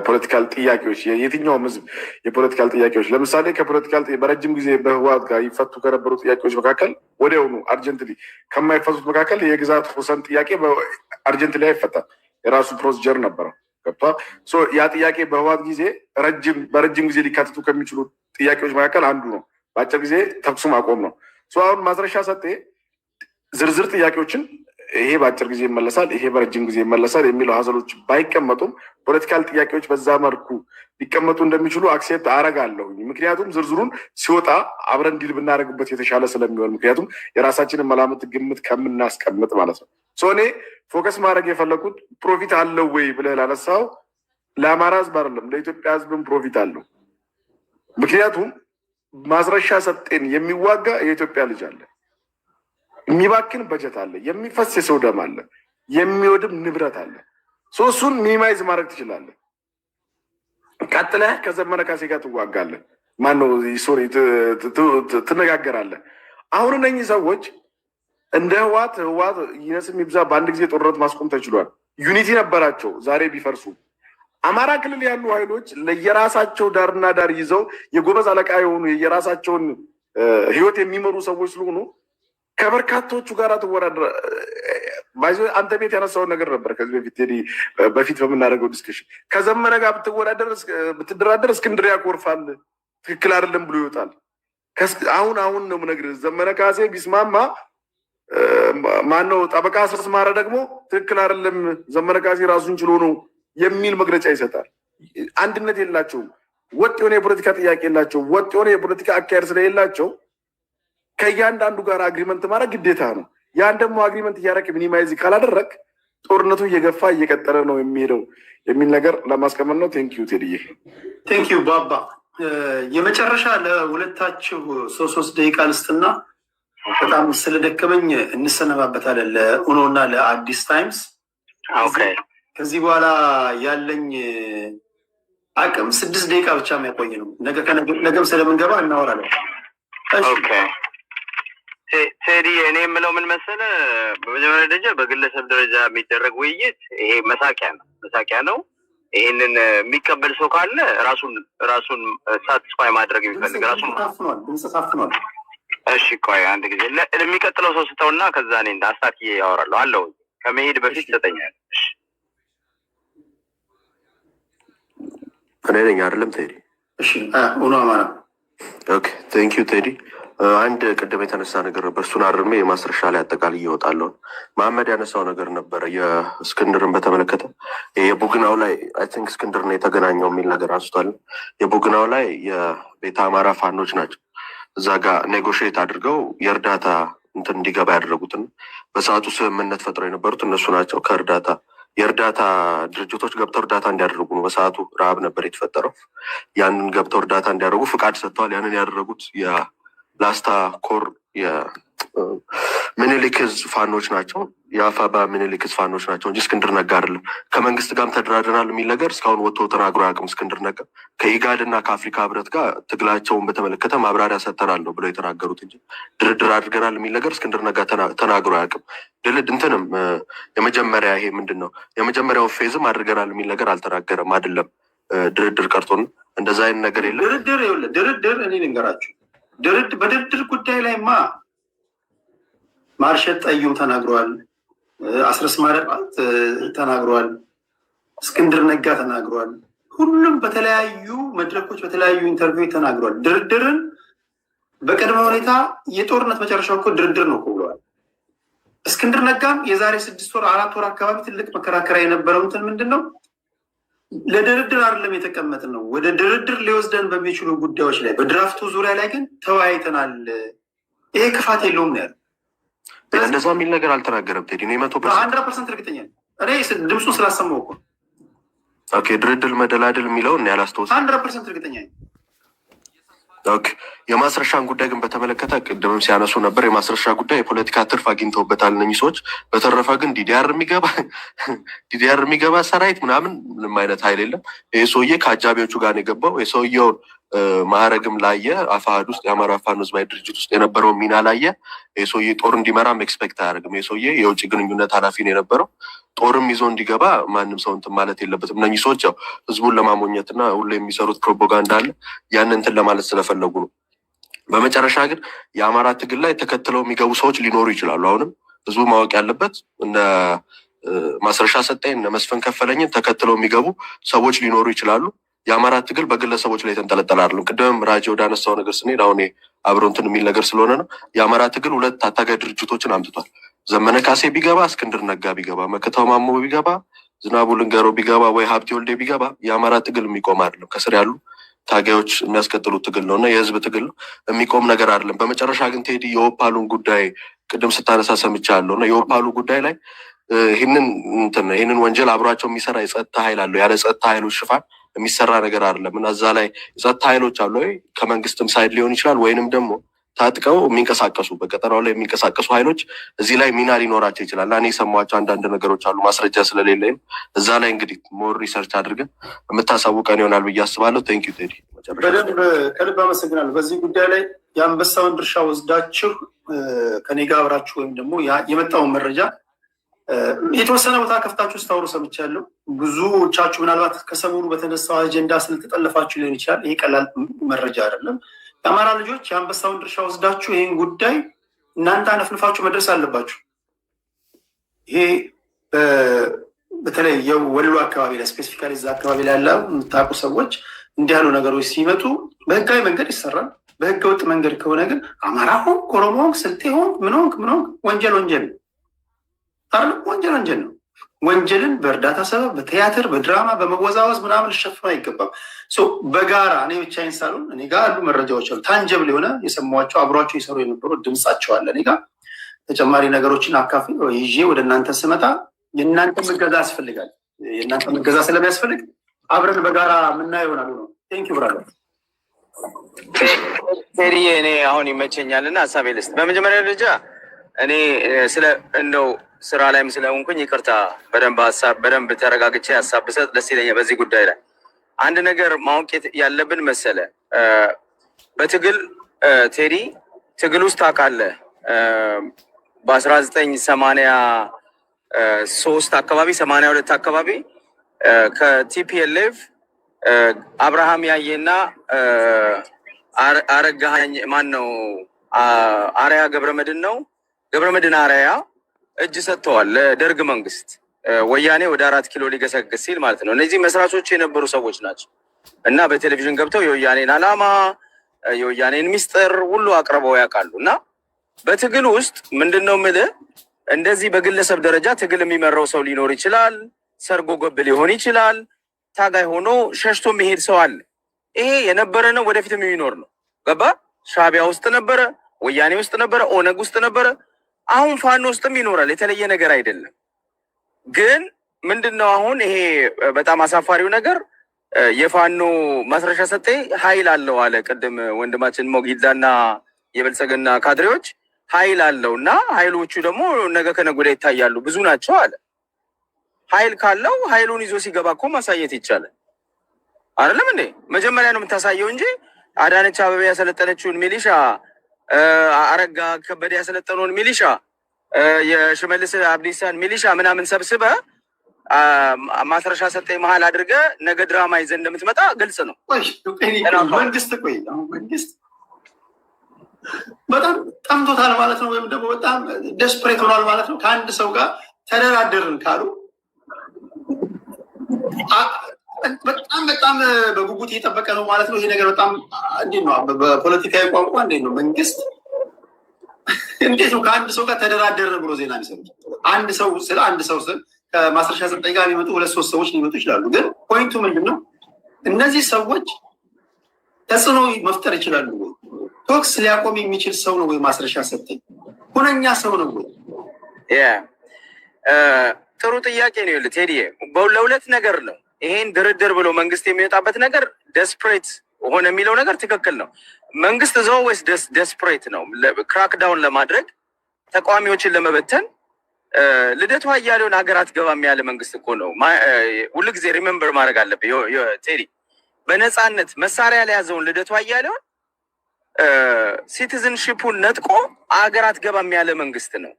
ፖለቲካል ጥያቄዎች የትኛውም ህዝብ የፖለቲካል ጥያቄዎች ለምሳሌ ከፖለቲካል በረጅም ጊዜ በህወሓት ጋር ይፈቱ ከነበሩ ጥያቄዎች መካከል ወዲያውኑ አርጀንትሊ ከማይፈቱት መካከል የግዛት ወሰን ጥያቄ አርጀንትሊ አይፈታም። የራሱ ፕሮሲጀር ነበረው። ገብቷል። ያ ጥያቄ በህወሓት ጊዜ በረጅም ጊዜ ሊካተቱ ከሚችሉ ጥያቄዎች መካከል አንዱ ነው። በአጭር ጊዜ ተኩሱ ማቆም ነው። አሁን ማስረሻ ሰጤ ዝርዝር ጥያቄዎችን ይሄ በአጭር ጊዜ ይመለሳል፣ ይሄ በረጅም ጊዜ ይመለሳል የሚለው ሀዘሎች ባይቀመጡም ፖለቲካል ጥያቄዎች በዛ መልኩ ሊቀመጡ እንደሚችሉ አክሴፕት አረጋለሁ። ምክንያቱም ዝርዝሩን ሲወጣ አብረን ዲል ብናደርግበት የተሻለ ስለሚሆን፣ ምክንያቱም የራሳችንን መላምት ግምት ከምናስቀምጥ ማለት ነው። እኔ ፎከስ ማድረግ የፈለኩት ፕሮፊት አለው ወይ ብለህ ላነሳው ለአማራ ህዝብ አይደለም ለኢትዮጵያ ህዝብም ፕሮፊት አለው። ምክንያቱም ማስረሻ ሰጤን የሚዋጋ የኢትዮጵያ ልጅ አለ፣ የሚባክን በጀት አለ፣ የሚፈስ የሰው ደም አለ፣ የሚወድም ንብረት አለ። እሱን ሚኒማይዝ ማድረግ ትችላለህ። ቀጥለህ ከዘመነ ካሴ ጋር ትዋጋለህ። ማነው ሶሪ ትነጋገራለህ። አሁን እነኚህ ሰዎች እንደ ህዋት ይነስም ይብዛ በአንድ ጊዜ ጦርነት ማስቆም ተችሏል። ዩኒቲ ነበራቸው። ዛሬ ቢፈርሱ አማራ ክልል ያሉ ኃይሎች ለየራሳቸው ዳርና ዳር ይዘው የጎበዝ አለቃ የሆኑ የየራሳቸውን ህይወት የሚመሩ ሰዎች ስለሆኑ ከበርካቶቹ ጋር ትወዳደር። አንተ ቤት ያነሳውን ነገር ነበር ከዚህ በፊት በምናደርገው ዲስከሽን ከዘመነ ጋር ብትደራደር እስክንድር ያኮርፋል፣ ትክክል አይደለም ብሎ ይወጣል። አሁን ነው የምነግርህ። ዘመነ ካሴ ቢስማማ ማነው ጠበቃ አስረስ ማረ ደግሞ ትክክል አይደለም ዘመነ ካሴ ራሱን ችሎ ነው የሚል መግለጫ ይሰጣል። አንድነት የላቸውም። ወጥ የሆነ የፖለቲካ ጥያቄ የላቸው። ወጥ የሆነ የፖለቲካ አካሄድ ስለሌላቸው ከእያንዳንዱ ጋር አግሪመንት ማድረግ ግዴታ ነው። ያን ደግሞ አግሪመንት እያደረግ ሚኒማይዝ ካላደረግ ጦርነቱ እየገፋ እየቀጠለ ነው የሚሄደው የሚል ነገር ለማስቀመጥ ነው። ቴንኪዩ ቴዲዬ። ቴንኪዩ ባባ። የመጨረሻ ለሁለታችሁ 3 ደቂቃ ልስጥና በጣም ስለደከመኝ እንሰነባበታለን። ለኡኖ እና ለአዲስ ታይምስ። ከዚህ በኋላ ያለኝ አቅም 6 ደቂቃ ብቻ የሚያቆይ ነው። ነገም ስለምንገባ እናወራለን። ቴዲ እኔ የምለው ምን መሰለህ፣ በመጀመሪያ ደረጃ በግለሰብ ደረጃ የሚደረግ ውይይት ይሄ መሳቂያ ነው። ይህንን የሚቀበል ሰው ካለ ራሱን ሳትስፋይ ማድረግ የሚፈልግ ራሱን ታፍኗል። እሺ ቆይ አንድ ጊዜ ለሚቀጥለው ሰው ስተውና ከዛ እኔ አስታክዬ ያወራለሁ አለው። ከመሄድ በፊት ይሰጠኛል። እኔ ነኝ አይደለም ቴዲ? እሺ ኡኖ አማራ። ኦኬ ቴንክ ዩ ቴዲ። አንድ ቅድም የተነሳ ነገር ነበር፣ እሱን አርሜ የማስረሻ ላይ አጠቃላይ እየወጣለውን መሐመድ ያነሳው ነገር ነበረ። የእስክንድርን በተመለከተ የቡግናው ላይ አይ ቲንክ እስክንድር ነው የተገናኘው የሚል ነገር አንስቷል። የቡግናው ላይ የቤተ አማራ ፋኖች ናቸው እዛ ጋር ኔጎሽዬት አድርገው የእርዳታ እንትን እንዲገባ ያደረጉትን በሰዓቱ ስምምነት ፈጥረው የነበሩት እነሱ ናቸው። የእርዳታ ድርጅቶች ገብተው እርዳታ እንዲያደርጉ ነው። በሰዓቱ ረሃብ ነበር የተፈጠረው። ያንን ገብተው እርዳታ እንዲያደርጉ ፍቃድ ሰጥተዋል። ያንን ያደረጉት የላስታ ኮር ምኒልክ ዕዝ ፋኖች ናቸው። የአፋባ ምኒልክ ዕዝ ፋኖች ናቸው እንጂ እስክንድር ነጋ አይደለም። ከመንግስት ጋርም ተደራድረናል የሚል ነገር እስካሁን ወጥቶ ተናግሮ አያውቅም። እስክንድር ነጋ ከኢጋድ እና ከአፍሪካ ህብረት ጋር ትግላቸውን በተመለከተ ማብራሪያ ሰጥተናል ነው ብለው የተናገሩት እንጂ ድርድር አድርገናል የሚል ነገር እስክንድር ነጋ ተናግሮ አያውቅም። ድንትንም የመጀመሪያ ይሄ ምንድን ነው የመጀመሪያውን ፌዝም አድርገናል የሚል ነገር አልተናገረም። አይደለም ድርድር ቀርቶን እንደዛ አይነት ነገር የለም። ድርድር እኔ ልንገራችሁ፣ በድርድር ጉዳይ ላይማ ማርሸት ጠዩም ተናግረዋል። አስረስ ማረ ተናግረዋል። እስክንድር ነጋ ተናግረዋል። ሁሉም በተለያዩ መድረኮች በተለያዩ ኢንተርቪው ተናግረዋል። ድርድርን በቅድመ ሁኔታ የጦርነት መጨረሻው እኮ ድርድር ነው ብለዋል። እስክንድር ነጋም የዛሬ 6 ወር 4 ወር አካባቢ ትልቅ መከራከሪያ የነበረው እንትን ምንድን ነው ለድርድር አይደለም የተቀመጥ ነው፣ ወደ ድርድር ሊወስደን በሚችሉ ጉዳዮች ላይ በድራፍቱ ዙሪያ ላይ ግን ተወያይተናል። ይሄ ክፋት የለውም ነው ያለው። እንደዛ የሚል ነገር አልተናገረም። ቴዲ ነው 100% እርግጠኛ እኔ ድምፁን ስላሰማው እኮ። ኦኬ ድርድር መደላድል የሚለውን ያላስተውስ 100% እርግጠኛ። ኦኬ የማስረሻን ጉዳይ ግን በተመለከተ ቅድምም ሲያነሱ ነበር። የማስረሻ ጉዳይ የፖለቲካ ትርፍ አግኝተውበታል እነኚህ ሰዎች። በተረፈ ግን ዲዲአር የሚገባ ሰራዊት ምናምን ምንም አይነት ኃይል የለም። ይህ ሰውዬ ከአጃቢዎቹ ጋር ነው የገባው። የሰውየውን ማዕረግም ላየ፣ አፋሕድ ውስጥ የአማራ ፋኖ ህዝባዊ ድርጅት ውስጥ የነበረውን ሚና ላየ። ይህ ሰውዬ ጦር እንዲመራም ኤክስፔክት አያደርግም። ይህ ሰውዬ የውጭ ግንኙነት ኃላፊ ነው የነበረው። ጦርም ይዞ እንዲገባ ማንም ሰው እንትን ማለት የለበትም። እነኚህ ሰዎች ያው ህዝቡን ለማሞኘትና ሁሉ የሚሰሩት ፕሮፓጋንዳ አለ። ያንን እንትን ለማለት ስለፈለጉ ነው። በመጨረሻ ግን የአማራ ትግል ላይ ተከትለው የሚገቡ ሰዎች ሊኖሩ ይችላሉ። አሁንም ህዝቡ ማወቅ ያለበት እነ ማስረሻ ሰጠኝ እነ መስፍን ከፈለኝን ተከትለው የሚገቡ ሰዎች ሊኖሩ ይችላሉ። የአማራ ትግል በግለሰቦች ላይ የተንጠለጠለ አይደለም። ቅድም ራጅ ወደ አነሳው ነገር ስንሄድ አሁን አብሮ እንትን የሚል ነገር ስለሆነ ነው። የአማራ ትግል 2 አታጋይ ድርጅቶችን አምጥቷል። ዘመነ ካሴ ቢገባ፣ እስክንድር ነጋ ቢገባ፣ መከታው ማሞ ቢገባ፣ ዝናቡ ልንገሮ ቢገባ ወይ ሀብቴ ወልዴ ቢገባ የአማራ ትግል የሚቆም አይደለም። ከስር ያሉ ታጋዮች የሚያስቀጥሉት ትግል ነው እና የህዝብ ትግል ነው፣ የሚቆም ነገር አይደለም። በመጨረሻ ግን ቴዲ የኦፓሉን ጉዳይ ቅድም ስታነሳ ሰምቻለሁ እና የኦፓሉ ጉዳይ ላይ ይህንን ወንጀል አብሯቸው የሚሰራ የጸጥታ ኃይል አለው። ያለ ጸጥታ ኃይሎች ሽፋን የሚሰራ ነገር አይደለም እና እዛ ላይ የጸጥታ ኃይሎች አሉ ወይ ከመንግስትም ሳይድ ሊሆን ይችላል ወይንም ደግሞ ታጥቀው የሚንቀሳቀሱ በቀጠናው ላይ የሚንቀሳቀሱ ኃይሎች እዚህ ላይ ሚና ሊኖራቸው ይችላል። እኔ የሰማቸው አንዳንድ ነገሮች አሉ፣ ማስረጃ ስለሌለኝ እዛ ላይ እንግዲህ ሞር ሪሰርች አድርገን የምታሳውቀን ይሆናል ብዬ አስባለሁ። ቴንክ ዩ ቴዲ፣ በደንብ ከልብ አመሰግናለሁ። በዚህ ጉዳይ ላይ የአንበሳውን ድርሻ ወስዳችሁ ከኔ ጋር አብራችሁ ወይም ደግሞ የመጣውን መረጃ የተወሰነ ቦታ ከፍታችሁ ስታወሩ ሰምቻለሁ። ብዙዎቻችሁ ምናልባት ከሰሞኑ በተነሳው አጀንዳ ስለተጠለፋችሁ ሊሆን ይችላል። ይሄ ቀላል መረጃ አይደለም። የአማራ ልጆች የአንበሳውን ድርሻ ወስዳችሁ ይህን ጉዳይ እናንተ አነፍንፋችሁ መድረስ አለባችሁ። ይሄ በተለይ የወሎ አካባቢ ላይ ስፔሲፊካሊ እዛ አካባቢ ላይ ያለ የምታውቁ ሰዎች እንዲህ ያሉ ነገሮች ሲመጡ በህጋዊ መንገድ ይሰራል። በህገ ወጥ መንገድ ከሆነ ግን አማራ ሆንክ፣ ኦሮሞ ሆንክ፣ ስልጤ ሆንክ፣ ምን ሆንክ ወንጀል ወንጀል ነው አይደል? ወንጀል ወንጀል ነው። ወንጀልን በእርዳታ ሰበብ በቲያትር በድራማ በመወዛወዝ ምናምን ልሸፍኑ አይገባም። በጋራ እኔ ብቻዬን ሳልሆን እኔ ጋር ያሉ መረጃዎች አሉ። ታንጀብል የሆነ የሰማኋቸው አብሯቸው የሰሩ የነበሩ ድምጻቸው አለ። እኔ ጋር ተጨማሪ ነገሮችን አካፊ ይዤ ወደ እናንተ ስመጣ የእናንተ መገዛ ያስፈልጋል። የእናንተ መገዛ ስለሚያስፈልግ አብረን በጋራ የምናየው ይሆናል ነው። ቴንኪው ብራዘር ቴዲዬ። እኔ አሁን ይመቸኛል እና ሀሳቤ ልስጥ። በመጀመሪያ ደረጃ እኔ ስለ እንደው ስራ ላይም ስለሆንኩኝ ይቅርታ፣ በደንብ ተረጋግቼ ሀሳብ ብሰጥ ደስ ይለኛል። በዚህ ጉዳይ ላይ አንድ ነገር ማወቅ ያለብን መሰለ፣ በትግል ቴዲ ትግል ውስጥ ታውቃለህ፣ በ1983 አካባቢ 82 አካባቢ ከቲፒኤልኤፍ አብርሃም ያየና አረጋኸኝ ማን ነው አርያ ገብረመድህን አርያ እጅ ሰጥተዋል ለደርግ መንግስት፣ ወያኔ ወደ 4 ኪሎ ሊገሰግስ ሲል ማለት ነው። እነዚህ መስራቾች የነበሩ ሰዎች ናቸው እና በቴሌቪዥን ገብተው የወያኔን ዓላማ የወያኔን ሚስጥር ሁሉ አቅርበው ያውቃሉ። እና በትግል ውስጥ ምንድነው የምልህ፣ እንደዚህ በግለሰብ ደረጃ ትግል የሚመራው ሰው ሊኖር ይችላል፣ ሰርጎ ገብ ሊሆን ይችላል፣ ታጋይ ሆኖ ሸሽቶ የሚሄድ ሰው አለ። ይሄ የነበረ ነው፣ ወደፊትም የሚኖር ነው። ገባ? ሻዕቢያ ውስጥ ነበረ፣ ወያኔ ውስጥ ነበረ፣ ኦነግ ውስጥ ነበረ፣ አሁን ፋኖ ውስጥም ይኖራል። የተለየ ነገር አይደለም። ግን ምንድነው አሁን ይሄ በጣም አሳፋሪው ነገር፣ የፋኖ ማስረሻ ሰጤ ኃይል አለው አለ። ቅድም ወንድማችን ሞጊዳና የብልጽግና ካድሬዎች ኃይል አለው እና ኃይሎቹ ደግሞ ነገ ከነገ ወዲያ ይታያሉ፣ ብዙ ናቸው አለ። ኃይል ካለው ኃይሉን ይዞ ሲገባ እኮ ማሳየት ይቻላል አይደለም እንዴ? መጀመሪያ ነው የምታሳየው እንጂ አዳነች አበቤ ያሰለጠነችውን ሚሊሻ፣ አረጋ ከበደ ያሰለጠነውን ሚሊሻ፣ የሽመልስ አብዲሳን ሚሊሻ ምናምን ሰብስበ ማስረሻ ሰጠኝ መሀል አድርገ ነገ ድራማ ይዘህ እንደምትመጣ ግልጽ ነው። መንግስት በጣም ጠምቶታል ማለት ነው፣ ወይም ደግሞ በጣም ደስፕሬት ሆኗል ማለት ነው። ከአንድ ሰው ጋር ተደራደርን ካሉ በጣም በጉጉት እየጠበቀ ነው ማለት ነው። ይሄ ነገር በጣም እንዴት ነው በፖለቲካዊ ቋንቋ እንዴት ነው መንግስት እንዴት ነው ከአንድ ሰው ጋር ተደራደርን ብሎ ዜና የሚሰሩት? አንድ ሰው ከማስረሻ ሰጠኝ ጋር የሚመጡ 2-3 ሰዎች ሊመጡ ይችላሉ። ግን ፖይንቱ ምንድን ነው? እነዚህ ሰዎች ተጽዕኖ መፍጠር ይችላሉ ወይ? ቶክስ ሊያቆም የሚችል ሰው ነው ወይ ማስረሻ ሰጠኝ? ሁነኛ ሰው ነው ወይ? ጥሩ ጥያቄ ነው። ይኸውልህ ቴዲዬ፣ ለሁለት ነገር ነው ይሄን ድርድር ብሎ መንግስት የሚወጣበት ነገር። ደስፕሬት ሆነ የሚለው ነገር ትክክል ነው። መንግስት ዘው ወይስ ደስፕሬት ነው ክራክዳውን ለማድረግ ተቃዋሚዎችን ለመበተን። ልደቱ አያሌውን ሀገር አትገባም ያለ መንግስት እኮ ነው። ሁሉ ጊዜ ሪሜምበር ማድረግ አለብህ ቴዲ። በነፃነት መሳሪያ ላይ ያዘውን ልደቱ አያሌውን ሲቲዝንሺፑን ነጥቆ ሀገር አትገባም ያለ መንግስት ነው።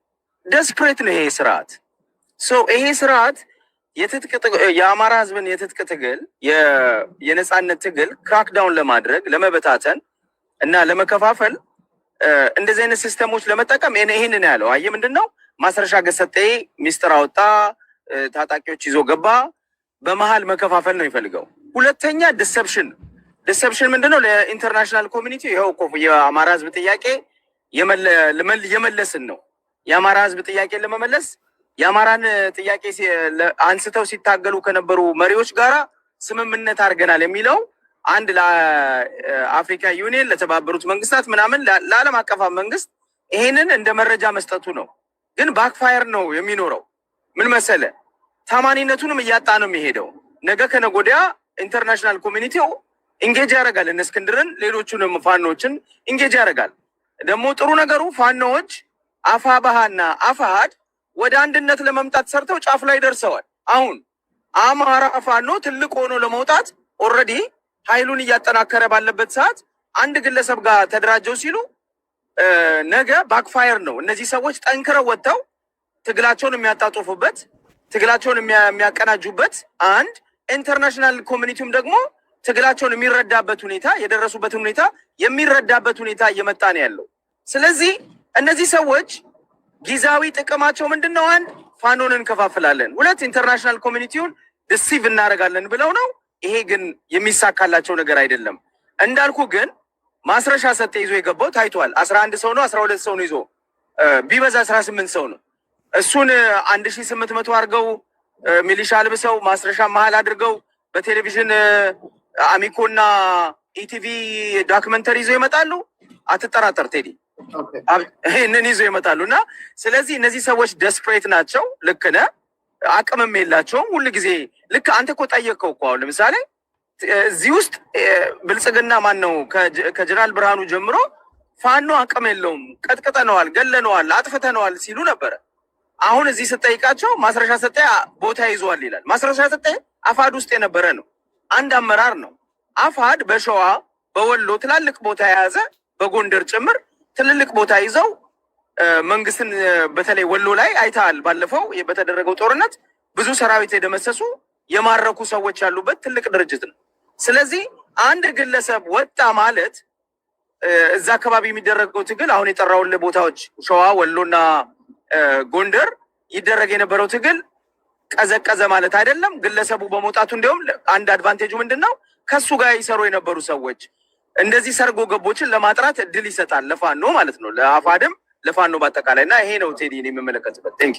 ደስፕሬት ነው ይሄ ስርዓት። ይሄ ስርዓት የአማራ ህዝብን የትጥቅ ትግል የነፃነት ትግል ክራክዳውን ለማድረግ ለመበታተን እና ለመከፋፈል እንደዚህ አይነት ሲስተሞች ለመጠቀም ይህንን ያለው አየህ፣ ምንድን ነው ማስረሻ ገሰጤ ሚስጥር አወጣ፣ ታጣቂዎች ይዞ ገባ፣ በመሀል መከፋፈል ነው የሚፈልገው። ሁለተኛ ዲሰፕሽን ምንድን ነው? ለኢንተርናሽናል ኮሚኒቲ ይኸው እኮ የአማራ ህዝብ ጥያቄ የመለስን ነው። የአማራ ህዝብ ጥያቄ ለመመለስ የአማራን ጥያቄ አንስተው ሲታገሉ ከነበሩ መሪዎች ጋራ ስምምነት አድርገናል የሚለው አንድ ለአፍሪካ ዩኒየን ለተባበሩት መንግስታት ምናምን ለዓለም አቀፍ መንግስት ይሄንን እንደ መረጃ መስጠቱ ነው። ግን ባክፋየር ነው የሚኖረው። ምን መሰለ ታማኒነቱንም እያጣ ነው የሚሄደው። ነገ ከነጎዲያ ኢንተርናሽናል ኮሚኒቲው ኢንጌጅ ያደርጋል። እነ እስክንድርን ሌሎቹንም ፋኖችን ኢንጌጅ ያደርጋል። ደግሞ ጥሩ ነገሩ ፋኖዎች አፋባሃና አፋሃድ ወደ አንድነት ለመምጣት ሰርተው ጫፍ ላይ ደርሰዋል። አሁን አማራ ፋኖ ትልቅ ሆኖ ለመውጣት ኦልሬዲ ኃይሉን እያጠናከረ ባለበት ሰዓት አንድ ግለሰብ ጋር ተደራጀው ሲሉ ነገ ባክፋየር ነው። እነዚህ ሰዎች ጠንክረው ወጥተው ትግላቸውን የሚያጣጡፉበት ትግላቸውን የሚያቀናጁበት አንድ ኢንተርናሽናል ኮሚኒቲውም ደግሞ ትግላቸውን የሚረዳበት ሁኔታ የደረሱበትን ሁኔታ የሚረዳበት ሁኔታ እየመጣ ነው ያለው። ስለዚህ እነዚህ ሰዎች ጊዜያዊ ጥቅማቸው ምንድን ነው? አንድ ፋኖን እንከፋፍላለን፣ ሁለት ኢንተርናሽናል ኮሚኒቲውን ዲሲቭ እናደርጋለን ብለው ነው። ይሄ ግን የሚሳካላቸው ነገር አይደለም። እንዳልኩ ግን ማስረሻ ሰጤ ይዞ የገባው ታይቷል። 11 ሰው ነው 12 ሰው ነው ይዞ ቢበዛ 18 ሰው ነው። እሱን 1800 አድርገው ሚሊሻ አልብሰው ማስረሻ መሀል አድርገው በቴሌቪዥን አሚኮና ኢቲቪ ዶክመንተሪ ይዘው ይመጣሉ። አትጠራጠር ቴዲ፣ ይህንን ይዘው ይመጣሉ። እና ስለዚህ እነዚህ ሰዎች ደስፕሬት ናቸው። ልክ ነህ። አቅምም የላቸውም። ሁሉ ጊዜ ልክ አንተ እኮ ጠየቅከው እኮ አሁን ለምሳሌ እዚህ ውስጥ ብልጽግና ማን ነው ከጀነራል ብርሃኑ ጀምሮ ፋኖ አቅም የለውም፣ ቀጥቅጠነዋል፣ ገለነዋል፣ አጥፍተነዋል ሲሉ ነበረ። አሁን እዚህ ስጠይቃቸው ማስረሻ ሰጤ ቦታ ይዟል ይላል። ማስረሻ ሰጤ አፋድ ውስጥ የነበረ ነው፣ አንድ አመራር ነው። አፋድ በሸዋ በወሎ ትላልቅ ቦታ የያዘ በጎንደር ጭምር ትልልቅ ቦታ ይዘው መንግስትን በተለይ ወሎ ላይ አይተሃል። ባለፈው በተደረገው ጦርነት ብዙ ሰራዊት የደመሰሱ የማረኩ ሰዎች ያሉበት ትልቅ ድርጅት ነው። ስለዚህ አንድ ግለሰብ ወጣ ማለት እዛ አካባቢ የሚደረገው ትግል አሁን የጠራውልህ ቦታዎች ሸዋ፣ ወሎና ጎንደር ይደረግ የነበረው ትግል ቀዘቀዘ ማለት አይደለም። ግለሰቡ በመውጣቱ እንዲሁም አንድ አድቫንቴጁ ምንድን ነው? ከሱ ጋር ይሰሩ የነበሩ ሰዎች እንደዚህ ሰርጎ ገቦችን ለማጥራት እድል ይሰጣል፣ ለፋኖ ማለት ነው፣ ለአፋድም ለፋኖ በአጠቃላይ። እና ይሄ ነው ቴዲ የሚመለከትበት። ቴንክ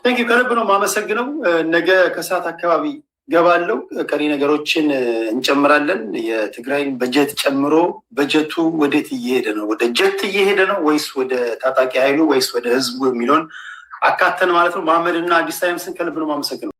ዩ ከልብ ነው የማመሰግነው። ነገ ከሰዓት አካባቢ ገባለው፣ ቀሪ ነገሮችን እንጨምራለን። የትግራይን በጀት ጨምሮ በጀቱ ወዴት እየሄደ ነው? ወደ ጀት እየሄደ ነው ወይስ ወደ ታጣቂ ኃይሉ ወይስ ወደ ህዝቡ የሚለውን አካተን ማለት ነው። መሐመድ እና አዲስ ታይምስን ከልብ ነው የማመሰግነው።